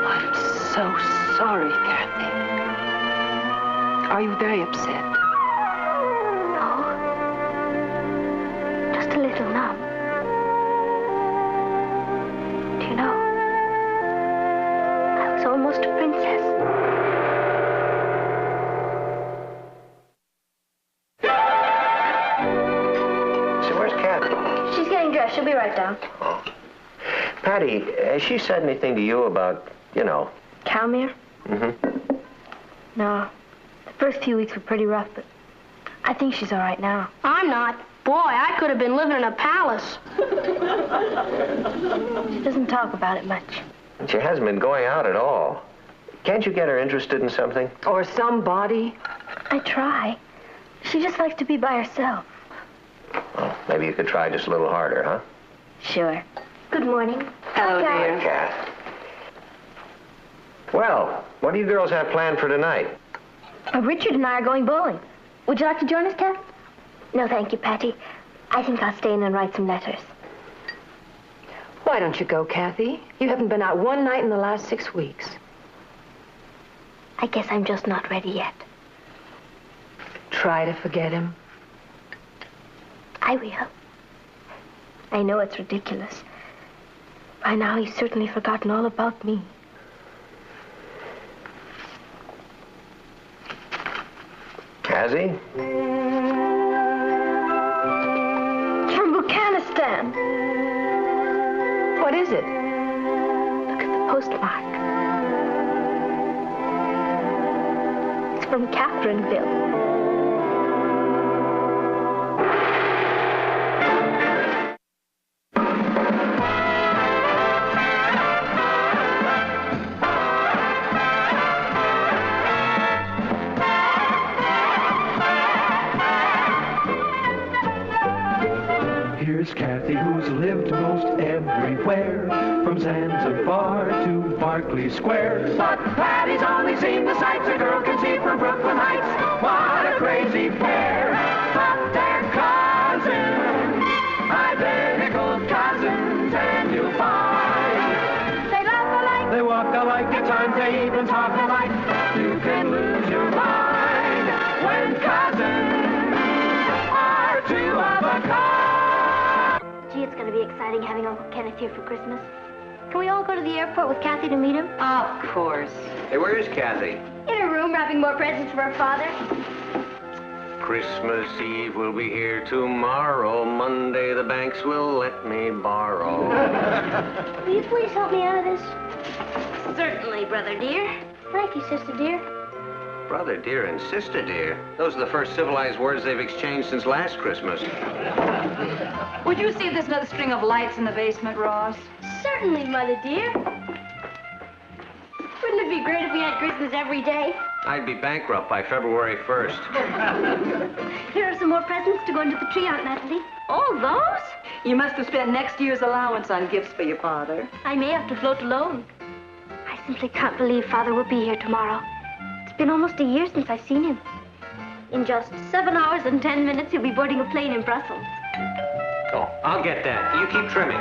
I'm so sorry, Kathy. Are you very upset? No. Just a little numb. Do you know? I was almost a princess. So where's Kathy? She's getting dressed. She'll be right down. Oh. Patty, has she said anything to you about, Calmere? Mm-hmm. No. The first few weeks were pretty rough, but I think she's all right now. I'm not. Boy, I could have been living in a palace. She doesn't talk about it much. She hasn't been going out at all. Can't you get her interested in something? Or somebody? I try. She just likes to be by herself. Well, maybe you could try just a little harder, huh? Sure. Good morning. Hello, dear. Kath. Well, what do you girls have planned for tonight? Richard and I are going bowling. Would you like to join us, Kath? No, thank you, Patty. I think I'll stay in and write some letters. Why don't you go, Kathy? You haven't been out one night in the last 6 weeks. I guess I'm just not ready yet. Try to forget him. I will. I know it's ridiculous. By now, he's certainly forgotten all about me. Has he? From Buchanistan. What is it? Look at the postmark. It's from Catherineville. Here's Kathy, who's lived most everywhere, from Zanzibar to Berkeley Square. But Patty's only seen the sights a girl can see from Brooklyn Heights. What a crazy pair! But they're cousins, identical cousins, and you'll find they laugh alike, they walk alike, at times they even talk alike. You can lose your mind when cousins are two of a kind. Gee, it's going going to be exciting having Uncle Kenneth here for Christmas. Can we all go to the airport with Kathy to meet him? Of course. Hey, where is Kathy? In her room, wrapping more presents for her father. Christmas Eve will be here tomorrow. Monday the banks will let me borrow. Will you please help me out of this? Certainly, brother dear. Thank you, sister dear. Brother dear and sister dear. Those are the first civilized words they've exchanged since last Christmas. Would you see if there's another string of lights in the basement, Ross? Certainly, Mother dear. Wouldn't it be great if we had Christmas every day? I'd be bankrupt by February 1st. Here are some more presents to go into the tree, Aunt Natalie. All those? You must have spent next year's allowance on gifts for your father. I may have to float alone. I simply can't believe Father will be here tomorrow. It's been almost a year since I've seen him. In just 7 hours and 10 minutes, he'll be boarding a plane in Brussels. Oh, I'll get that. You keep trimming.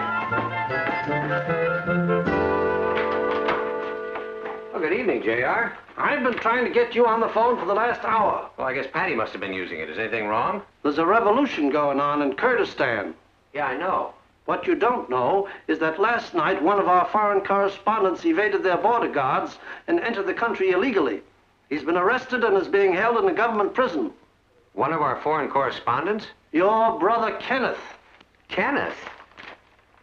Well, good evening, J.R. I've been trying to get you on the phone for the last hour. Well, I guess Patty must have been using it. Is anything wrong? There's a revolution going on in Kurdistan. Yeah, I know. What you don't know is that last night one of our foreign correspondents evaded their border guards and entered the country illegally. He's been arrested and is being held in a government prison. One of our foreign correspondents? Your brother Kenneth. Kenneth?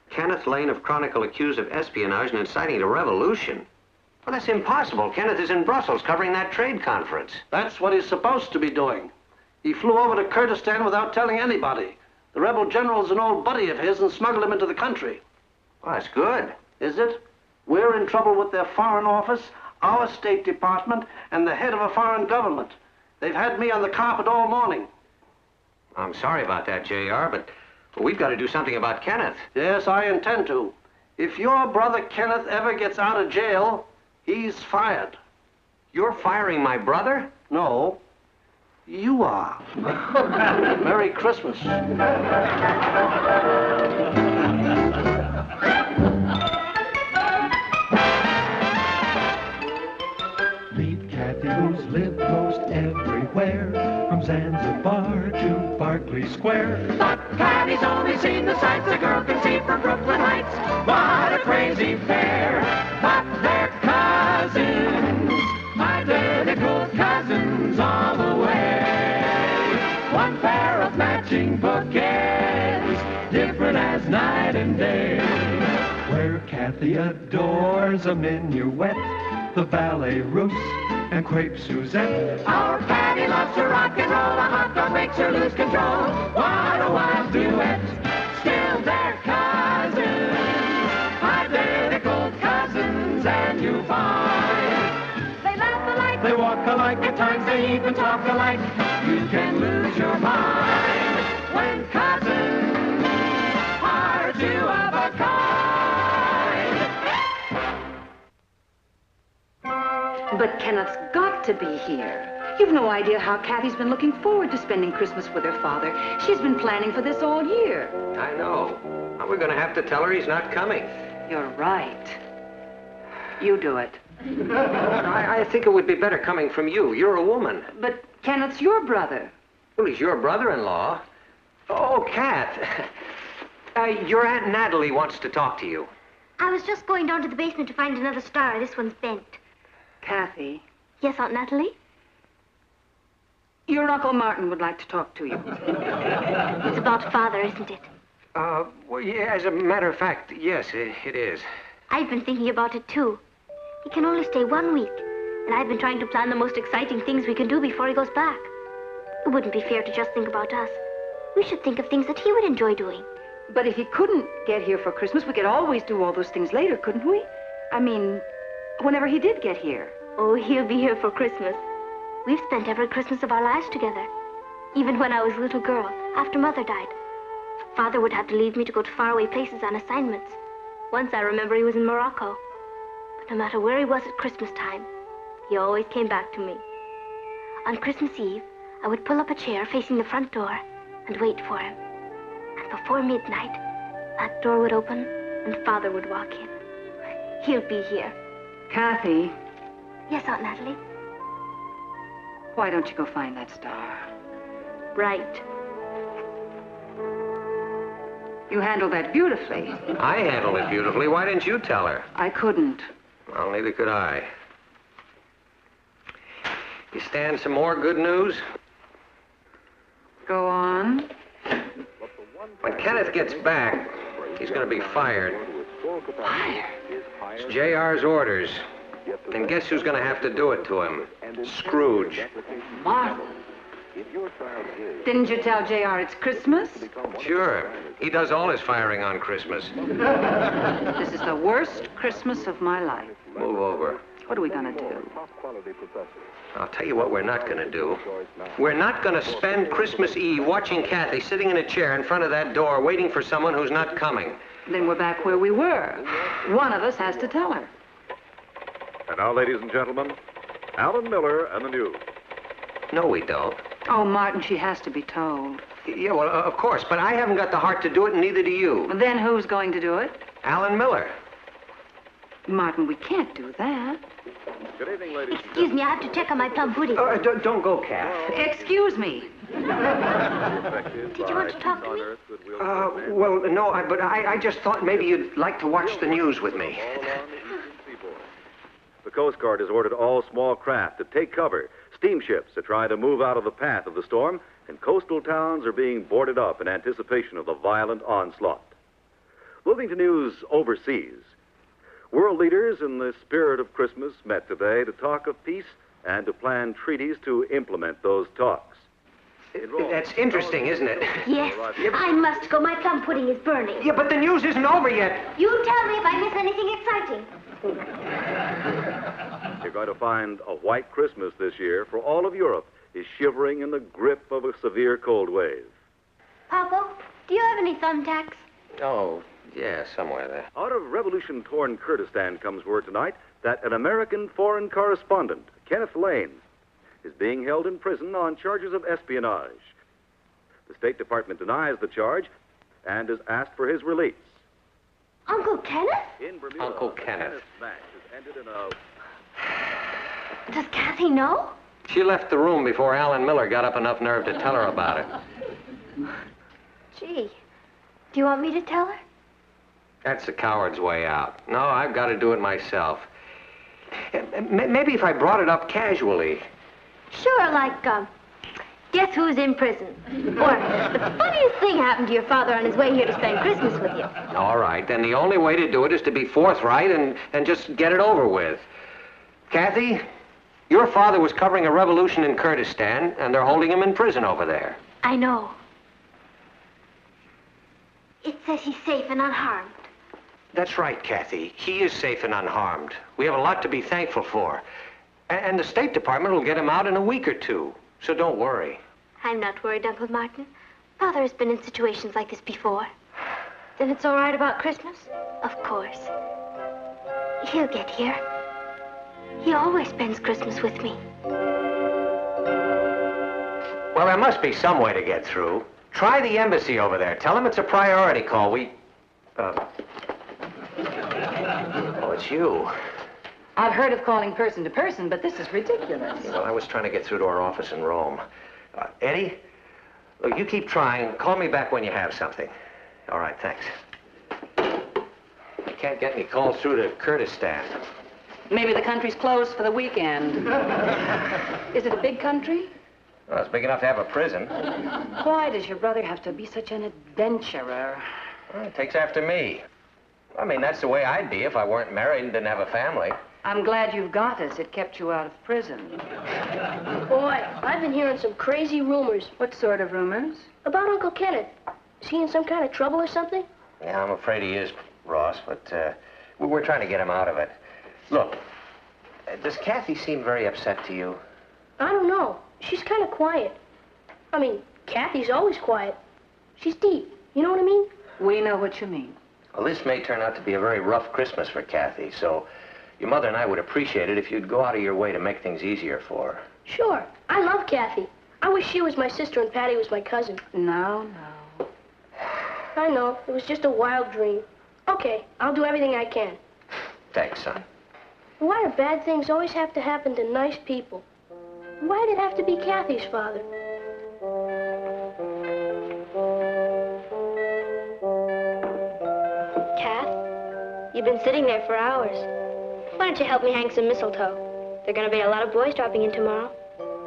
Kenneth Lane of Chronicle accused of espionage and inciting a revolution. Well, that's impossible. Kenneth is in Brussels covering that trade conference. That's what he's supposed to be doing. He flew over to Kurdistan without telling anybody. The rebel general's an old buddy of his and smuggled him into the country. Well, that's good. Is it? We're in trouble with their foreign office, our State Department, and the head of a foreign government. They've had me on the carpet all morning. I'm sorry about that, J.R., but we've got to do something about Kenneth. Yes, I intend to. If your brother Kenneth ever gets out of jail, he's fired. You're firing my brother? No. You are. Merry Christmas. Meet Kathy, who's lived most everywhere, from Zanzibar to Berkeley Square. But Kathy's only seen the sights a girl can see from Brooklyn Heights. What a crazy pair! But they're cousins, identical cousins all the way. One pair of matching bouquets, different as night and day. Where Kathy adores a minuet, the ballet russe, and crepe Suzette. Our Patty loves to rock and roll, a hot dog makes her lose control. What a wild duet, still they're cousins, identical cousins, and you find they laugh alike, they walk alike, at times they even talk alike. You can lose your mind when cousins are two of a kind. But Kenneth's got to be here. You've no idea how Kathy's been looking forward to spending Christmas with her father. She's been planning for this all year. I know. Well, we're going to have to tell her he's not coming. You're right. You do it. I think it would be better coming from you. You're a woman. But Kenneth's your brother. Well, he's your brother-in-law. Oh, Kath. Your Aunt Natalie wants to talk to you. I was just going down to the basement to find another star. This one's bent. Kathy. Yes, Aunt Natalie? Your Uncle Martin would like to talk to you. It's about Father, isn't it? Well, yeah, as a matter of fact, yes, it is. I've been thinking about it, too. He can only stay 1 week, and I've been trying to plan the most exciting things we can do before he goes back. It wouldn't be fair to just think about us. We should think of things that he would enjoy doing. But if he couldn't get here for Christmas, we could always do all those things later, couldn't we? I mean, whenever he did get here. Oh, he'll be here for Christmas. We've spent every Christmas of our lives together. Even when I was a little girl, after Mother died. Father would have to leave me to go to faraway places on assignments. Once I remember he was in Morocco. But no matter where he was at Christmas time, he always came back to me. On Christmas Eve, I would pull up a chair facing the front door and wait for him. And before midnight, that door would open and Father would walk in. He'll be here. Kathy. Yes, Aunt Natalie? Why don't you go find that star? Right. You handled that beautifully. I handled it beautifully. Why didn't you tell her? I couldn't. Well, neither could I. You stand some more good news? Go on. When Kenneth gets back, he's going to be fired. Fired? It's JR's orders. And guess who's going to have to do it to him? Scrooge. Martin. Didn't you tell JR it's Christmas? Sure. He does all his firing on Christmas. This is the worst Christmas of my life. Move over. What are we going to do? I'll tell you what we're not going to do. We're not going to spend Christmas Eve watching Kathy sitting in a chair in front of that door waiting for someone who's not coming. Then we're back where we were. One of us has to tell her. And now, ladies and gentlemen, Alan Miller and the news. No, we don't. Oh, Martin, she has to be told. Yeah, well, of course, but I haven't got the heart to do it, and neither do you. Well, then who's going to do it? Alan Miller. Martin, we can't do that. Good evening, ladies. Excuse me, I have to check on my plum pudding. Don't go, Kath. Excuse me. Did you want to talk to me? Well, no, but I just thought maybe you'd like to watch the news with me. The Coast Guard has ordered all small craft to take cover. Steamships are trying to move out of the path of the storm, and coastal towns are being boarded up in anticipation of the violent onslaught. Moving to news overseas. World leaders in the spirit of Christmas met today to talk of peace and to plan treaties to implement those talks. That's interesting, isn't it? Yes. I must go. My plum pudding is burning. Yeah, but the news isn't over yet. You tell me if I miss anything exciting. You're going to find a white Christmas this year, for all of Europe is shivering in the grip of a severe cold wave. Papa, do you have any thumbtacks? Oh, yeah, somewhere there. Out of revolution-torn Kurdistan comes word tonight that an American foreign correspondent, Kenneth Lane, is being held in prison on charges of espionage. The State Department denies the charge and has asked for his release. Uncle Kenneth? In Bermuda, Uncle Kenneth. Smash has ended in a... Does Kathy know? She left the room before Alan Miller got up enough nerve to tell her about it. Gee, do you want me to tell her? That's the coward's way out. No, I've got to do it myself. Maybe if I brought it up casually. Sure, like, guess who's in prison? Or, the funniest thing happened to your father on his way here to spend Christmas with you. All right, then the only way to do it is to be forthright and just get it over with. Kathy, your father was covering a revolution in Kurdistan, and they're holding him in prison over there. I know. It says he's safe and unharmed. That's right, Kathy. He is safe and unharmed. We have a lot to be thankful for. And the State Department will get him out in a week or two. So don't worry. I'm not worried, Uncle Martin. Father has been in situations like this before. Then it's all right about Christmas? Of course. He'll get here. He always spends Christmas with me. Well, there must be some way to get through. Try the embassy over there. Tell them it's a priority call. Oh, it's you. I've heard of calling person to person, but this is ridiculous. Well, I was trying to get through to our office in Rome. Eddie, look, you keep trying. Call me back when you have something. All right, thanks. I can't get any calls through to Kurdistan. Maybe the country's closed for the weekend. Is it a big country? Well, it's big enough to have a prison. Why does your brother have to be such an adventurer? Well, it takes after me. I mean, that's the way I'd be if I weren't married and didn't have a family. I'm glad you've got us. It kept you out of prison. Boy, I've been hearing some crazy rumors. What sort of rumors? About Uncle Kenneth. Is he in some kind of trouble or something? Yeah, I'm afraid he is, Ross, but we're trying to get him out of it. Look, does Kathy seem very upset to you? I don't know. She's kind of quiet. I mean, Kathy's always quiet. She's deep. You know what I mean? We know what you mean. Well, this may turn out to be a very rough Christmas for Kathy, so your mother and I would appreciate it if you'd go out of your way to make things easier for her. Sure. I love Kathy. I wish she was my sister and Patty was my cousin. No. I know. It was just a wild dream. Okay, I'll do everything I can. Thanks, son. Why do bad things always have to happen to nice people? Why did it have to be Kathy's father? You've been sitting there for hours. Why don't you help me hang some mistletoe? There are going to be a lot of boys dropping in tomorrow.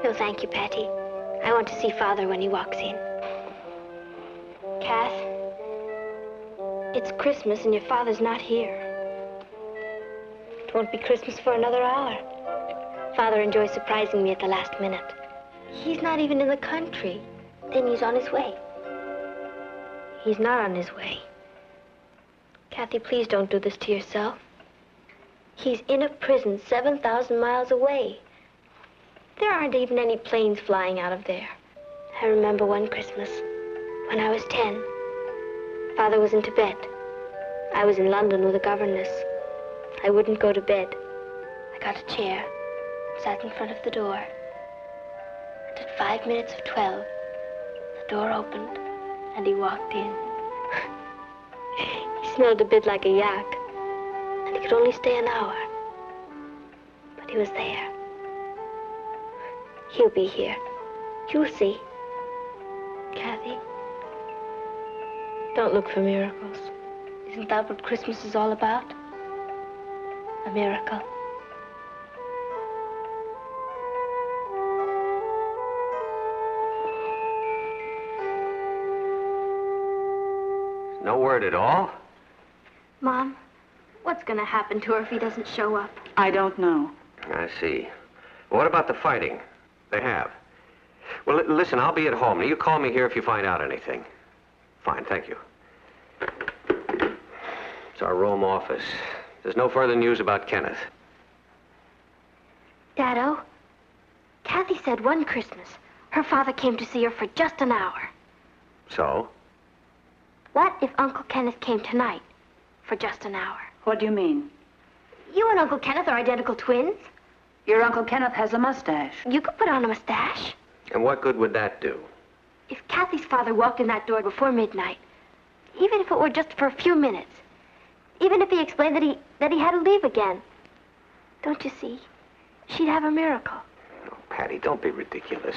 No, thank you, Patty. I want to see Father when he walks in. Kath, it's Christmas and your father's not here. It won't be Christmas for another hour. Father enjoys surprising me at the last minute. He's not even in the country. Then he's on his way. He's not on his way. Kathy, please don't do this to yourself. He's in a prison 7,000 miles away. There aren't even any planes flying out of there. I remember one Christmas, when I was 10. Father was in Tibet. I was in London with a governess. I wouldn't go to bed. I got a chair, sat in front of the door. And at 5 minutes of 12, the door opened, and he walked in. He smelled a bit like a yak, and he could only stay an hour. But he was there. He'll be here. You'll see. Kathy, don't look for miracles. Isn't that what Christmas is all about? A miracle. No word at all? Mom, what's going to happen to her if he doesn't show up? I don't know. I see. What about the fighting? They have. Well, listen, I'll be at home. Now, you call me here if you find out anything. Fine, thank you. It's our Rome office. There's no further news about Kenneth. Dado, Kathy said one Christmas her father came to see her for just an hour. So? What if Uncle Kenneth came tonight for just an hour? What do you mean? You and Uncle Kenneth are identical twins. Your Uncle Kenneth has a mustache. You could put on a mustache. And what good would that do? If Kathy's father walked in that door before midnight, even if it were just for a few minutes, even if he explained that he had to leave again, don't you see? She'd have a miracle. Oh, Patty, don't be ridiculous.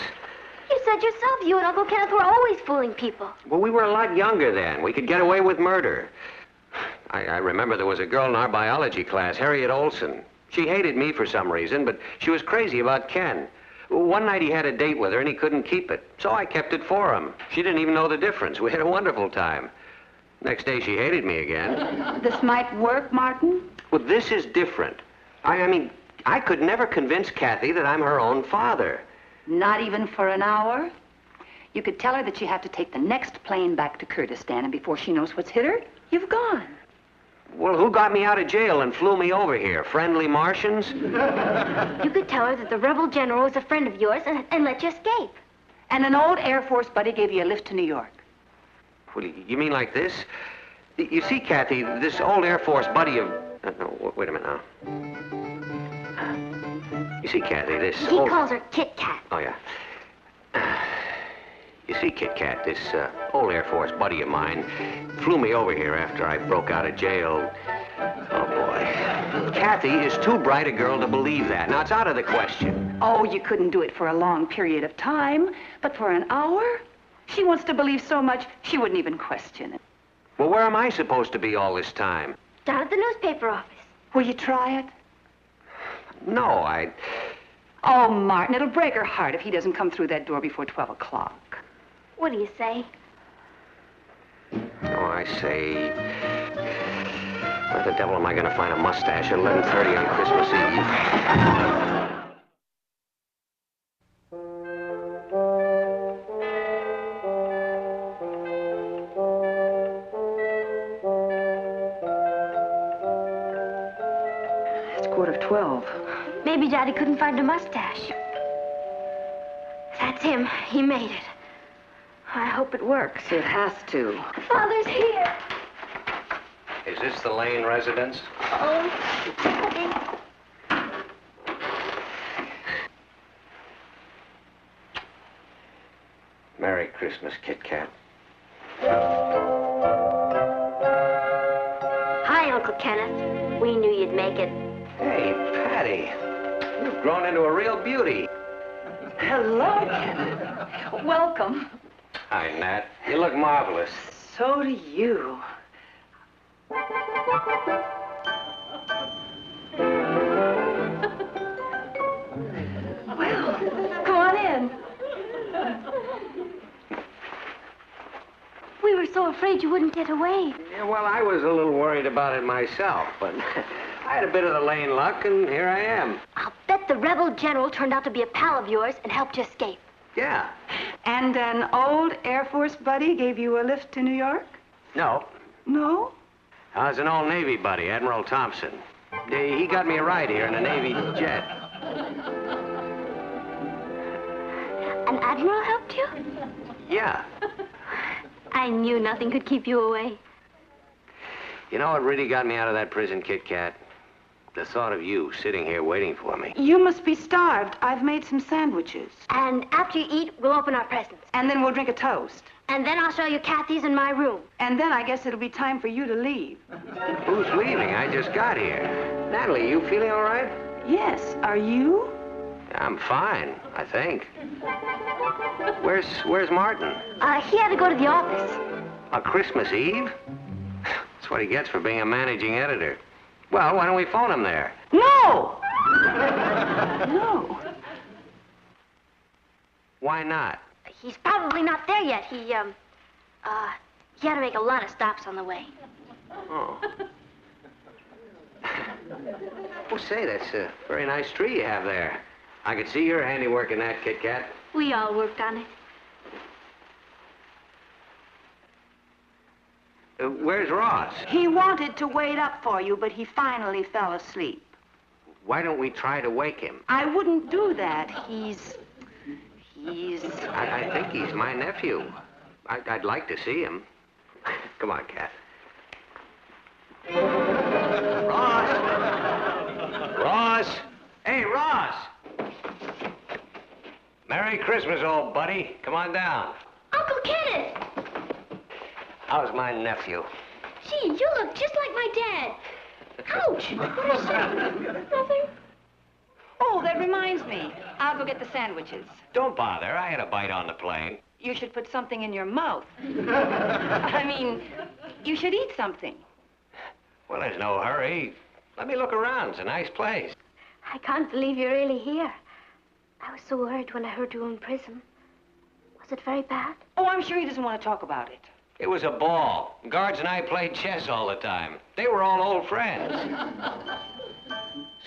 You said yourself you and Uncle Kenneth were always fooling people. Well, we were a lot younger then. We could get away with murder. I remember there was a girl in our biology class, Harriet Olson. She hated me for some reason, but she was crazy about Ken. One night he had a date with her and he couldn't keep it, so I kept it for him. She didn't even know the difference. We had a wonderful time. Next day she hated me again. This might work, Martin? Well, this is different. I mean, I could never convince Kathy that I'm her own father. Not even for an hour? You could tell her that you have to take the next plane back to Kurdistan, and before she knows what's hit her, you've gone. Well, who got me out of jail and flew me over here? Friendly Martians? You could tell her that the rebel general was a friend of yours and let you escape. And an old Air Force buddy gave you a lift to New York. Well, you mean like this? You see, Kathy, this old Air Force buddy of... no, wait a minute now. You see, Kathy, this... He calls her Kit Kat. Oh, yeah. You see, Kit Kat, this old Air Force buddy of mine flew me over here after I broke out of jail. Oh, boy. Kathy is too bright a girl to believe that. Now, it's out of the question. Oh, you couldn't do it for a long period of time, but for an hour? She wants to believe so much, she wouldn't even question it. Well, where am I supposed to be all this time? Down at the newspaper office. Will you try it? No, Oh, Martin, it'll break her heart if he doesn't come through that door before 12 o'clock. What do you say? Oh, I say... Where the devil am I going to find a mustache at 11:30 on Christmas Eve? It's 12:15. Maybe Daddy couldn't find a mustache. That's him. He made it. I hope it works. It has to. Father's here. Is this the Lane residence? Oh, Daddy. Merry Christmas, Kit Kat. Hi, Uncle Kenneth. We knew you'd make it. Hey, Patty. You've grown into a real beauty. Hello, Kenneth. Welcome. Hi, Nat. You look marvelous. So do you. afraid you wouldn't get away. Yeah, well, I was a little worried about it myself, but I had a bit of the lane luck, and here I am. I'll bet the rebel general turned out to be a pal of yours and helped you escape. Yeah. And an old Air Force buddy gave you a lift to New York? No. No? I was an old Navy buddy, Admiral Thompson. He got me a ride here in a Navy jet. An admiral helped you? Yeah. I knew nothing could keep you away. You know what really got me out of that prison, Kit Kat? The thought of you sitting here waiting for me. You must be starved. I've made some sandwiches. And after you eat, we'll open our presents. And then we'll drink a toast. And then I'll show you Kathy's in my room. And then I guess it'll be time for you to leave. Who's leaving? I just got here. Natalie, you feeling all right? Yes. Are you? I'm fine, I think. Where's Martin? He had to go to the office. On Christmas Eve? That's what he gets for being a managing editor. Well, why don't we phone him there? No! No. Why not? He's probably not there yet. He had to make a lot of stops on the way. Oh. Oh, say, that's a very nice tree you have there. I could see your handiwork in that, Kit Kat. We all worked on it. Where's Ross? He wanted to wait up for you, but he finally fell asleep. Why don't we try to wake him? I wouldn't do that. He's... I think he's my nephew. I'd like to see him. Come on, Kat. Ross! Ross! Hey, Ross! Merry Christmas, old buddy. Come on down. Uncle Kenneth! How's my nephew? Gee, you look just like my dad. Ouch! What is that? Nothing. Oh, that reminds me. I'll go get the sandwiches. Don't bother. I had a bite on the plane. You should put something in your mouth. I mean, you should eat something. Well, there's no hurry. Let me look around. It's a nice place. I can't believe you're really here. I was so worried when I heard you were in prison. Was it very bad? Oh, I'm sure he doesn't want to talk about it. It was a ball. Guards and I played chess all the time. They were all old friends.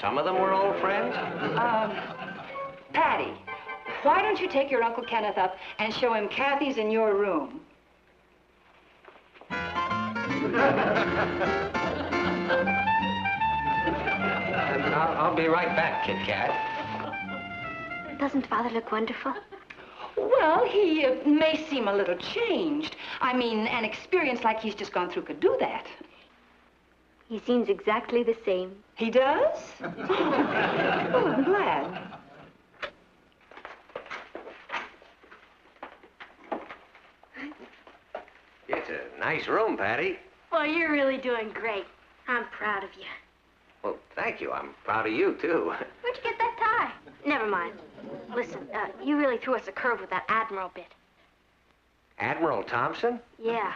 Some of them were old friends? Patty, why don't you take your Uncle Kenneth up and show him Kathy's in your room? I'll be right back, Kit Kat. Doesn't Father look wonderful? Well, he may seem a little changed. I mean, an experience like he's just gone through could do that. He seems exactly the same. He does? Oh, I'm glad. It's a nice room, Patty. Well, you're really doing great. I'm proud of you. Well, thank you. I'm proud of you, too. Where'd you get that tie? Never mind. Listen, you really threw us a curve with that Admiral bit. Admiral Thompson? Yeah.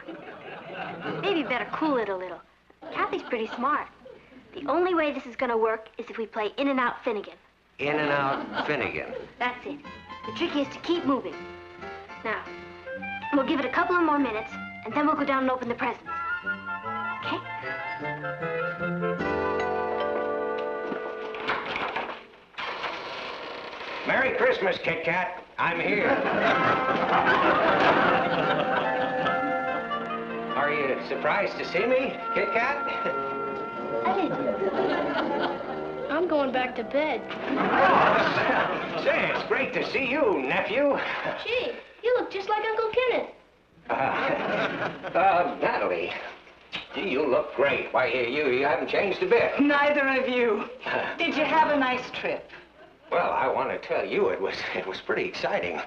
Maybe you better cool it a little. Kathy's pretty smart. The only way this is gonna work is if we play In and Out Finnegan. In and Out Finnegan. That's it. The trick is to keep moving. Now, we'll give it a couple of more minutes, and then we'll go down and open the presents. Okay? Merry Christmas, Kit Kat. I'm here. Are you surprised to see me, Kit Kat? I'm going back to bed. Say, it's great to see you, nephew. Gee, you look just like Uncle Kenneth. Natalie, gee, you look great. Why, you haven't changed a bit. Neither of you. Did you have a nice trip? Well, I want to tell you, it was pretty exciting.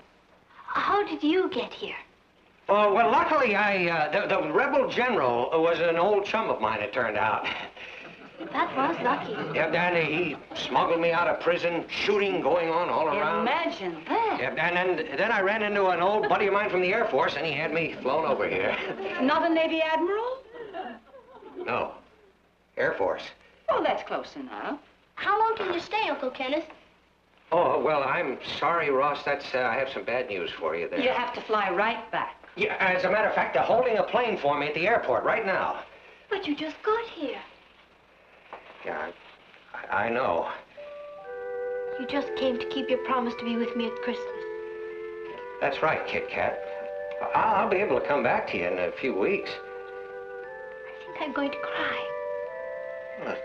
How did you get here? Oh, well, luckily, the rebel general was an old chum of mine, it turned out. That was lucky. Yeah, and he smuggled me out of prison, shooting going on all around. Imagine that. Yeah, and then I ran into an old buddy of mine from the Air Force, and he had me flown over here. Not a Navy Admiral? No. Air Force. Oh, that's close enough. How long can you stay, Uncle Kenneth? Oh, well, I'm sorry, Ross. I have some bad news for you there. You have to fly right back. Yeah, as a matter of fact, they're holding a plane for me at the airport right now. But you just got here. Yeah, I know. You just came to keep your promise to be with me at Christmas. That's right, Kit Kat. I'll be able to come back to you in a few weeks. I think I'm going to cry. Well,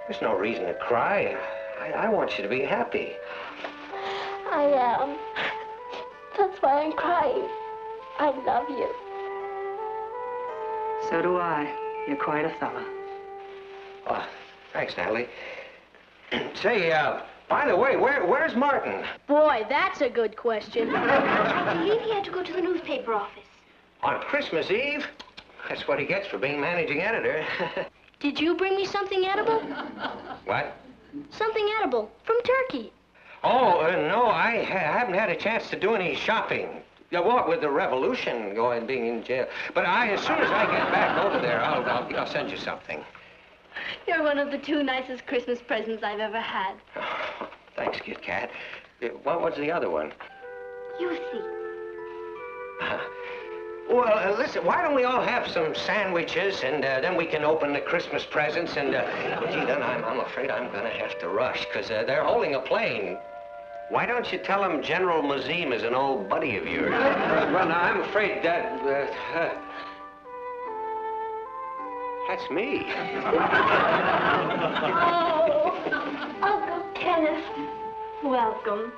there's no reason to cry. I want you to be happy. I am. That's why I'm crying. I love you. So do I. You're quite a fella. Oh, thanks, Natalie. Say, by the way, where's Martin? Boy, that's a good question. I believe he had to go to the newspaper office. On Christmas Eve? That's what he gets for being managing editor. Did you bring me something edible? What? Something edible from Turkey. Oh, no, I haven't had a chance to do any shopping. Yeah, what with the revolution being in jail. But as soon as I get back over there, I'll send you something. You're one of the 2 nicest Christmas presents I've ever had. Oh, thanks, Kit Kat. What was the other one? You see. Well, listen, why don't we all have some sandwiches, and then we can open the Christmas presents, and, gee, then I'm afraid I'm gonna have to rush, because they're holding a plane. Why don't you tell them General Mazim is an old buddy of yours? Well, no, I'm afraid that, that's me. Oh, Uncle Kenneth. Welcome.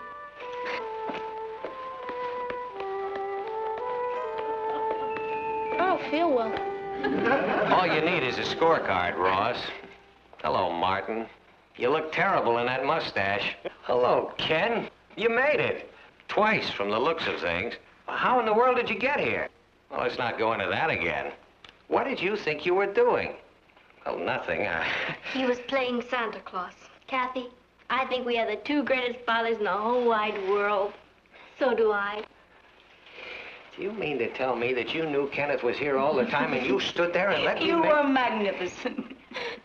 I don't feel well. All you need is a scorecard, Ross. Hello, Martin. You look terrible in that mustache. Hello, Ken. You made it. Twice, from the looks of things. How in the world did you get here? Well, let's not go into that again. What did you think you were doing? Well, nothing. He was playing Santa Claus. Kathy, I think we are the 2 greatest fathers in the whole wide world. So do I. Do you mean to tell me that you knew Kenneth was here all the time and you stood there and let me... You were magnificent.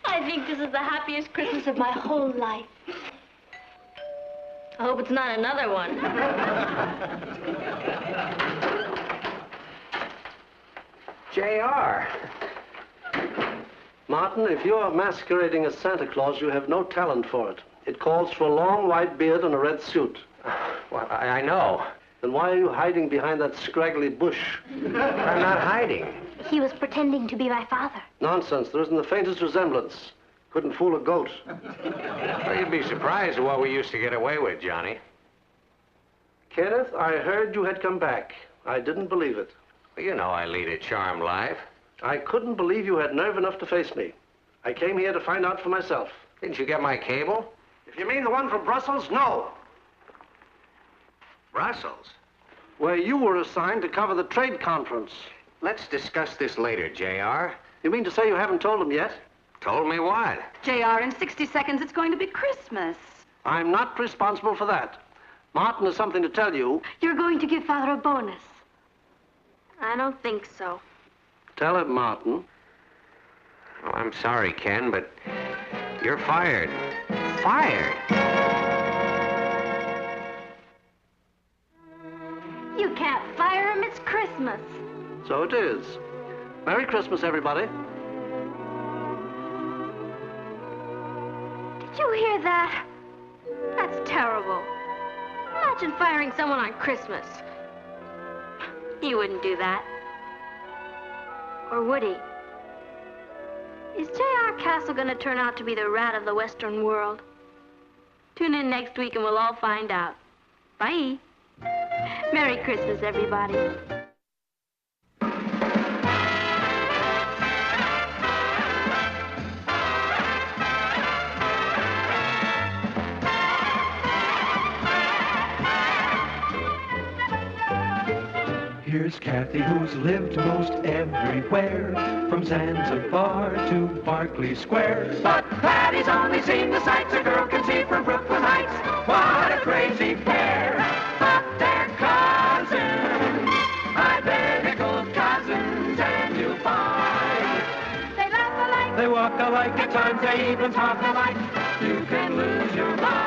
I think this is the happiest Christmas of my whole life. I hope it's not another one. J.R. Martin, if you're masquerading as Santa Claus, you have no talent for it. It calls for a long white beard and a red suit. Well, I know. Then why are you hiding behind that scraggly bush? I'm not hiding. He was pretending to be my father. Nonsense. There isn't the faintest resemblance. Couldn't fool a goat. Well, you'd be surprised at what we used to get away with, Johnny. Kenneth, I heard you had come back. I didn't believe it. Well, you know I lead a charmed life. I couldn't believe you had nerve enough to face me. I came here to find out for myself. Didn't you get my cable? If you mean the one from Brussels, no. Brussels? Where you were assigned to cover the trade conference. Let's discuss this later, J.R. You mean to say you haven't told them yet? Told me what? JR, in 60 seconds, it's going to be Christmas. I'm not responsible for that. Martin has something to tell you. You're going to give Father a bonus. I don't think so. Tell him, Martin. Oh, I'm sorry, Ken, but you're fired. Fired? You can't fire him. It's Christmas. So it is. Merry Christmas, everybody. Did you hear that? That's terrible. Imagine firing someone on Christmas. He wouldn't do that. Or would he? Is J.R. Castle going to turn out to be the rat of the Western world? Tune in next week and we'll all find out. Bye. Merry Christmas, everybody. Here's Kathy, who's lived most everywhere, from Zanzibar to Berkeley Square. But Patty's only seen the sights a girl can see from Brooklyn Heights. What a crazy pair! But they're cousins, identical cousins, and you'll find they laugh alike, they walk alike, at times they even talk alike. You can lose your mind.